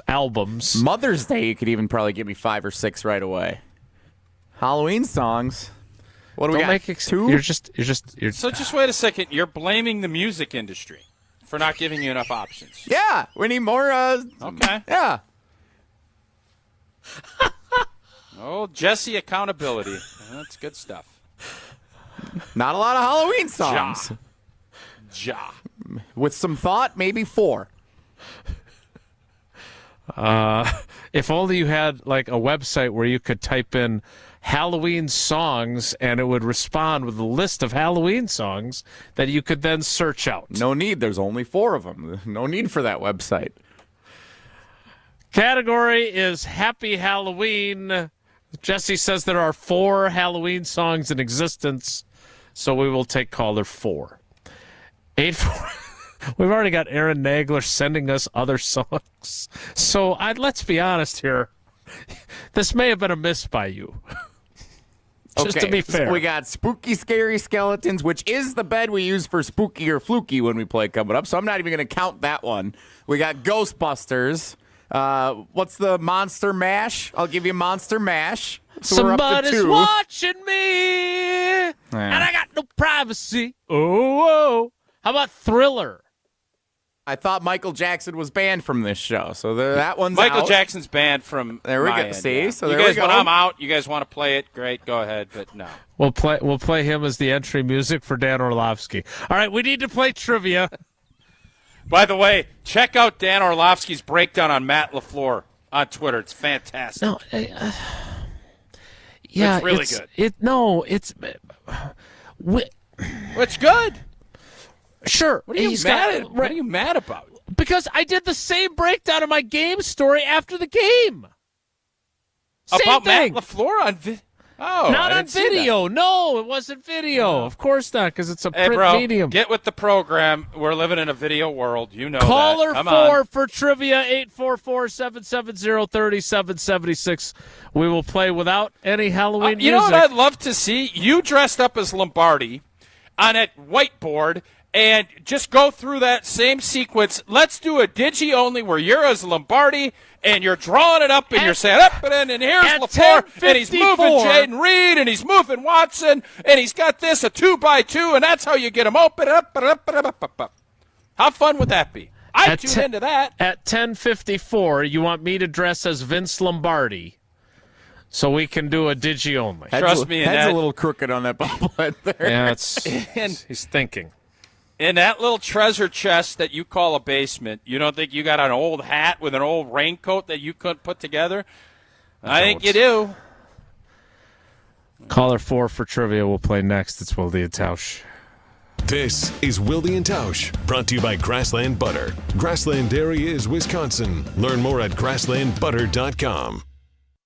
albums. Mother's Day, you could even probably give me 5 or 6 right away. Halloween songs. What do we got? Two? You're just. So just wait a second. You're blaming the music industry for not giving you enough options. Yeah, we need more. Okay. Yeah. Oh, Jesse accountability. That's good stuff. Not a lot of Halloween songs. Ja. With some thought, maybe 4. If only you had like a website where you could type in Halloween songs and it would respond with a list of Halloween songs that you could then search out. No need. There's only 4 of them. No need for that website. Category is Happy Halloween. Jesse says there are 4 Halloween songs in existence, so we will take caller 4. 8-4. We've already got Aaron Nagler sending us other songs. So let's be honest here. This may have been a miss by you. Just to be fair. So we got Spooky Scary Skeletons, which is the bed we use for Spooky or Fluky when we play coming up, so I'm not even going to count that one. We got Ghostbusters. What's the Monster Mash? I'll give you Monster Mash. So Somebody's watching me, and I got no privacy. Oh. How about Thriller? I thought Michael Jackson was banned from this show, so that one's Michael out. Jackson's banned from. There we my go. end, See, yeah. so you there guys, we go. when I'm out, you guys want to play it? Great, go ahead. But no, we'll play him as the entry music for Dan Orlovsky. All right, we need to play trivia. By the way, check out Dan Orlovsky's breakdown on Matt LaFleur on Twitter. It's fantastic. No, yeah, it's really good. It's good. Sure. What are you mad about? Because I did the same breakdown of my game story after the game. Same about thing. Matt LaFleur on not on video. No, it wasn't video. Of course not, because it's a print medium. Get with the program. We're living in a video world. You know Caller that. 4 for trivia, 844-770-3776. We will play without any Halloween music. You know what I'd love to see? You dressed up as Lombardi on a whiteboard and just go through that same sequence. Let's do a digi only where you're as Lombardi and you're drawing it up and you're saying up and here's LaFleur and he's moving Jaden Reed and he's moving Watson and he's got this a 2x2 and that's how you get him open up. How fun would that be? I'd tune into that. At 10:54, you want me to dress as Vince Lombardi so we can do a digi only. Trust me, head's a little crooked on that bobblehead there. Yeah, he's thinking. In that little treasure chest that you call a basement, you don't think you got an old hat with an old raincoat that you couldn't put together? I think you do. Caller 4 for trivia will play next. It's Wilde and Tausch. This is Wilde and Tausch, brought to you by Grassland Butter. Grassland Dairy is Wisconsin. Learn more at grasslandbutter.com.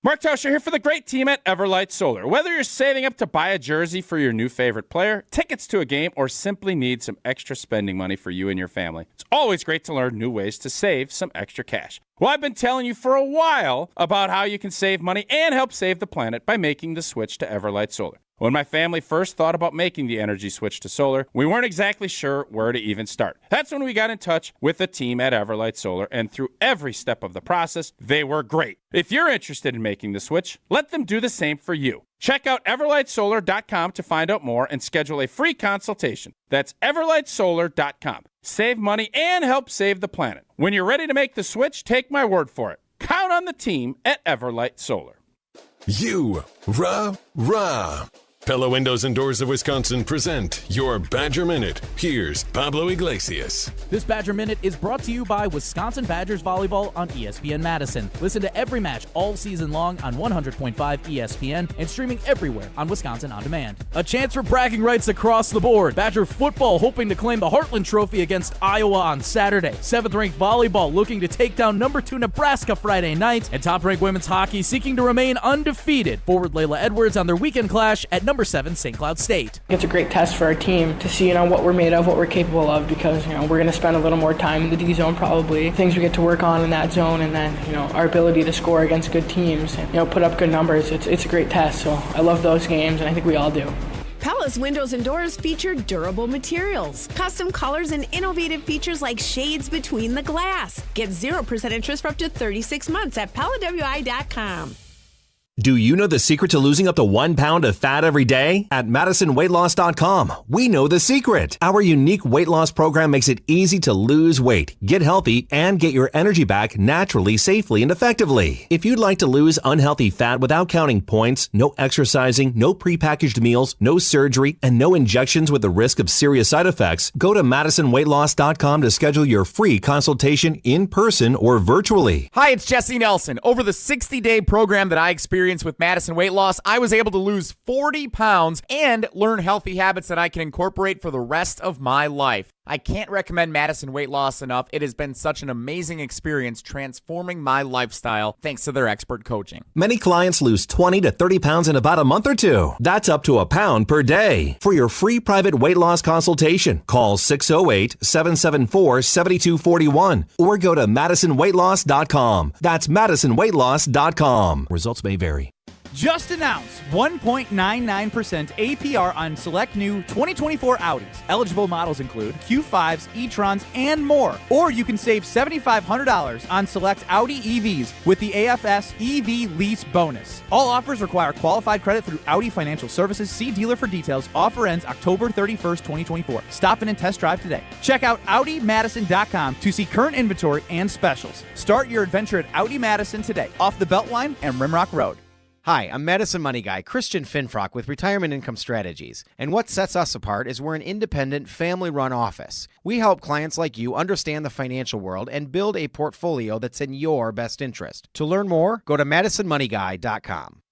Mark Tauscher here for the great team at Everlight Solar. Whether you're saving up to buy a jersey for your new favorite player, tickets to a game, or simply need some extra spending money for you and your family, it's always great to learn new ways to save some extra cash. Well, I've been telling you for a while about how you can save money and help save the planet by making the switch to Everlight Solar. When my family first thought about making the energy switch to solar, we weren't exactly sure where to even start. That's when we got in touch with the team at Everlight Solar, and through every step of the process, they were great. If you're interested in making the switch, let them do the same for you. Check out everlightsolar.com to find out more and schedule a free consultation. That's everlightsolar.com. Save money and help save the planet. When you're ready to make the switch, take my word for it. Count on the team at Everlight Solar. Rah. Pella Windows and Doors of Wisconsin present your Badger Minute. Here's Pablo Iglesias. This Badger Minute is brought to you by Wisconsin Badgers Volleyball on ESPN Madison. Listen to every match all season long on 100.5 ESPN and streaming everywhere on Wisconsin On Demand. A chance for bragging rights across the board. Badger football hoping to claim the Heartland Trophy against Iowa on Saturday. 7th-ranked volleyball looking to take down number 2 Nebraska Friday night. And top-ranked women's hockey seeking to remain undefeated. Forward Layla Edwards on their weekend clash at number 7 St. Cloud State. It's a great test for our team to see, what we're made of, what we're capable of, because, we're going to spend a little more time in the D zone probably, things we get to work on in that zone, and then, our ability to score against good teams and, put up good numbers. It's a great test, so I love those games, and I think we all do. Pella's windows and doors feature durable materials, custom colors, and innovative features like shades between the glass. Get 0% interest for up to 36 months at PellaWI.com. Do you know the secret to losing up to 1 pound of fat every day? At MadisonWeightLoss.com, we know the secret. Our unique weight loss program makes it easy to lose weight, get healthy, and get your energy back naturally, safely, and effectively. If you'd like to lose unhealthy fat without counting points, no exercising, no prepackaged meals, no surgery, and no injections with the risk of serious side effects, go to MadisonWeightLoss.com to schedule your free consultation in person or virtually. Hi, it's Jesse Nelson. Over the 60-day program that I experienced with Madison Weight Loss, I was able to lose 40 pounds and learn healthy habits that I can incorporate for the rest of my life. I can't recommend Madison Weight Loss enough. It has been such an amazing experience transforming my lifestyle thanks to their expert coaching. Many clients lose 20 to 30 pounds in about a month or two. That's up to a pound per day. For your free private weight loss consultation, call 608-774-7241 or go to MadisonWeightLoss.com. That's MadisonWeightLoss.com. Results may vary. Just announced 1.99% APR on select new 2024 Audis. Eligible models include Q5s, e-trons, and more. Or you can save $7,500 on select Audi EVs with the AFS EV lease bonus. All offers require qualified credit through Audi Financial Services. See dealer for details. Offer ends October 31st, 2024. Stop in and test drive today. Check out AudiMadison.com to see current inventory and specials. Start your adventure at Audi Madison today, off the Beltline and Rimrock Road. Hi, I'm Madison Money Guy, Christian Finfrock with Retirement Income Strategies. And what sets us apart is we're an independent, family-run office. We help clients like you understand the financial world and build a portfolio that's in your best interest. To learn more, go to MadisonMoneyGuy.com.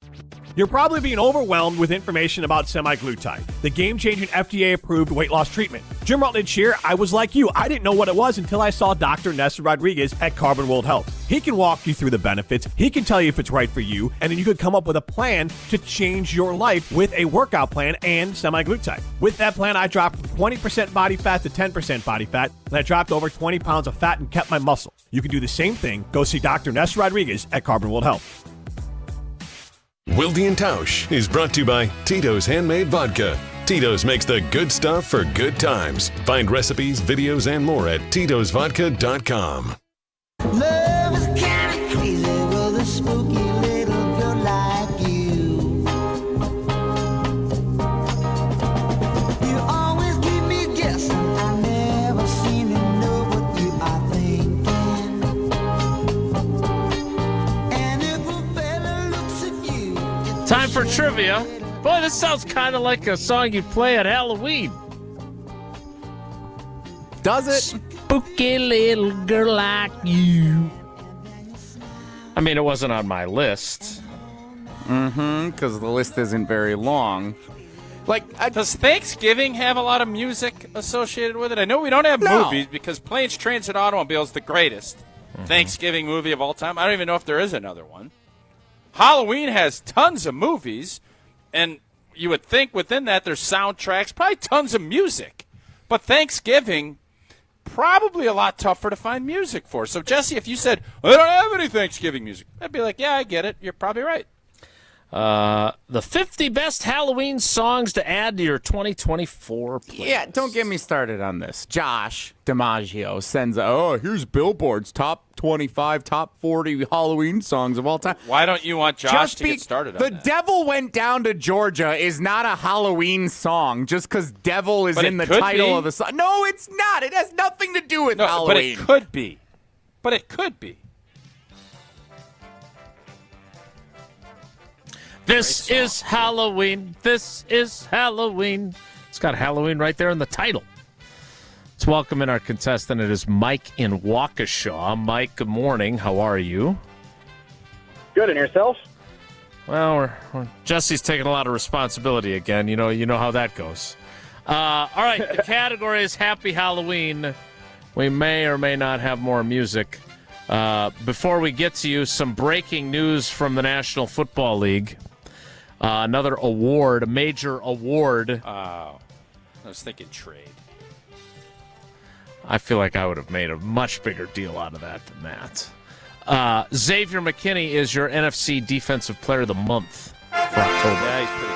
You're probably being overwhelmed with information about semaglutide, the game-changing FDA-approved weight loss treatment. Jim Rutledge here. I was like you. I didn't know what it was until I saw Dr. Nestor Rodriguez at Carbon World Health. He can walk you through the benefits. He can tell you if it's right for you, and then you could come up with a plan to change your life with a workout plan and semaglutide. With that plan, I dropped from 20% body fat to 10% body fat, and I dropped over 20 pounds of fat and kept my muscle. You can do the same thing. Go see Dr. Nestor Rodriguez at Carbon World Health. Wilde and Tausch is brought to you by Tito's Handmade Vodka. Tito's makes the good stuff for good times. Find recipes, videos, and more at titosvodka.com. Love is kinda crazy with a spooky little girl like you. You always keep me guessing. I never seem to know what you are thinking. And if a fella looks at you, Time for trivia. Boy, this sounds kind of like a song you'd play at Halloween. Does it? Spooky little girl like you. I mean, it wasn't on my list. Because the list isn't very long. Does Thanksgiving have a lot of music associated with it? I know we don't have movies because Planes, Trains, and Automobiles is the greatest Thanksgiving movie of all time. I don't even know if there is another one. Halloween has tons of movies, and you would think within that there's soundtracks, probably tons of music. But Thanksgiving, probably a lot tougher to find music for. So, Jesse, if you said, I don't have any Thanksgiving music, I'd be like, yeah, I get it. You're probably right. The 50 best Halloween songs to add to your 2024 playlist. Yeah, don't get me started on this. Josh DiMaggio sends, here's Billboard's top 25, top 40 Halloween songs of all time. Why don't you want Josh to get started on that? The Devil Went Down to Georgia is not a Halloween song just because devil is in the title of the song. No, it's not. It has nothing to do with Halloween. But it could be. But it could be. This is Halloween. This is Halloween. It's got Halloween right there in the title. Let's welcome in our contestant. It is Mike in Waukesha. Mike, good morning. How are you? Good, and yourself? Well, Jesse's taking a lot of responsibility again. You know how that goes. All right, the category is Happy Halloween. We may or may not have more music. Before we get to you, some breaking news from the National Football League. Another award, a major award. I was thinking trade. I feel like I would have made a much bigger deal out of that than that. Xavier McKinney is your NFC Defensive Player of the Month for October. Yeah, he's pretty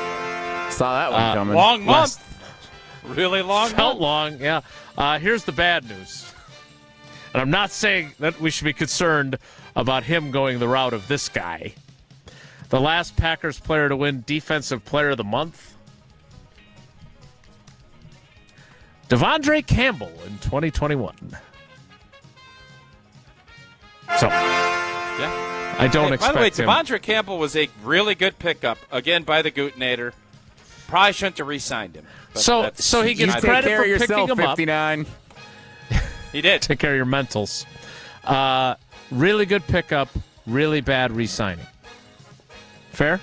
good. Saw that one coming. Long month. Really long Felt month. long, yeah. Here's the bad news. And I'm not saying that we should be concerned about him going the route of this guy. The last Packers player to win Defensive Player of the Month, Devondre Campbell in 2021. So, yeah, I don't expect him. By the way, him. Devondre Campbell was a really good pickup, again, by the Gootinator. Probably shouldn't have re-signed him. So he gets credit for picking him 59. up. He did. Take care of your mentals. Really good pickup, really bad re-signing. Fair?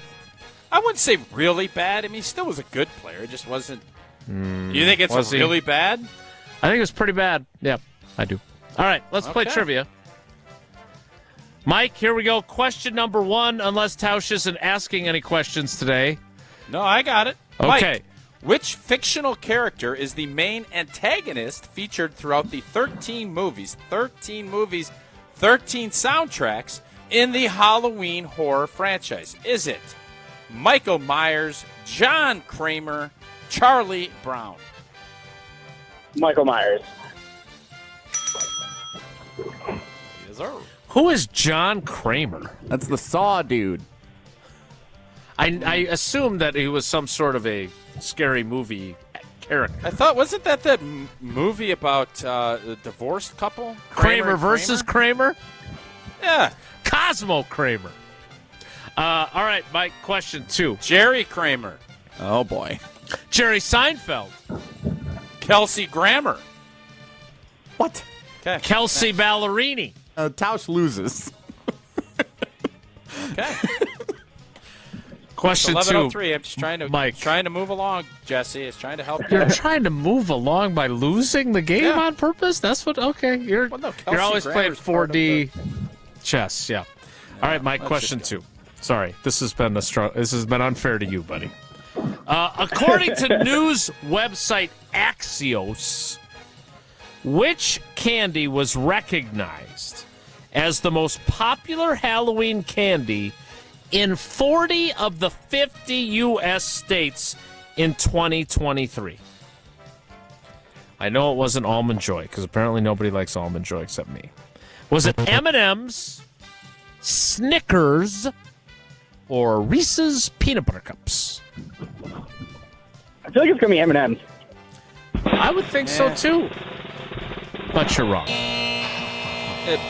I wouldn't say really bad. I mean, he still was a good player. It just wasn't. You think it's really bad? I think it's pretty bad. Yeah, I do. All right, let's play trivia. Mike, here we go. Question number 1, unless Tausch isn't asking any questions today. No, I got it. Okay. Mike, which fictional character is the main antagonist featured throughout the 13 movies, 13 soundtracks in the Halloween horror franchise? Is it Michael Myers, John Kramer, Charlie Brown? Michael Myers. Yes, sir. Who is John Kramer? That's the Saw dude. I assumed that he was some sort of a scary movie character. I thought, wasn't that movie about the divorced couple? Kramer versus Kramer? Yeah. Cosmo Kramer. All right, Mike, question 2. Jerry Kramer. Oh, boy. Jerry Seinfeld. Kelsey Grammer. What? Okay. Kelsey Ballerini. Tausch loses. Okay. Question 11:03. I'm just trying to move along, Jesse. It's trying to help you. You're trying to move along by losing the game on purpose? That's what? Okay. You're always playing 4D chess. Yeah. All right, Mike. Question 2. Sorry, this has been unfair to you, buddy. According to news website Axios, which candy was recognized as the most popular Halloween candy in 40 of the 50 U.S. states in 2023? I know it wasn't Almond Joy, because apparently nobody likes Almond Joy except me. Was it M&M's, Snickers, or Reese's Peanut Butter Cups? I feel like it's going to be M&M's. I would think so, too. But you're wrong.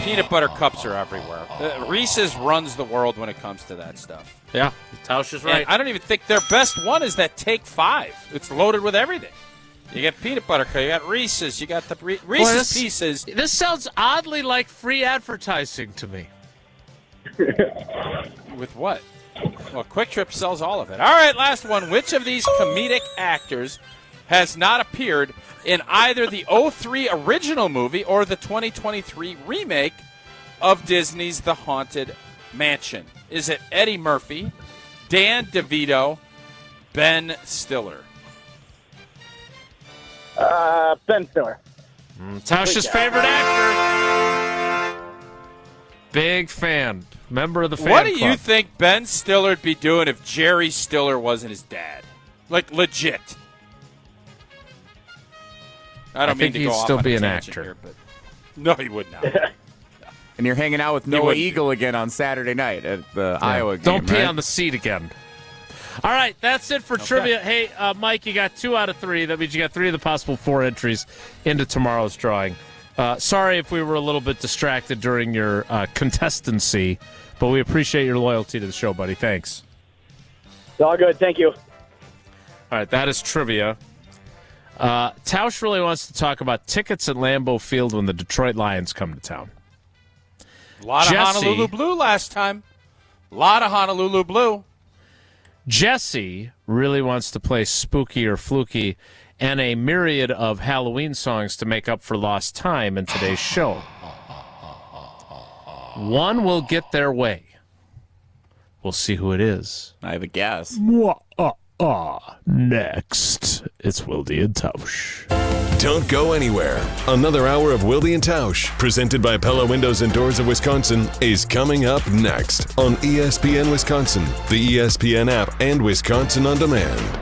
Peanut butter cups are everywhere. Reese's runs the world when it comes to that stuff. Yeah, Tausch is right. And I don't even think their best one is that Take 5. It's loaded with everything. You got peanut butter cup, you got Reese's, you got the Reese's Pieces. This sounds oddly like free advertising to me. With what? Well, Quick Trip sells all of it. All right, last one. Which of these comedic actors has not appeared in either the 2003 original movie or the 2023 remake of Disney's The Haunted Mansion? Is it Eddie Murphy, Dan DeVito, Ben Stiller? Ben Stiller. Tausch's favorite actor. Big fan. Member of the fan What do club. you think Ben Stiller'd be doing if Jerry Stiller wasn't his dad? Like, legit. I don't mean think to he'd go off still on be a an tangent actor. here, but no, he would not. And you're hanging out with Noah Eagle again on Saturday night at the Iowa game. Don't pee right? on the seat again. All right, that's it for trivia. Hey, Mike, you got 2 out of 3. That means you got 3 of the possible 4 entries into tomorrow's drawing. Sorry if we were a little bit distracted during your contestancy, but we appreciate your loyalty to the show, buddy. Thanks. It's all good. Thank you. All right, that is trivia. Tausch really wants to talk about tickets at Lambeau Field when the Detroit Lions come to town. A lot of Honolulu Blue last time. A lot of Honolulu Blue. Jesse really wants to play Spooky or Fluky and a myriad of Halloween songs to make up for lost time in today's show. One will get their way. We'll see who it is. I have a guess. Next, it's Wilde and Tausch. Don't go anywhere. Another hour of Wilde and Tausch, presented by Pella Windows and Doors of Wisconsin, is coming up next on ESPN Wisconsin, the ESPN app, and Wisconsin On Demand.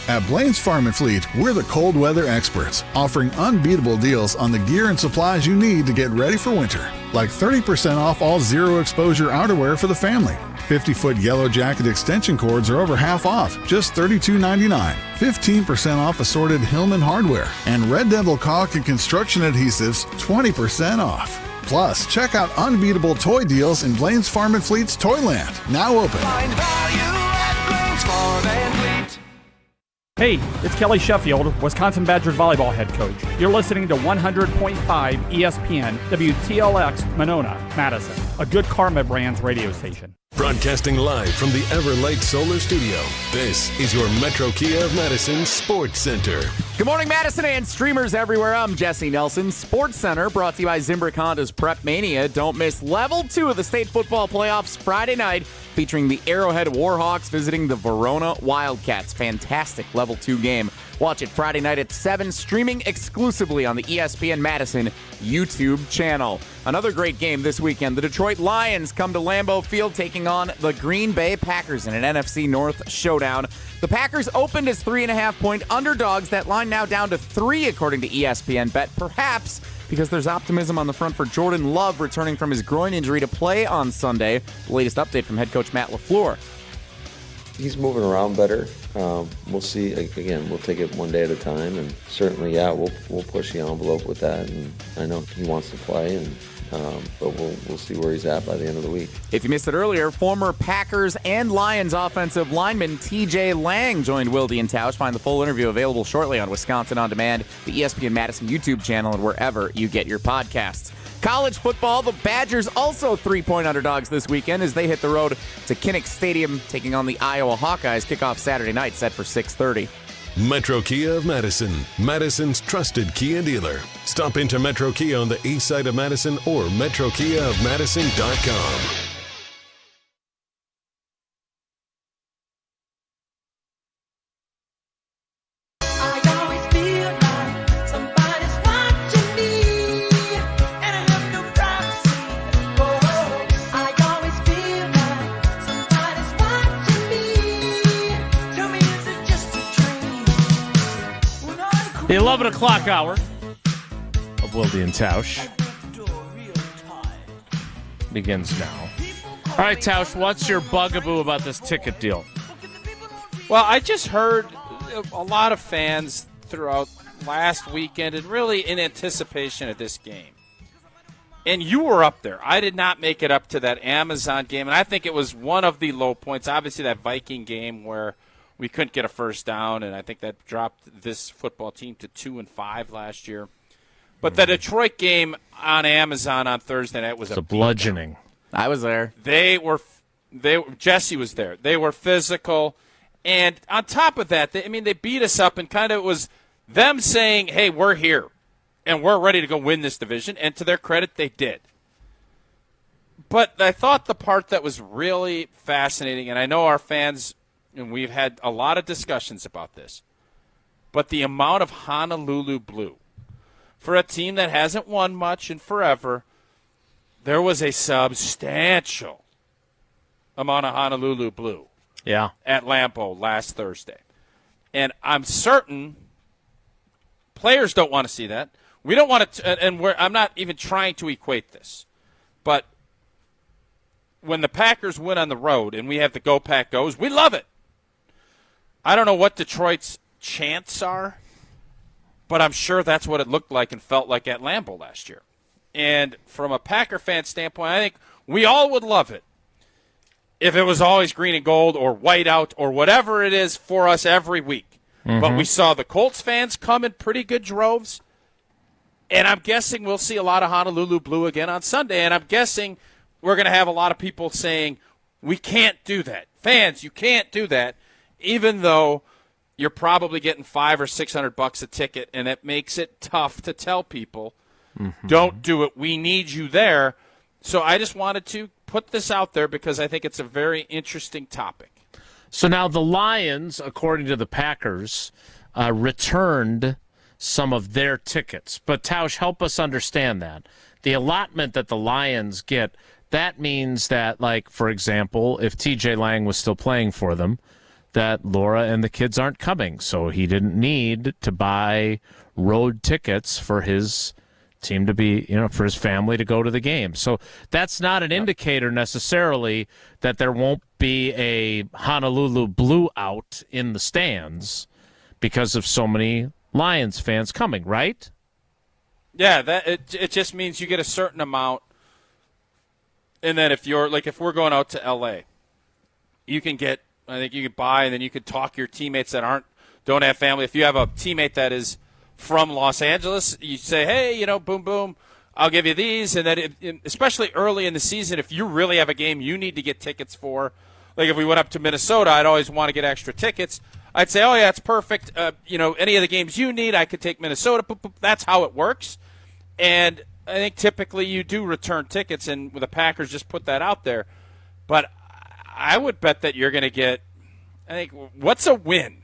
At Blaine's Farm and Fleet, we're the cold weather experts, offering unbeatable deals on the gear and supplies you need to get ready for winter. Like 30% off all zero exposure outerwear for the family. 50-foot yellow jacket extension cords are over half off, just $32.99. 15% off assorted Hillman hardware. And Red Devil caulk and construction adhesives, 20% off. Plus, check out unbeatable toy deals in Blaine's Farm and Fleet's Toyland, now open. Find value at Blaine's Farm and Fleet. Hey, it's Kelly Sheffield, Wisconsin Badgers volleyball head coach. You're listening to 100.5 ESPN, WTLX, Monona, Madison, a good Karma Brands radio station. Broadcasting live from the Everlight Solar Studio, this is your Metro Kia of Madison Sports Center. Good morning, Madison and streamers everywhere. I'm Jesse Nelson. Sports Center brought to you by Zimbrick Honda's Prep Mania. Don't miss Level 2 of the state football playoffs Friday night, featuring the Arrowhead Warhawks visiting the Verona Wildcats. Fantastic Level 2 game. Watch it Friday night at 7, streaming exclusively on the ESPN Madison YouTube channel. Another great game this weekend. The Detroit Lions come to Lambeau Field taking on the Green Bay Packers in an NFC North showdown. The Packers opened as 3.5-point underdogs. That line now down to 3, according to ESPN Bet. Perhaps because there's optimism on the front for Jordan Love returning from his groin injury to play on Sunday. The latest update from head coach Matt LaFleur. He's moving around better. we'll see. Again, we'll take it one day at a time, and certainly, we'll push the envelope with that. And I know he wants to play, and but we'll see where he's at by the end of the week. If you missed it earlier, former Packers and Lions offensive lineman T.J. Lang joined Wilde and Tausch. Find the full interview available shortly on Wisconsin On Demand, the ESPN Madison YouTube channel, and wherever you get your podcasts. College football, the Badgers also 3-point underdogs this weekend as they hit the road to Kinnick Stadium, taking on the Iowa Hawkeyes. Kickoff Saturday night, set for 6:30. Metro Kia of Madison, Madison's trusted Kia dealer. Stop into Metro Kia on the east side of Madison or metrokiaofmadison.com. The 11 o'clock hour of Wilde and Tausch begins now. All right, Tausch, what's your bugaboo about this ticket deal? Well, I just heard a lot of fans throughout last weekend and really in anticipation of this game. And you were up there. I did not make it up to that Amazon game, and I think it was one of the low points. Obviously, that Viking game where we couldn't get a first down, and I think that dropped this football team to 2-5 last year. But the Detroit game on Amazon on Thursday night was a bludgeoning. I was there. Jesse was there. They were physical, and on top of that, they beat us up, and kind of it was them saying, "Hey, we're here, and we're ready to go win this division." And to their credit, they did. But I thought the part that was really fascinating, and I know our fans, and we've had a lot of discussions about this, but the amount of Honolulu blue. For a team that hasn't won much in forever, there was a substantial amount of Honolulu blue at Lambeau last Thursday. And I'm certain players don't want to see that. We don't want to, and I'm not even trying to equate this, but when the Packers win on the road and we have the Go Pack Goes, we love it. I don't know what Detroit's chants are, but I'm sure that's what it looked like and felt like at Lambeau last year. And from a Packer fan standpoint, I think we all would love it if it was always green and gold or white out or whatever it is for us every week. Mm-hmm. But we saw the Colts fans come in pretty good droves, and I'm guessing we'll see a lot of Honolulu blue again on Sunday, and I'm guessing we're going to have a lot of people saying, we can't do that. Fans, you can't do that. Even though you're probably getting $500 or $600 a ticket, and it makes it tough to tell people, don't do it. We need you there. So I just wanted to put this out there because I think it's a very interesting topic. So now the Lions, according to the Packers, returned some of their tickets. But Tausch, help us understand that. The allotment that the Lions get, that means that, like, for example, if T.J. Lang was still playing for them, that Laura and the kids aren't coming, so he didn't need to buy road tickets for his team to be, for his family to go to the game. So that's not an indicator necessarily that there won't be a Honolulu blue out in the stands because of so many Lions fans coming, right? Yeah, it just means you get a certain amount, and then if we're going out to L.A., you can get, I think you could buy, and then you could talk your teammates that don't have family. If you have a teammate that is from Los Angeles, you say, hey, boom, boom, I'll give you these. And then especially early in the season, if you really have a game you need to get tickets for, like if we went up to Minnesota, I'd always want to get extra tickets. I'd say, oh, yeah, it's perfect. Any of the games you need, I could take Minnesota. That's how it works. And I think typically you do return tickets, and the Packers just put that out there. But I would bet that you're going to get, I think, what's a win?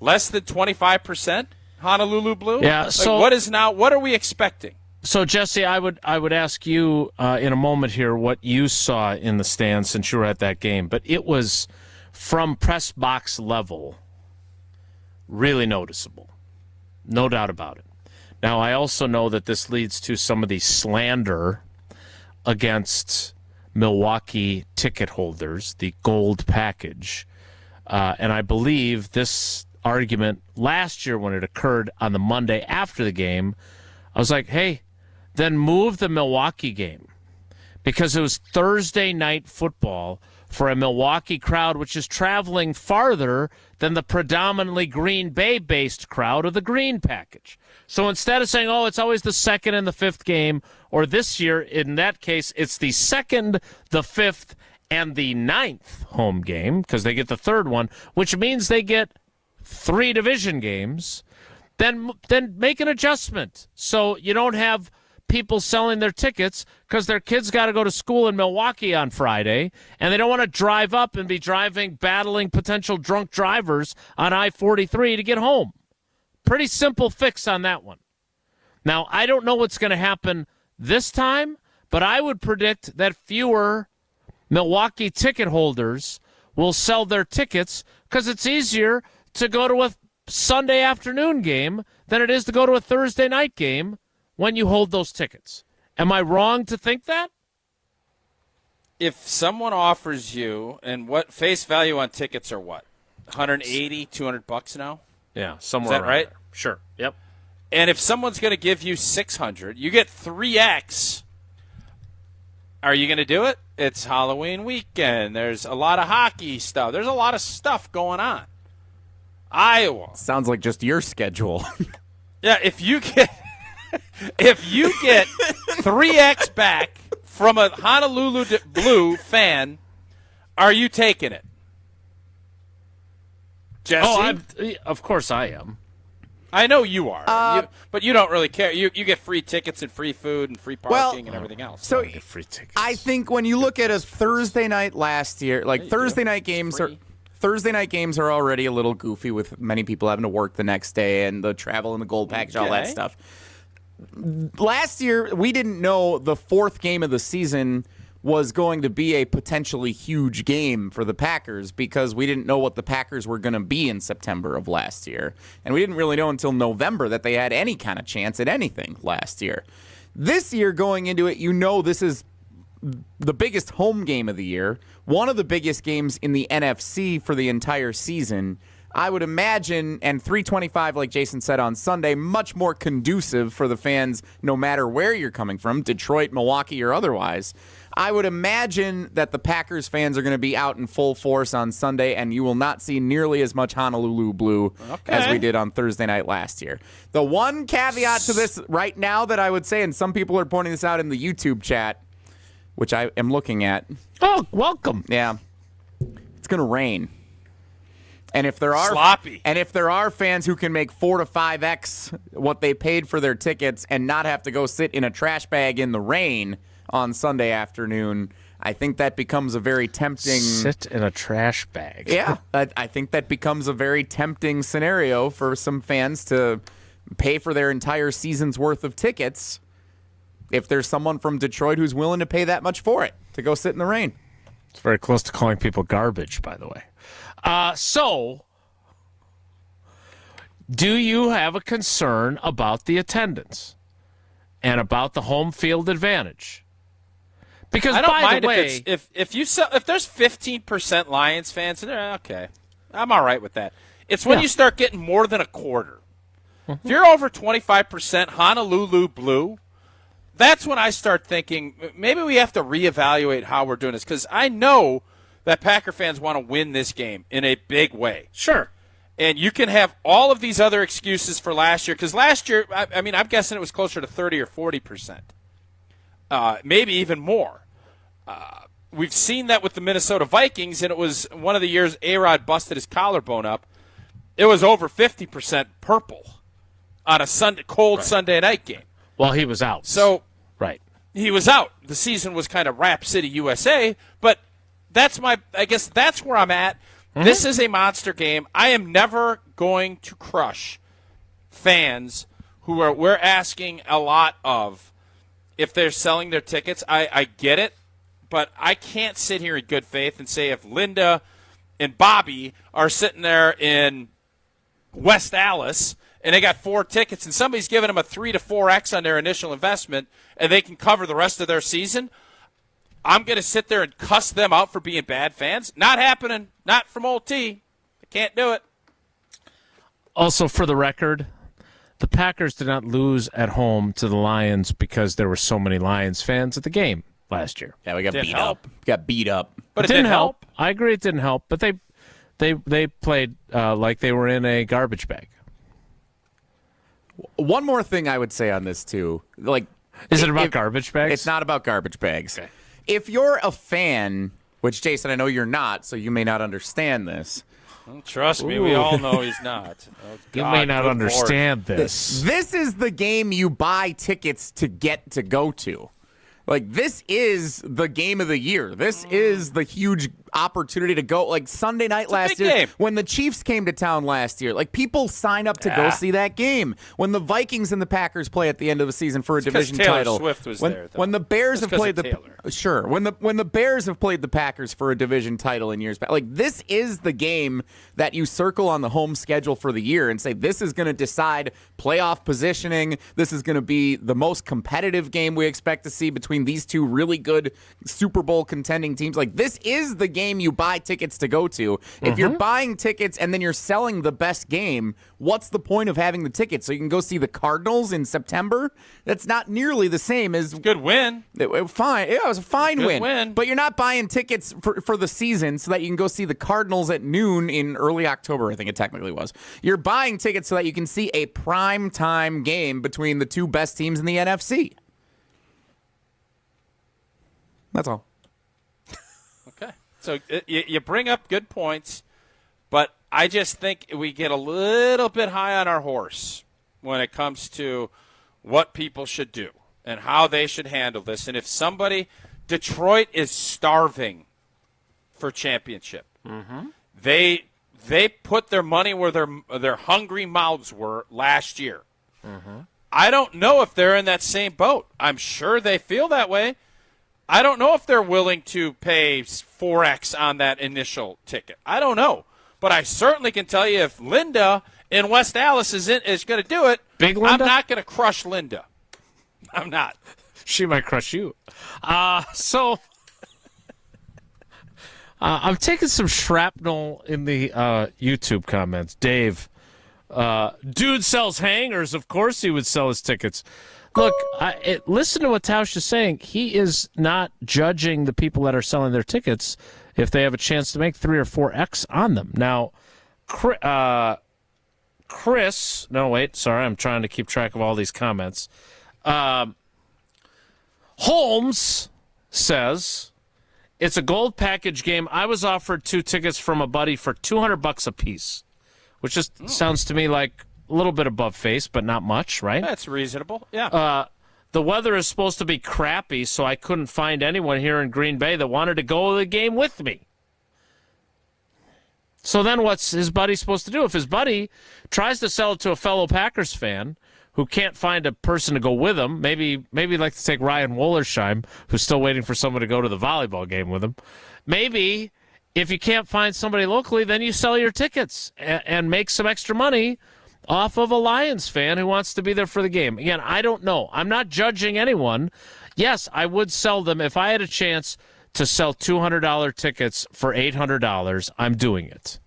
Less than 25% Honolulu blue? Yeah. So what are we expecting? So, Jesse, I would ask you in a moment here what you saw in the stands since you were at that game. But it was, from press box level, really noticeable. No doubt about it. Now, I also know that this leads to some of the slander against Milwaukee ticket holders, the gold package. And I believe this argument last year when it occurred on the Monday after the game, I was like, hey, then move the Milwaukee game, because it was Thursday night football for a Milwaukee crowd, which is traveling farther than the predominantly Green Bay-based crowd of the Green Package. So instead of saying, oh, it's always the second and the fifth game, or this year, in that case, it's the second, the fifth, and the ninth home game, because they get the third one, which means they get 3 division games, then make an adjustment so you don't have people selling their tickets because their kids got to go to school in Milwaukee on Friday, and they don't want to drive up and be battling potential drunk drivers on I-43 to get home. Pretty simple fix on that one. Now, I don't know what's going to happen this time, but I would predict that fewer Milwaukee ticket holders will sell their tickets because it's easier to go to a Sunday afternoon game than it is to go to a Thursday night game when you hold those tickets. Am I wrong to think that? If someone offers you, and what face value on tickets are what? 180, $200 now? Yeah, somewhere Is that around right? there. Sure. Yep. And if someone's going to give you 600, you get 3x. Are you going to do it? It's Halloween weekend. There's a lot of hockey stuff. There's a lot of stuff going on. Iowa. Sounds like just your schedule. Yeah, if you get 3x back from a Honolulu Blue fan, are you taking it? Jesse? Oh, of course I am. I know you are, but you don't really care. You get free tickets and free food and free parking and everything else. So get free tickets. I think when you look at a Thursday night last year, Thursday night games are already a little goofy with many people having to work the next day and the travel and the gold package, all that stuff. Last year, we didn't know the fourth game of the season was going to be a potentially huge game for the Packers because we didn't know what the Packers were going to be in September of last year. And we didn't really know until November that they had any kind of chance at anything last year. This year, going into it, this is the biggest home game of the year, one of the biggest games in the NFC for the entire season. I would imagine, and 325, like Jason said on Sunday, much more conducive for the fans no matter where you're coming from, Detroit, Milwaukee, or otherwise. I would imagine that the Packers fans are going to be out in full force on Sunday, and you will not see nearly as much Honolulu Blue as we did on Thursday night last year. The one caveat to this right now that I would say, and some people are pointing this out in the YouTube chat, which I am looking at. Oh, welcome. Yeah. It's going to rain. And if there are sloppy, and if there are fans who can make 4 to 5x what they paid for their tickets and not have to go sit in a trash bag in the rain on Sunday afternoon, I think that becomes a very tempting. Sit in a trash bag. Yeah, I think that becomes a very tempting scenario for some fans to pay for their entire season's worth of tickets if there's someone from Detroit who's willing to pay that much for it to go sit in the rain. It's very close to calling people garbage, by the way. So, do you have a concern about the attendance and about the home field advantage? Because I don't by mind the way, if there's 15% Lions fans, okay, I'm all right with that. It's when you start getting more than a quarter. If you're over 25% Honolulu Blue, that's when I start thinking maybe we have to reevaluate how we're doing this, because I know that Packer fans want to win this game in a big way. Sure. And you can have all of these other excuses for last year, because last year, I mean, I'm guessing it was closer to 30 or 40%, maybe even more. We've seen that with the Minnesota Vikings, and it was one of the years A-Rod busted his collarbone up. It was over 50% purple on a cold Sunday night game. Well, he was out. So right, he was out. The season was kind of Rap City, USA, but I guess that's where I'm at. Mm-hmm. This is a monster game. I am never going to crush fans we're asking a lot of if they're selling their tickets. I get it, but I can't sit here in good faith and say if Linda and Bobby are sitting there in West Allis and they got 4 tickets and somebody's giving them a 3 to 4x on their initial investment and they can cover the rest of their season, I'm going to sit there and cuss them out for being bad fans. Not happening. Not from Old T. Can't do it. Also, for the record, the Packers did not lose at home to the Lions because there were so many Lions fans at the game last year. Yeah, we got Didn't beat help. up. Got beat up. But it didn't help. I agree it didn't help, but they played like they were in a garbage bag. One more thing I would say on this, too. Is it about garbage bags? It's not about garbage bags. Okay. If you're a fan, which, Jason, I know you're not, so you may not understand this. Well, trust me, we all know he's not. Oh, You God, may not good understand Lord. this. This is the game you buy tickets to get to go to. This is the game of the year. This is the huge opportunity to go. Sunday night last year, game. when the Chiefs came to town last year, people sign up to go see that game. When the Vikings and the Packers play at the end of the season for a division Taylor title. Swift was when, there, though. when the Bears Just have 'cause played of the Taylor. Sure. When the Bears have played the Packers for a division title in years back, this is the game that you circle on the home schedule for the year and say this is going to decide playoff positioning. This is going to be the most competitive game we expect to see between these two really good Super Bowl contending teams. This is the game you buy tickets to go to. If you're buying tickets and then you're selling the best game, what's the point of having the tickets? So you can go see the Cardinals in September? That's not nearly the same as Good win. Fine. Yeah, it was a fine Good win. But you're not buying tickets for the season so that you can go see the Cardinals at noon in early October, I think it technically was. You're buying tickets so that you can see a prime time game between the two best teams in the NFC. That's all. Okay. So you bring up good points, but I just think we get a little bit high on our horse when it comes to what people should do and how they should handle this. And if Detroit is starving for championship, they put their money where their hungry mouths were last year. I don't know if they're in that same boat. I'm sure they feel that way. I don't know if they're willing to pay 4X on that initial ticket. I don't know. But I certainly can tell you if Linda in West Allis is going to do it, Big Linda? I'm not going to crush Linda. I'm not. She might crush you. I'm taking some shrapnel in the YouTube comments. Dave, dude sells hangers. Of course he would sell his tickets. Look, listen to what Tausch is saying. He is not judging the people that are selling their tickets if they have a chance to make 3 or 4X on them. Now, Chris, no, wait, sorry, I'm trying to keep track of all these comments. Holmes says, it's a gold package game. I was offered 2 tickets from a buddy for $200 a piece, which just sounds to me like a little bit above face, but not much, right? That's reasonable. Yeah. The weather is supposed to be crappy, so I couldn't find anyone here in Green Bay that wanted to go to the game with me. So then what's his buddy supposed to do? If his buddy tries to sell it to a fellow Packers fan who can't find a person to go with him, maybe like to take Ryan Wollersheim, who's still waiting for someone to go to the volleyball game with him. Maybe if you can't find somebody locally, then you sell your tickets and make some extra money off of a Lions fan who wants to be there for the game. Again, I don't know. I'm not judging anyone. Yes, I would sell them. If I had a chance to sell $200 tickets for $800, I'm doing it.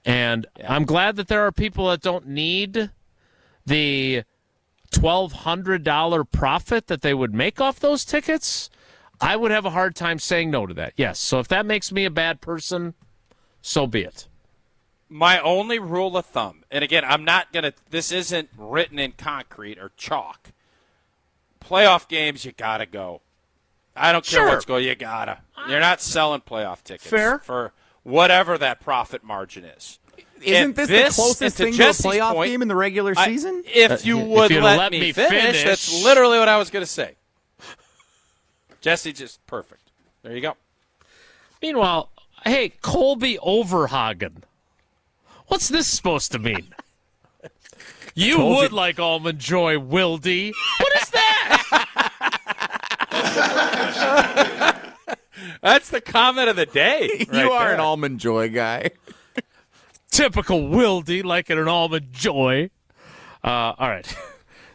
And I'm glad that there are people that don't need the $1,200 profit that they would make off those tickets. I would have a hard time saying no to that. Yes, so if that makes me a bad person, so be it. My only rule of thumb, and again, this isn't written in concrete or chalk. Playoff games, you got to go. I don't care what's going, you got to. You're not selling playoff tickets for whatever that profit margin is. Isn't this the closest thing to a playoff game in the regular season? If you would let me finish, that's literally what I was going to say. Jesse, just perfect. There you go. Meanwhile, hey, Colby Overhagen. What's this supposed to mean? You would like Almond Joy, Wildy. What is that? That's the comment of the day. You are an Almond Joy guy. Typical Wildy, liking an Almond Joy. All right.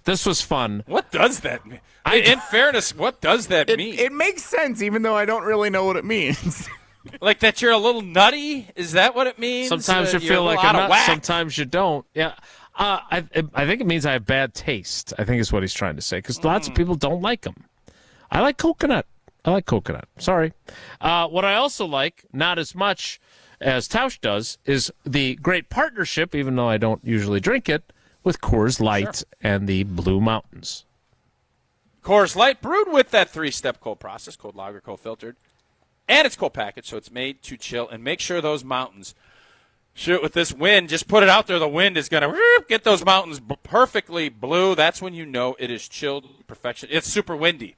This was fun. What does that mean? In fairness, what does that mean? It makes sense, even though I don't really know what it means. Like that you're a little nutty? Is that what it means? Sometimes you You're feel like out a of nut, whack? sometimes you don't. Yeah. I think it means I have bad taste, I think is what he's trying to say, because lots of people don't like them. I like coconut. Sorry. What I also like, not as much as Tausch does, is the great partnership, even though I don't usually drink it, with Coors Light and the Blue Mountains. Coors Light, brewed with that 3-step cold process, cold lager, cold filtered, and it's cold packaged, so it's made to chill. And make sure those mountains, shoot, with this wind, just put it out there. The wind is going to get those mountains perfectly blue. That's when you know it is chilled to perfection. It's super windy.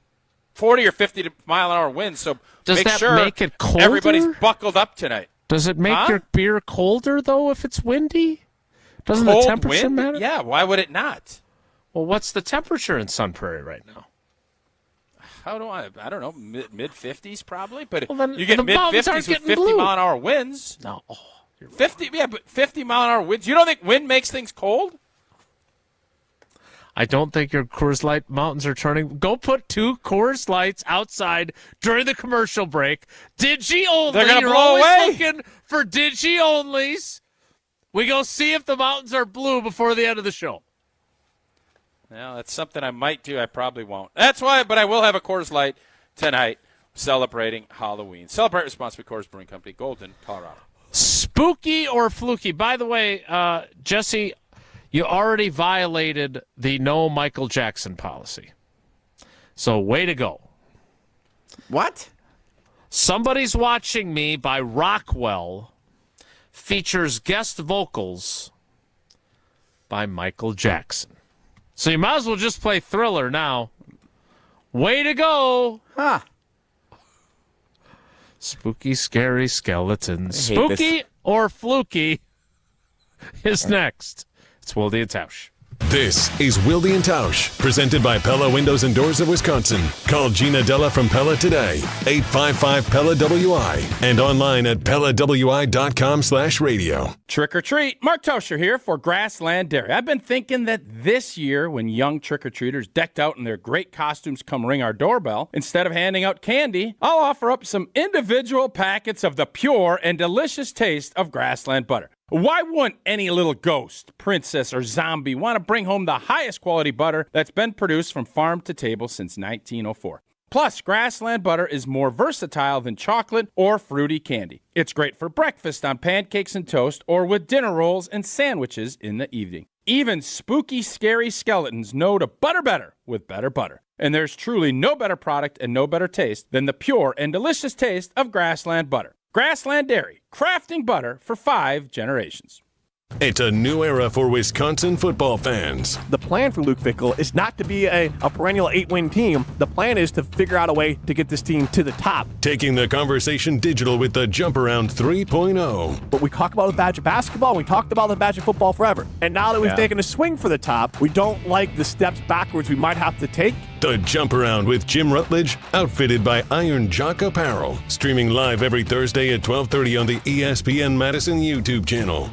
40 or 50 mile-an-hour winds, so Does make that sure make it colder? everybody's buckled up tonight. Does it make your beer colder, though, if it's windy? Doesn't Cold the temperature wind? matter? Yeah, why would it not? Well, what's the temperature in Sun Prairie right now? I don't know, mid-50s probably, but Well, then you get the mountains mid-50s aren't with getting blue. 50-mile-an-hour winds. No. 50 mile-an-hour winds. You don't think wind makes things cold? I don't think your Coors Light mountains are turning. Go put 2 Coors Lights outside during the commercial break. Digi only. They're gonna You're blow always away. looking for Digi onlys. We go see if the mountains are blue before the end of the show. Well, that's something I might do. I probably won't. That's why, but I will have a Coors Light tonight celebrating Halloween. Celebrate responsibly, Coors Brewing Company, Golden, Colorado. Spooky or fluky? By the way, Jesse, you already violated the no Michael Jackson policy. So way to go. What? Somebody's Watching Me by Rockwell features guest vocals by Michael Jackson. So you might as well just play Thriller now. Way to go. Huh. Spooky, scary skeletons. I hate Spooky this. or fluky is next. It's Wilde and Tausch. This is Wilde and Tausch, presented by Pella Windows and Doors of Wisconsin. Call Gina Della from Pella today, 855-PELLA-WI, and online at PellaWI.com/radio. Trick or treat. Mark Tauscher here for Grassland Dairy. I've been thinking that this year, when young trick-or-treaters decked out in their great costumes come ring our doorbell, instead of handing out candy, I'll offer up some individual packets of the pure and delicious taste of Grassland butter. Why wouldn't any little ghost, princess, or zombie want to bring home the highest quality butter that's been produced from farm to table since 1904? Plus, Grassland butter is more versatile than chocolate or fruity candy. It's great for breakfast on pancakes and toast or with dinner rolls and sandwiches in the evening. Even spooky, scary skeletons know to butter better with better butter. And there's truly no better product and no better taste than the pure and delicious taste of Grassland butter. Grassland Dairy, crafting butter for 5 generations. It's a new era for Wisconsin football fans. The plan for Luke Fickell is not to be a perennial 8-win team. The plan is to figure out a way to get this team to the top. Taking the conversation digital with the Jump Around 3.0. But we talk about the Badger basketball, we talked about the Badger football forever. And now that we've taken a swing for the top, we don't like the steps backwards we might have to take. The Jump Around with Jim Rutledge, outfitted by Iron Jock Apparel. Streaming live every Thursday at 12:30 on the ESPN Madison YouTube channel.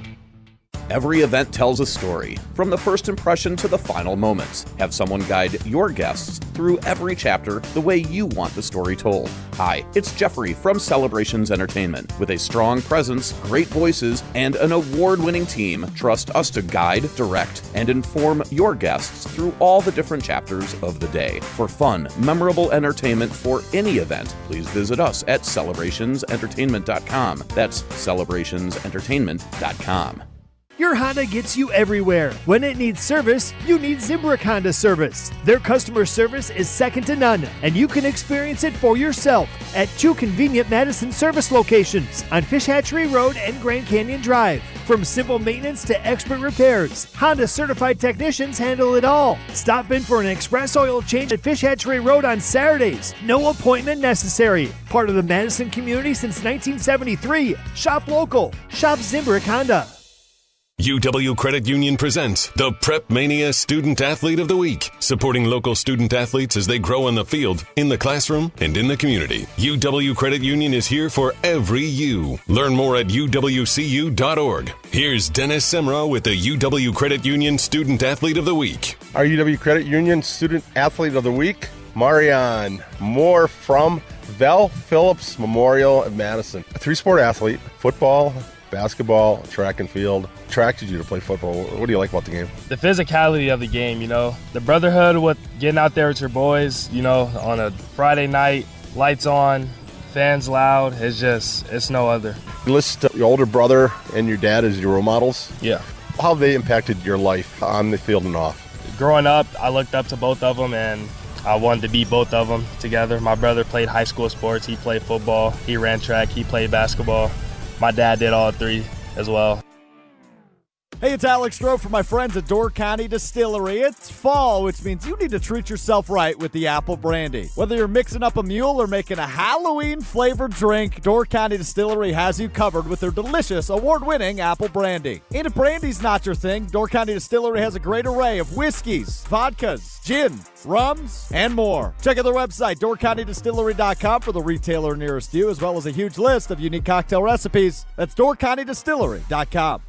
Every event tells a story, from the first impression to the final moments. Have someone guide your guests through every chapter the way you want the story told. Hi, it's Jeffrey from Celebrations Entertainment. With a strong presence, great voices, and an award-winning team, trust us to guide, direct, and inform your guests through all the different chapters of the day. For fun, memorable entertainment for any event, please visit us at celebrationsentertainment.com. That's celebrationsentertainment.com. Your Honda gets you everywhere. When it needs service, you need Zimbrick Honda service. Their customer service is second to none, and you can experience it for yourself at 2 convenient Madison service locations on Fish Hatchery Road and Grand Canyon Drive. From simple maintenance to expert repairs, Honda certified technicians handle it all. Stop in for an express oil change at Fish Hatchery Road on Saturdays. No appointment necessary. Part of the Madison community since 1973. Shop local. Shop Zimbrick Honda. UW Credit Union presents the Prep Mania Student Athlete of the Week, supporting local student athletes as they grow on the field, in the classroom, and in the community. UW Credit Union is here for every you. Learn more at uwcu.org. Here's Dennis Semrau with the UW Credit Union Student Athlete of the Week. Our UW Credit Union Student Athlete of the Week, Marianne Moore from Val Phillips Memorial at Madison. A three-sport athlete, football, basketball, track and field. Attracted you to play football. What do you like about the game? The physicality of the game, the brotherhood with getting out there with your boys, on a Friday night, lights on, fans loud. It's no other. You list your older brother and your dad as your role models. Yeah. How have they impacted your life on the field and off? Growing up, I looked up to both of them, and I wanted to be both of them together. My brother played high school sports. He played football. He ran track. He played basketball. My dad did all three as well. Hey, it's Alex Stroh from my friends at Door County Distillery. It's fall, which means you need to treat yourself right with the apple brandy. Whether you're mixing up a mule or making a Halloween-flavored drink, Door County Distillery has you covered with their delicious, award-winning apple brandy. And if brandy's not your thing, Door County Distillery has a great array of whiskeys, vodkas, gin, rums, and more. Check out their website, doorcountydistillery.com, for the retailer nearest you, as well as a huge list of unique cocktail recipes. That's doorcountydistillery.com.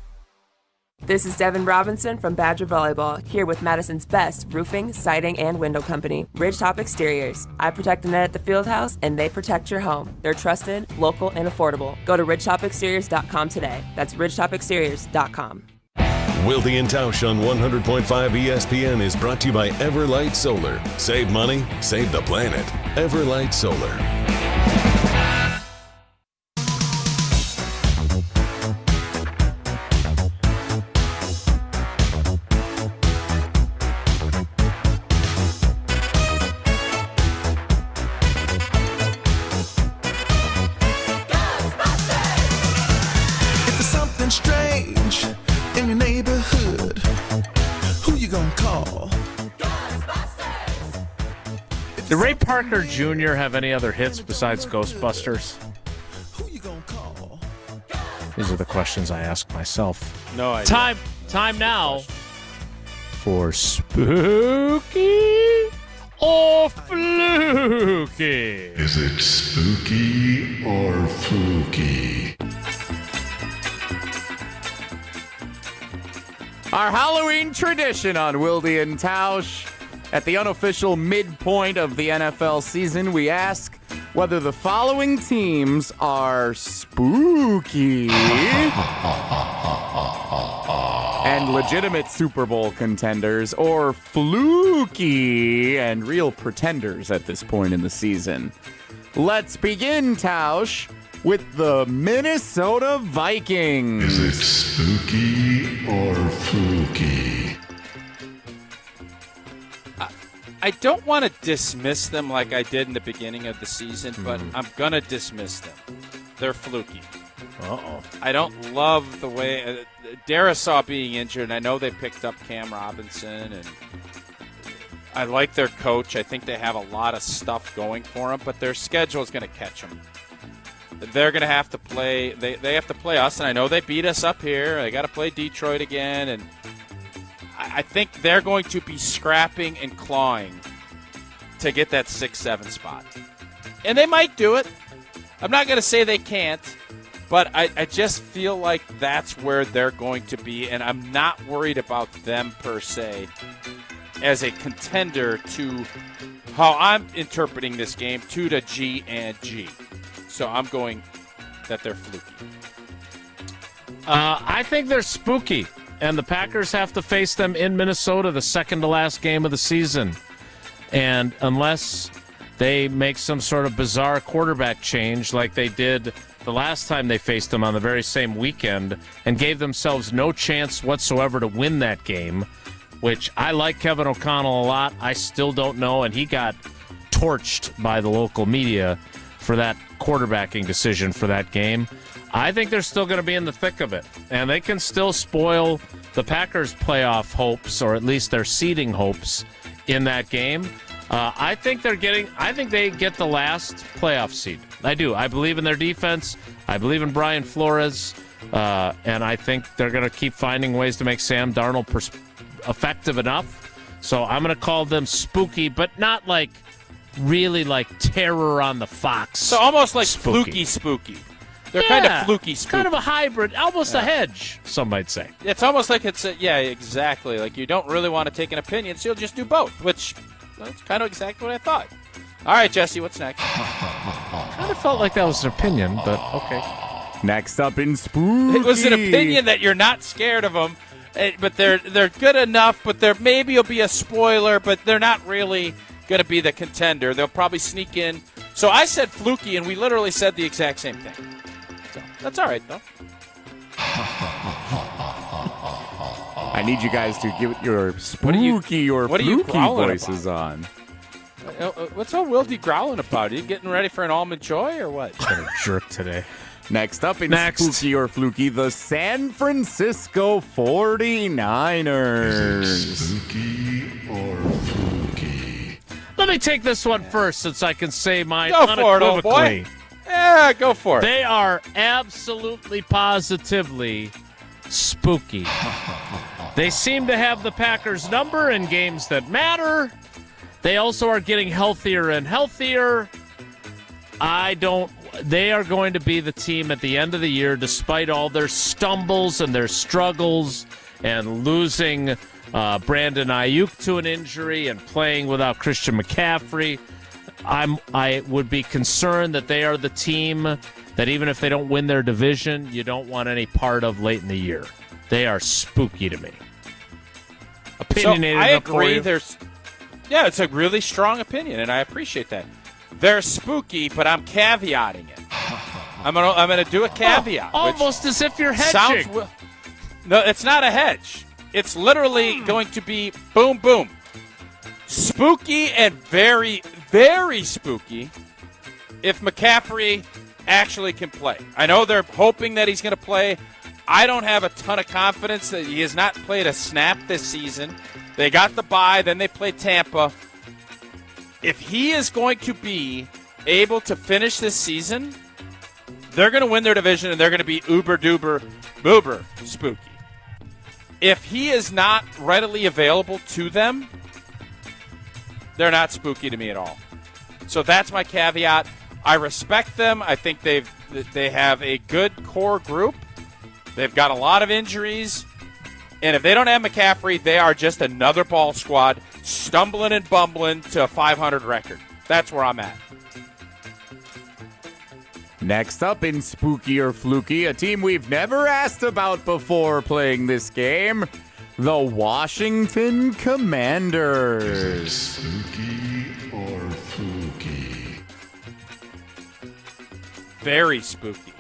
This is Devin Robinson from Badger Volleyball, here with Madison's best roofing, siding, and window company, Ridgetop Exteriors. I protect the net at the field house, and they protect your home. They're trusted, local, and affordable. Go to ridgetopexteriors.com today. That's ridgetopexteriors.com. Wilde and Tausch on 100.5 ESPN is brought to you by Everlight Solar. Save money, save the planet. Everlight Solar. Strange in your neighborhood, who you gonna call? Did Ray Parker Jr. have any other hits besides Ghostbusters? Who you gonna call? These are the questions I ask myself. No idea. Time now for Spooky or Fluky. Is it spooky or fluky? Our Halloween tradition on Wilde and Tausch. At the unofficial midpoint of the NFL season, we ask whether the following teams are spooky and legitimate Super Bowl contenders, or fluky and real pretenders at this point in the season. Let's begin, Tausch, with the Minnesota Vikings. Is it spooky or fluky? I don't want to dismiss them like I did in the beginning of the season, but I'm going to dismiss them. They're fluky. Uh-oh. I don't love the way Darisaw being injured, and I know they picked up Cam Robinson, and I like their coach. I think they have a lot of stuff going for them, but their schedule is going to catch them. They're going to have to play. They have to play us, and I know they beat us up here. They got to play Detroit again, and I think they're going to be scrapping and clawing to get that 6-7 spot. And they might do it. I'm not going to say they can't, but I just feel like that's where they're going to be, and I'm not worried about them per se as a contender to how I'm interpreting this game, to the G and G. So I'm going that they're fluky. I think they're spooky, and the Packers have to face them in Minnesota, the second to last game of the season. And unless they make some sort of bizarre quarterback change like they did the last time they faced them on the very same weekend and gave themselves no chance whatsoever to win that game, which I like Kevin O'Connell a lot. I still don't know, and he got torched by the local media for that quarterbacking decision for that game. I think they're still going to be in the thick of it, and they can still spoil the Packers' playoff hopes, or at least their seeding hopes in that game. I think they get the last playoff seed. I do. I believe in their defense. I believe in Brian Flores, and I think they're going to keep finding ways to make Sam Darnold effective enough. So I'm going to call them spooky, but not like really like terror on the fox. So almost like spooky. spooky. They're kind of fluky spooky. Kind of a hybrid, almost a hedge, some might say. It's almost like exactly. Like you don't really want to take an opinion, so you'll just do both, which that's kind of exactly what I thought. All right, Jesse, what's next? Kind of felt like that was an opinion, but okay. Next up in Spooky. It was an opinion that you're not scared of them, but they're good enough, but there maybe will be a spoiler, but they're not really going to be the contender. They'll probably sneak in. So I said Fluky, and we literally said the exact same thing. So that's all right, though. I need you guys to give your Spooky or Fluky voices on. What's all Wildy growling about? Are you getting ready for an Almond Joy or what? Been a jerk today. Next up in Spooky or Fluky, the San Francisco 49ers. Spooky or Fluky? Let me take this one first since I can say mine Go for it, old boy. unequivocally. Yeah, go for it. They are absolutely positively spooky. They seem to have the Packers' number in games that matter. They also are getting healthier and healthier. They are going to be the team at the end of the year, despite all their stumbles and their struggles and losing Brandon Ayuk to an injury and playing without Christian McCaffrey. I would be concerned that they are the team that even if they don't win their division, you don't want any part of late in the year. They are spooky to me. Opinionated. So I enough for agree. you? Yeah, it's a really strong opinion, and I appreciate that. They're spooky, but I'm caveating it. I'm gonna do a caveat. Almost as if you're hedging. No, it's not a hedge. It's literally going to be boom, boom. Spooky and very, very spooky if McCaffrey actually can play. I know they're hoping that he's going to play. I don't have a ton of confidence that he has not played a snap this season. They got the bye, then they played Tampa. If he is going to be able to finish this season, they're going to win their division and they're going to be uber-duber, boober spooky. If he is not readily available to them, they're not spooky to me at all. So that's my caveat. I respect them. I think they have a good core group. They've got a lot of injuries. And if they don't have McCaffrey, they are just another ball squad stumbling and bumbling to a 500 record. That's where I'm at. Next up in Spooky or Fluky, a team we've never asked about before playing this game, the Washington Commanders. Spooky or Fluky? Very spooky.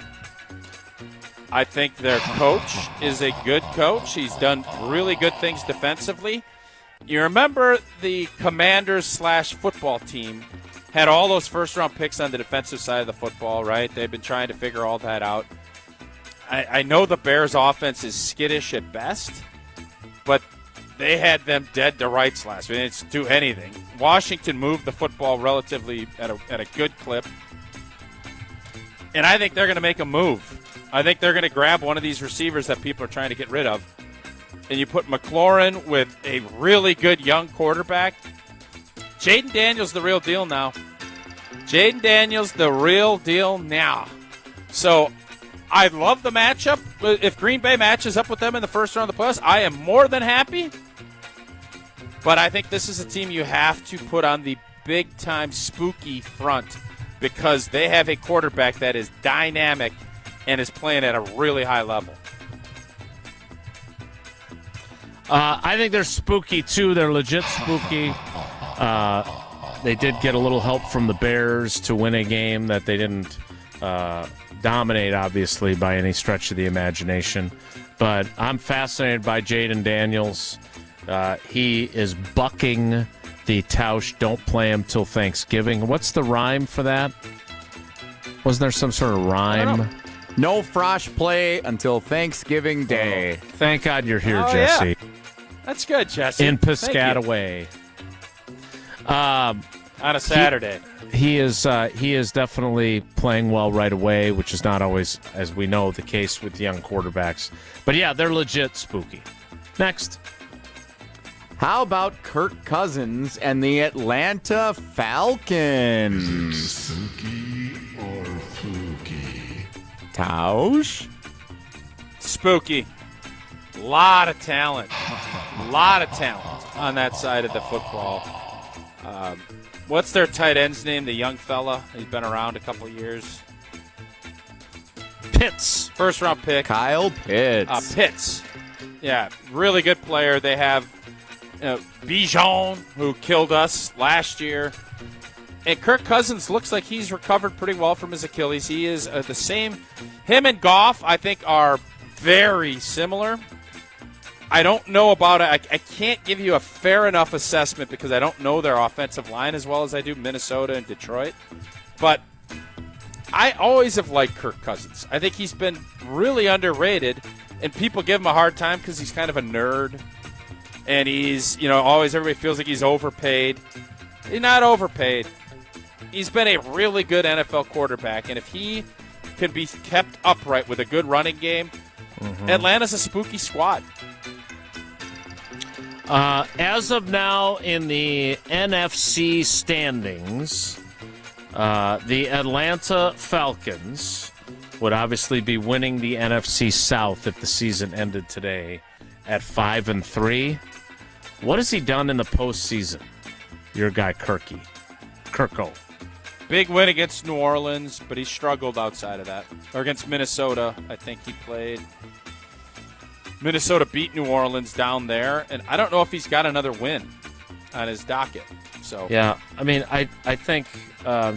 I think their coach is a good coach. He's done really good things defensively. You remember the Commanders/football team had all those first-round picks on the defensive side of the football, right? They've been trying to figure all that out. I know the Bears' offense is skittish at best, but they had them dead to rights last week. They didn't do anything. Washington moved the football relatively at a good clip, and I think they're going to make a move. I think they're going to grab one of these receivers that people are trying to get rid of, and you put McLaurin with a really good young quarterback. Jaden Daniels the real deal now. Jaden Daniels the real deal now. So I love the matchup. If Green Bay matches up with them in the first round of the playoffs, I am more than happy. But I think this is a team you have to put on the big-time spooky front because they have a quarterback that is dynamic and is playing at a really high level. I think they're spooky, too. They're legit spooky. They did get a little help from the Bears to win a game that they didn't dominate, obviously, by any stretch of the imagination. But I'm fascinated by Jaden Daniels. He is bucking the Tausch don't play him till Thanksgiving. What's the rhyme for that? Wasn't there some sort of rhyme? No Frosh play until Thanksgiving Day. Thank God you're here, Jesse. Yeah. That's good, Jesse. In Piscataway. On a Saturday. He is definitely playing well right away, which is not always, as we know, the case with young quarterbacks. But yeah, they're legit spooky. Next. How about Kirk Cousins and the Atlanta Falcons? Spooky or Fluky? Tausch? Spooky. Lot of talent. On that side of the football. What's their tight end's name? The young fella. He's been around a couple of years. Pitts. First-round pick. Kyle Pitts. Pitts. Yeah, really good player. They have Bijan, who killed us last year. And Kirk Cousins looks like he's recovered pretty well from his Achilles. He is the same. Him and Goff, I think, are very similar. I don't know about it. I can't give you a fair enough assessment because I don't know their offensive line as well as I do Minnesota and Detroit. But I always have liked Kirk Cousins. I think he's been really underrated, and people give him a hard time because he's kind of a nerd. And he's, always everybody feels like he's overpaid. He's not overpaid. He's been a really good NFL quarterback, and if he can be kept upright with a good running game, Atlanta's a spooky squad. As of now, in the NFC standings, the Atlanta Falcons would obviously be winning the NFC South if the season ended today at 5-3. What has he done in the postseason? Your guy Kirko. Big win against New Orleans, but he struggled outside of that. Or against Minnesota, I think he played. Minnesota beat New Orleans down there, and I don't know if he's got another win on his docket. So yeah, I mean, I think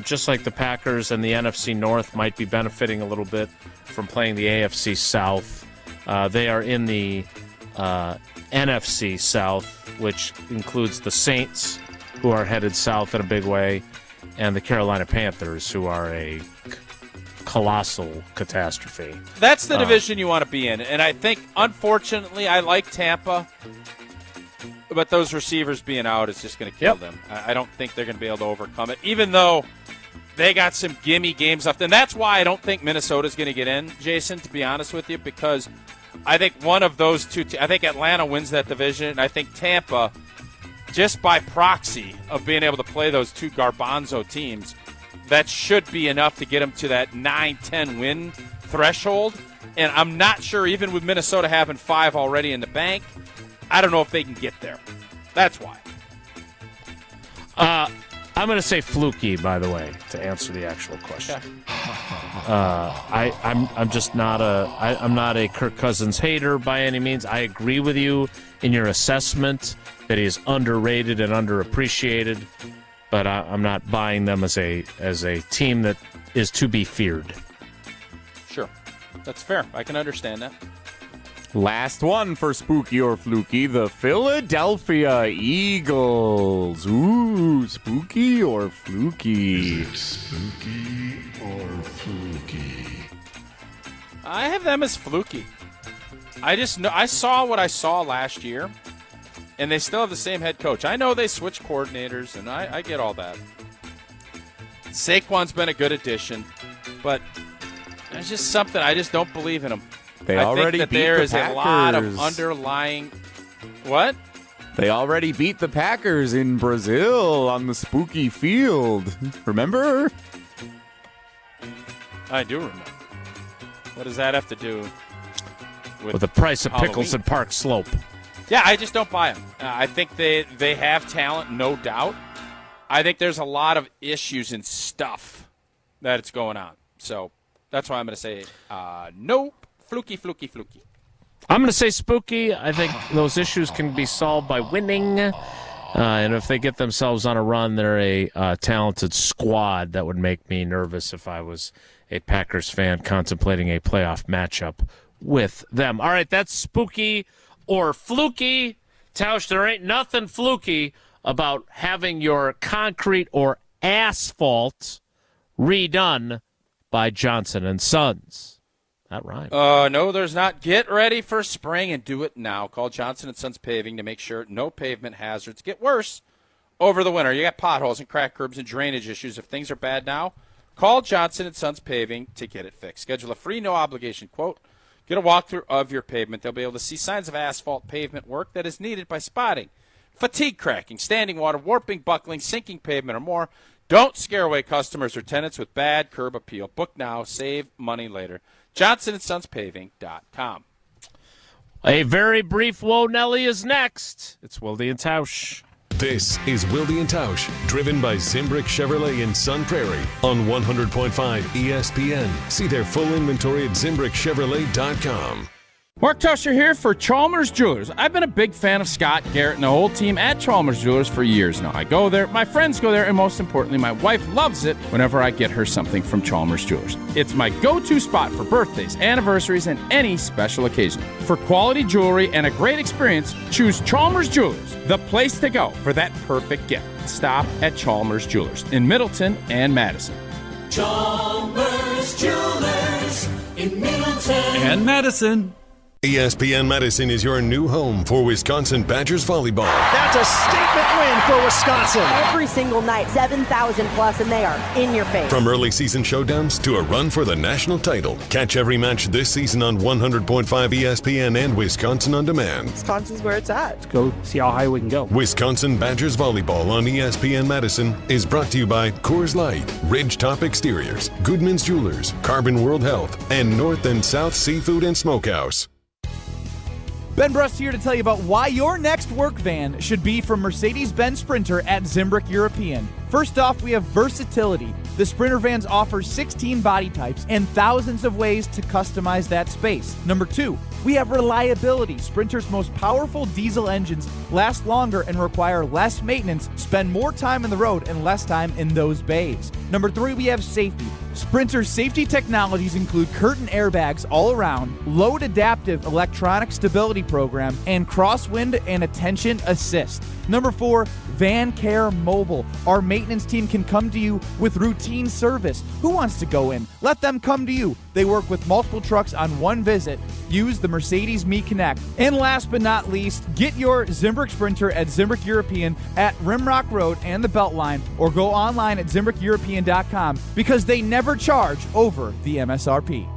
just like the Packers and the NFC North might be benefiting a little bit from playing the AFC South. They are in the NFC South, which includes the Saints, who are headed south in a big way, and the Carolina Panthers, who are a colossal catastrophe. That's the division you want to be in. And I think, unfortunately, I like Tampa, but those receivers being out is just going to kill them. I don't think they're going to be able to overcome it, even though they got some gimme games left. And that's why I don't think Minnesota's going to get in, Jason, to be honest with you, because I think one of those two I think Atlanta wins that division, and I think Tampa, just by proxy of being able to play those two garbanzo teams, that should be enough to get them to that 9-10 win threshold. And I'm not sure, even with Minnesota having 5 already in the bank, I don't know if they can get there. That's why. I'm going to say Fluky, by the way, to answer the actual question. I'm just not I'm not a Kirk Cousins hater by any means. I agree with you in your assessment that he is underrated and underappreciated, but I'm not buying them as a team that is to be feared. Sure. That's fair. I can understand that. Last one for Spooky or Fluky, the Philadelphia Eagles. Ooh, spooky or fluky? Spooky or fluky? I have them as fluky. I just know I saw what I saw last year, and they still have the same head coach. I know they switched coordinators, and I get all that. Saquon's been a good addition, but there's just something I just don't believe in them. They already think that beat there the is Packers. a lot of underlying. What? They already beat the Packers in Brazil on the spooky field. Remember? I do remember. What does that have to do with the price of Halloween? pickles at Park Slope? Yeah, I just don't buy them. I think they have talent, no doubt. I think there's a lot of issues and stuff that it's going on. So that's why I'm going to say nope. Fluky. I'm going to say spooky. I think those issues can be solved by winning. And if they get themselves on a run, they're a talented squad that would make me nervous if I was a Packers fan contemplating a playoff matchup with them. All right, that's spooky or fluky. Tausch, there ain't nothing fluky about having your concrete or asphalt redone by Johnson & Sons. That rhymes. No, there's not. Get ready for spring and do it now. Call Johnson & Sons Paving to make sure no pavement hazards get worse over the winter. You got potholes and cracked curbs and drainage issues. If things are bad now, call Johnson & Sons Paving to get it fixed. Schedule a free, no-obligation quote. Get a walkthrough of your pavement. They'll be able to see signs of asphalt pavement work that is needed by spotting fatigue cracking, standing water, warping, buckling, sinking pavement, or more. Don't scare away customers or tenants with bad curb appeal. Book now. Save money later. JohnsonandSonsPaving.com. A very brief Whoa Nelly is next. It's Wilde and Tausch. This is Wilde and Tausch, driven by Zimbrick Chevrolet in Sun Prairie on 100.5 ESPN. See their full inventory at ZimbrickChevrolet.com. Mark Tusher here for Chalmers Jewelers. I've been a big fan of Scott Garrett and the whole team at Chalmers Jewelers for years now. I go there, my friends go there, and most importantly, my wife loves it whenever I get her something from Chalmers Jewelers. It's my go-to spot for birthdays, anniversaries, and any special occasion. For quality jewelry and a great experience, choose Chalmers Jewelers, the place to go for that perfect gift. Stop at Chalmers Jewelers in Middleton and Madison. Chalmers Jewelers in Middleton And Madison. ESPN Madison is your new home for Wisconsin Badgers volleyball. That's a statement win for Wisconsin. Every single night, 7,000 plus, and they are in your face. From early season showdowns to a run for the national title. Catch every match this season on 100.5 ESPN and Wisconsin On Demand. Wisconsin's where it's at. Let's go see how high we can go. Wisconsin Badgers volleyball on ESPN Madison is brought to you by Coors Light, Ridgetop Exteriors, Goodman's Jewelers, Carbon World Health, and North and South Seafood and Smokehouse. Ben Brust here to tell you about why your next work van should be from Mercedes-Benz Sprinter at Zimbrick European. First off, we have versatility. The Sprinter vans offer 16 body types and thousands of ways to customize that space. Number 2, we have reliability. Sprinter's most powerful diesel engines last longer and require less maintenance, spend more time on the road and less time in those bays. Number 3, we have safety. Sprinter's safety technologies include curtain airbags all around, load adaptive electronic stability program, and crosswind and attention assist. Number 4, Van Care Mobile. Our maintenance team can come to you with routine service. Who wants to go in? Let them come to you. They work with multiple trucks on one visit. Use the Mercedes Me Connect. And last but not least, get your Zimbrick Sprinter at Zimbrick European at Rimrock Road and the Beltline, or go online at ZimbrickEuropean.com because they never charge over the MSRP.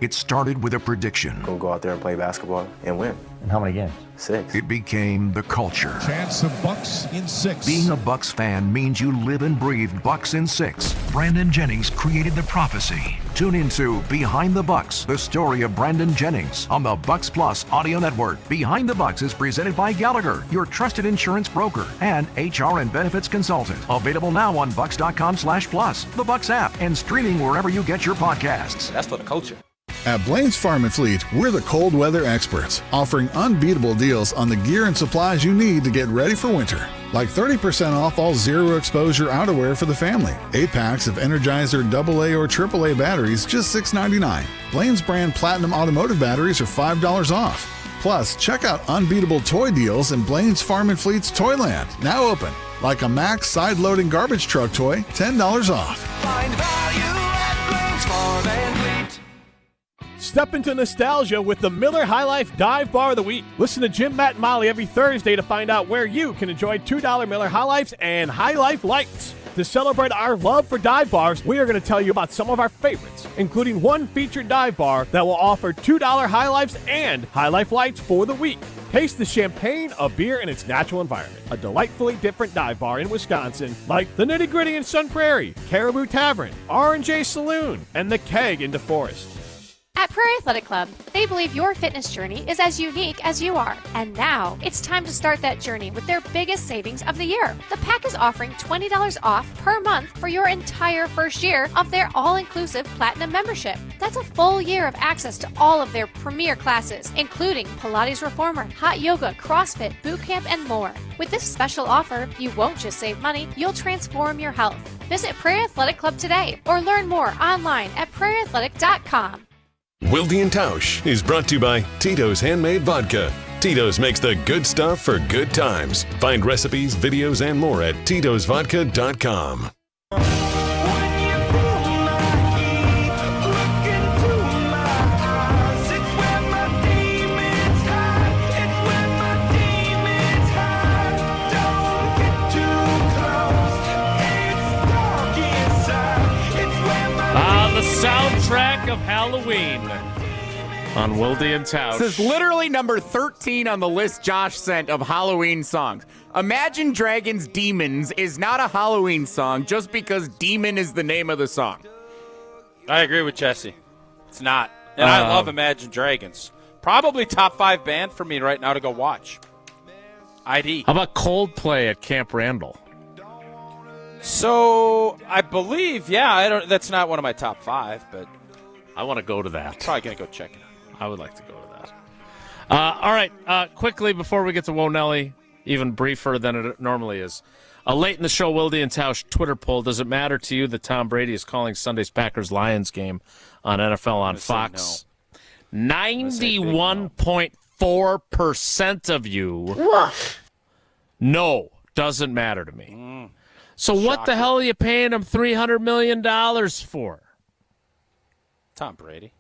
It started with a prediction. We'll go out there and play basketball and win. And how many games? 6. It became the culture. Chance of Bucks in 6. Being a Bucks fan means you live and breathe Bucks in 6. Brandon Jennings created the prophecy. Tune into Behind the Bucks, the story of Brandon Jennings on the Bucks Plus audio network. Behind the Bucks is presented by Gallagher, your trusted insurance broker and HR and benefits consultant. Available now on bucks.com/plus, the Bucks app, and streaming wherever you get your podcasts. That's for the culture. At Blaine's Farm and Fleet, we're the cold weather experts, offering unbeatable deals on the gear and supplies you need to get ready for winter. Like 30% off all zero exposure outerwear for the family. 8 packs of Energizer AA or AAA batteries, just $6.99. Blaine's brand Platinum Automotive batteries are $5 off. Plus, check out unbeatable toy deals in Blaine's Farm and Fleet's Toyland, now open. Like a Max side-loading garbage truck toy, $10 off. Find value at Blaine's Farm and Fleet. Step into nostalgia with the Miller High Life Dive Bar of the Week. Listen to Jim, Matt, and Molly every Thursday to find out where you can enjoy $2 Miller High Lifes and High Life Lights. To celebrate our love for dive bars, we are going to tell you about some of our favorites, including one featured dive bar that will offer $2 High Lifes and High Life Lights for the week. Taste the champagne of beer in its natural environment. A delightfully different dive bar in Wisconsin, like the Nitty Gritty in Sun Prairie, Caribou Tavern, R&J Saloon, and the Keg in DeForest. At Prairie Athletic Club, they believe your fitness journey is as unique as you are. And now, it's time to start that journey with their biggest savings of the year. The pack is offering $20 off per month for your entire first year of their all-inclusive Platinum membership. That's a full year of access to all of their premier classes, including Pilates Reformer, Hot Yoga, CrossFit, Boot Camp, and more. With this special offer, you won't just save money, you'll transform your health. Visit Prairie Athletic Club today or learn more online at prairieathletic.com. Wilde and Tausch is brought to you by Tito's Handmade Vodka. Tito's makes the good stuff for good times. Find recipes, videos, and more at titosvodka.com. The soundtrack of Halloween on Wilde and Tausch. This is literally number 13 on the list Josh sent of Halloween songs. Imagine Dragons Demons is not a Halloween song just because Demon is the name of the song. I agree with Jesse. It's not. And I love Imagine Dragons. Probably top 5 band for me right now to go watch. ID. How about Coldplay at Camp Randall? So I believe, that's not one of my top 5, but I want to go to that. Probably gonna go check it out. I would like to go to that. All right, quickly before we get to Whoa Nelly, even briefer than it normally is. Late in the show, Wilde and Tausch Twitter poll: does it matter to you that Tom Brady is calling Sunday's Packers-Lions game on NFL on Fox? 91.4% of you. No, doesn't matter to me. So what the hell are you paying him $300 million for? Tom Brady.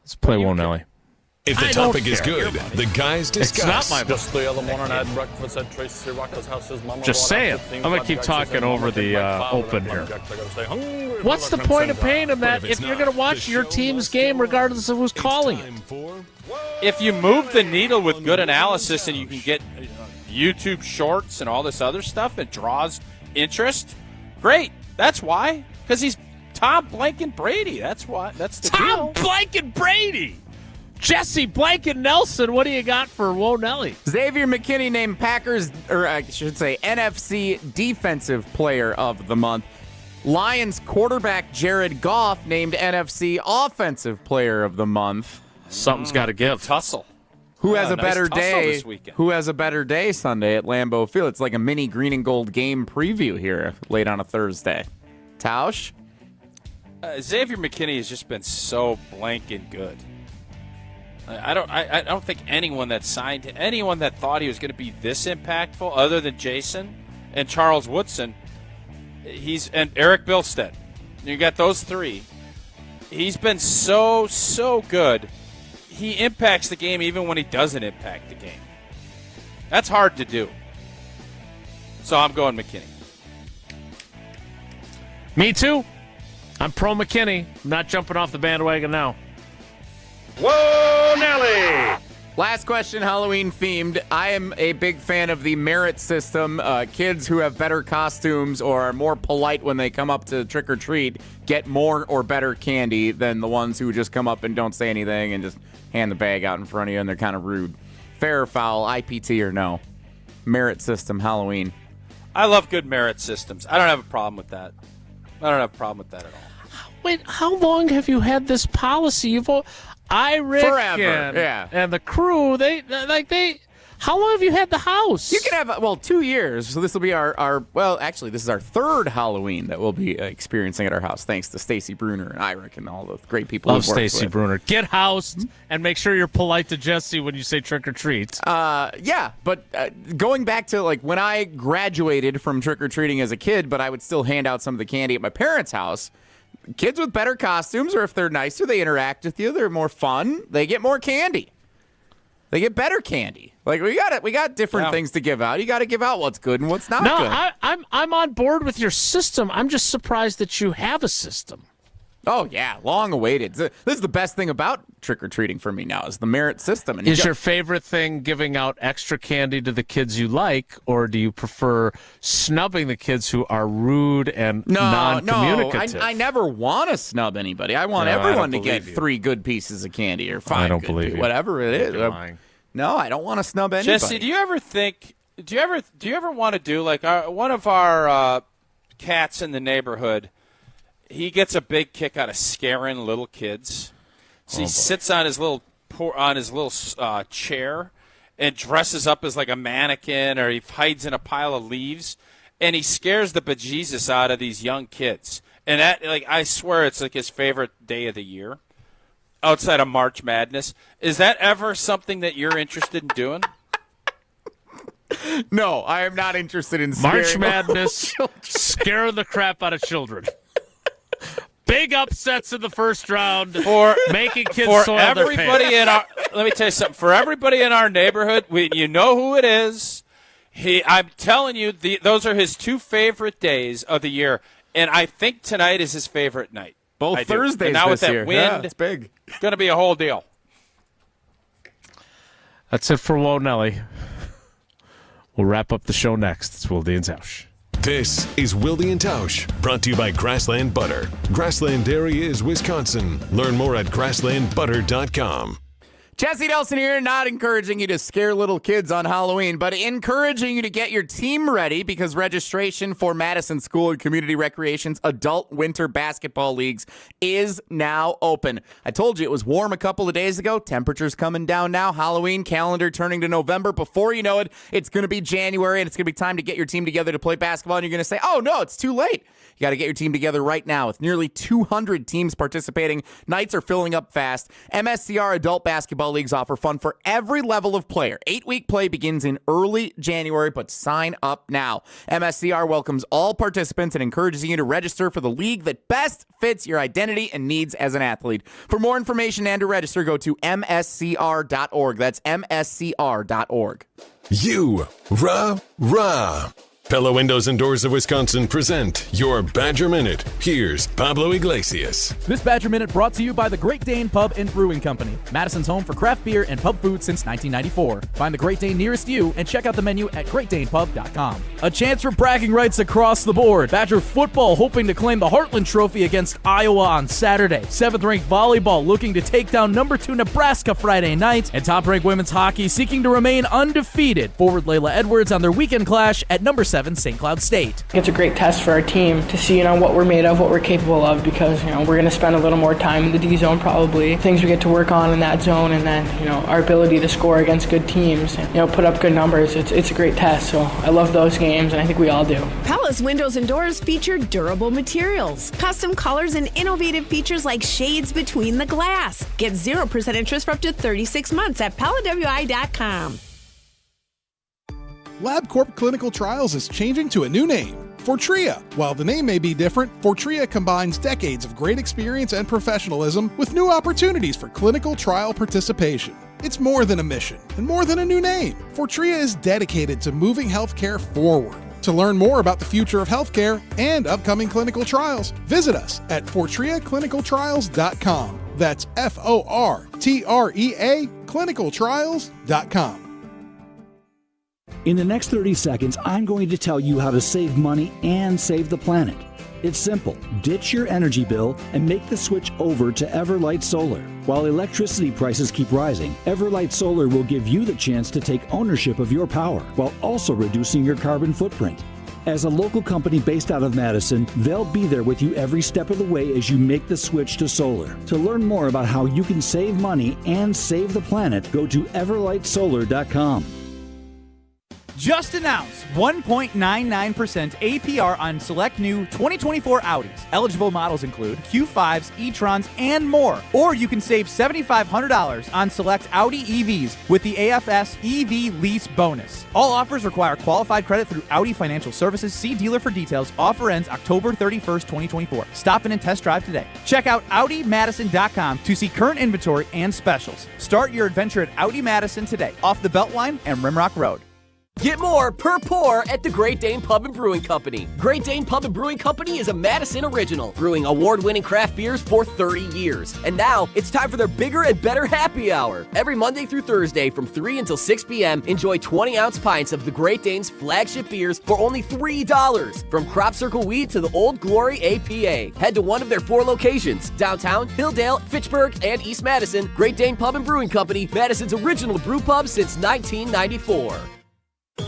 Let's play Whoa Nelly. If the topic is good, the guys discuss. It's not my Just the other morning, I had breakfast at Tracy Rocker's house. His mama Just saying. I'm going to keep talking over the open here. What's the point of paying him that if you're going to watch your team's game regardless of who's calling it? If you move the needle with good analysis and you can get YouTube shorts and all this other stuff, it draws interest. Great. That's why. Because he's Tom Blanken Brady. That's why. That's the Tom deal. Blanken Brady. Jesse Blanken Nelson, what do you got for Whoa Nelly? Xavier McKinney named Packers, or I should say NFC Defensive Player of the Month. Lions quarterback Jared Goff named NFC Offensive Player of the Month. Something's got to give. Tussle. Who has a nice better tussle day? this weekend. Who has a better day Sunday at Lambeau Field? It's like a mini green and gold game preview here late on a Thursday. Tausch? Xavier McKinney has just been so blank and good. I don't think anyone that signed him, anyone that thought he was going to be this impactful, other than Jason and Charles Woodson, and Eric Bilstead. You got those three. He's been so good. He impacts the game even when he doesn't impact the game. That's hard to do. So I'm going McKinney. Me too. I'm pro McKinney. I'm not jumping off the bandwagon now. Whoa, Nelly! Last question, Halloween themed. I am a big fan of the merit system. Kids who have better costumes or are more polite when they come up to trick or treat get more or better candy than the ones who just come up and don't say anything and just hand the bag out in front of you and they're kind of rude. Fair or foul, IPT or no? Merit system, Halloween. I love good merit systems. I don't have a problem with that. I don't have a problem with that at all. Wait, how long have you had this policy? I reckon, forever, yeah. And the crew, how long have you had the house? You can have, 2 years. So this will be this is our third Halloween that we'll be experiencing at our house, thanks to Stacy Bruner and Irick and all the great people. Love Stacy Bruner. Get housed and make sure you're polite to Jesse when you say trick or treat. But going back to like when I graduated from trick or treating as a kid, but I would still hand out some of the candy at my parents' house. Kids with better costumes, or if they're nicer, they interact with you. They're more fun. They get more candy. They get better candy. Like we got different things to give out. You got to give out what's good and what's not good. No, I'm on board with your system. I'm just surprised that you have a system. Oh yeah, long awaited. This is the best thing about trick or treating for me now is the merit system. And is your favorite thing giving out extra candy to the kids you like, or do you prefer snubbing the kids who are rude and non-communicative? I never want to snub anybody. I want everyone to get 3 good pieces of candy or 5. I don't believe you. Whatever it is. No, I don't want to snub anybody. Jesse, do you ever want to do like one of our cats in the neighborhood? He gets a big kick out of scaring little kids. So he sits on his little chair and dresses up as like a mannequin, or he hides in a pile of leaves, and he scares the bejesus out of these young kids. And that, like, I swear, it's like his favorite day of the year, outside of March Madness. Is that ever something that you're interested in doing? No, I am not interested in March Madness. Scaring the crap out of children. Big upsets in the first round for making kids soil everybody their pants. let me tell you something. For everybody in our neighborhood, you know who it is. I'm telling you, those are his 2 favorite days of the year, and I think tonight is his favorite night. Both Thursdays and now this with that year. wind, it's big. It's going to be a whole deal. That's it for Whoa Nelly. We'll wrap up the show next. It's Wilde and Tausch. This is Wilde and Tausch, brought to you by Grassland Butter. Grassland Dairy is Wisconsin. Learn more at grasslandbutter.com. Jesse Nelson here, not encouraging you to scare little kids on Halloween, but encouraging you to get your team ready because registration for Madison School and Community Recreation's Adult Winter Basketball Leagues is now open. I told you it was warm a couple of days ago. Temperatures coming down now. Halloween calendar turning to November. Before you know it, it's going to be January, and it's going to be time to get your team together to play basketball, and you're going to say, oh, no, it's too late. You got to get your team together right now. With nearly 200 teams participating, nights are filling up fast. MSCR Adult Basketball Leagues offer fun for every level of player. 8-week play begins in early January, but sign up now. MSCR welcomes all participants and encourages you to register for the league that best fits your identity and needs as an athlete. For more information and to register, go to mscr.org. That's mscr.org. You, rah. Pella Windows and Doors of Wisconsin present your Badger Minute. Here's Pablo Iglesias. This Badger Minute brought to you by the Great Dane Pub and Brewing Company, Madison's home for craft beer and pub food since 1994. Find the Great Dane nearest you and check out the menu at greatdanepub.com. A chance for bragging rights across the board. Badger football hoping to claim the Heartland Trophy against Iowa on Saturday. 7th-ranked volleyball looking to take down number 2 Nebraska Friday night. And top-ranked women's hockey seeking to remain undefeated. Forward Layla Edwards on their weekend clash at number 7 St. Cloud State. It's a great test for our team to see, what we're made of, what we're capable of, because, we're going to spend a little more time in the D zone probably. Things we get to work on in that zone, and then, our ability to score against good teams and, put up good numbers. It's a great test, so I love those games, and I think we all do. Pella's windows and doors feature durable materials, custom colors, and innovative features like shades between the glass. Get 0% interest for up to 36 months at PellaWI.com. LabCorp Clinical Trials is changing to a new name, Fortrea. While the name may be different, Fortrea combines decades of great experience and professionalism with new opportunities for clinical trial participation. It's more than a mission and more than a new name. Fortrea is dedicated to moving healthcare forward. To learn more about the future of healthcare and upcoming clinical trials, visit us at FortreaClinicalTrials.com. That's FORTREA clinicaltrials.com. In the next 30 seconds, I'm going to tell you how to save money and save the planet. It's simple. Ditch your energy bill and make the switch over to Everlight Solar. While electricity prices keep rising, Everlight Solar will give you the chance to take ownership of your power while also reducing your carbon footprint. As a local company based out of Madison, they'll be there with you every step of the way as you make the switch to solar. To learn more about how you can save money and save the planet, go to everlightsolar.com. Just announced 1.99% APR on select new 2024 Audis. Eligible models include Q5s, e-trons, and more. Or you can save $7,500 on select Audi EVs with the AFS EV lease bonus. All offers require qualified credit through Audi Financial Services. See dealer for details. Offer ends October 31st, 2024. Stop in and test drive today. Check out AudiMadison.com to see current inventory and specials. Start your adventure at Audi Madison today, off the Beltline and Rimrock Road. Get more per pour at the Great Dane Pub and Brewing Company. Great Dane Pub and Brewing Company is a Madison original, brewing award-winning craft beers for 30 years. And now, it's time for their bigger and better happy hour. Every Monday through Thursday from 3 until 6 p.m., enjoy 20-ounce pints of the Great Dane's flagship beers for only $3. From Crop Circle Wheat to the Old Glory APA. Head to one of their 4 locations, downtown, Hilldale, Fitchburg, and East Madison. Great Dane Pub and Brewing Company, Madison's original brew pub since 1994.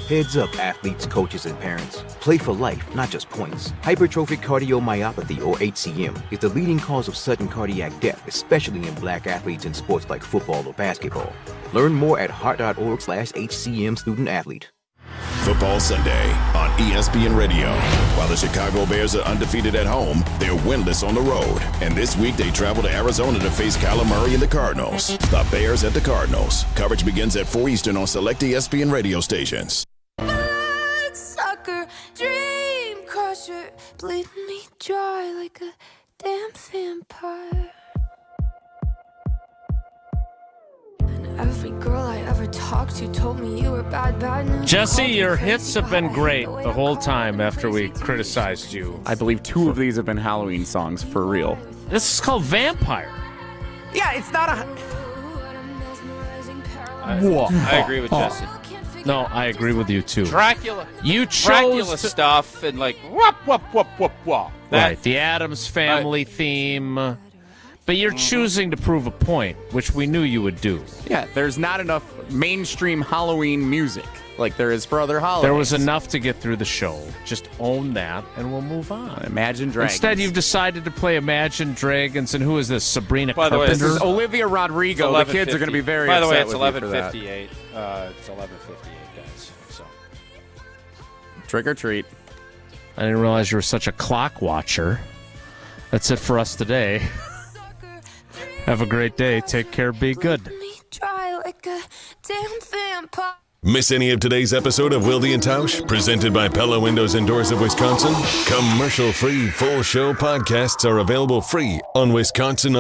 Heads up, athletes, coaches, and parents. Play for life, not just points. Hypertrophic cardiomyopathy, or HCM, is the leading cause of sudden cardiac death, especially in black athletes in sports like football or basketball. Learn more at heart.org/HCM student athlete. Football Sunday on ESPN Radio. While the Chicago Bears are undefeated at home, they're winless on the road. And this week they travel to Arizona to face Kyler Murray and the Cardinals. The Bears at the Cardinals. Coverage begins at 4 Eastern on select ESPN radio stations. Sucker, dream crusher, bleeding me dry like a damn vampire. Every girl I ever talked to told me you were bad news. Jesse, your hits have been great the whole time after we criticized you. I believe 2 of these have been Halloween songs for real. This is called Vampire. Yeah, it's not a... I agree with Jesse. No, I agree with you too. Dracula. You chose Dracula stuff and like whoop whoop whoop whoop whoop. Right, the Addams Family theme. But you're choosing to prove a point, which we knew you would do. Yeah, there's not enough mainstream Halloween music like there is for other holidays. There was enough to get through the show. Just own that, and we'll move on. Imagine Dragons. Instead, you've decided to play Imagine Dragons, and who is this? Sabrina By the way, Carpenter? This is Olivia Rodrigo. The kids are going to be very By the way, upset it's with you for that. 11:58. It's 11:58, guys. So trick or treat. I didn't realize you were such a clock watcher. That's it for us today. Have a great day. Take care. Be good. Dry like a damn vampire. Miss any of today's episode of Wilde and Tausch, presented by Pella Windows and Doors of Wisconsin? Commercial-free full show podcasts are available free on Wisconsin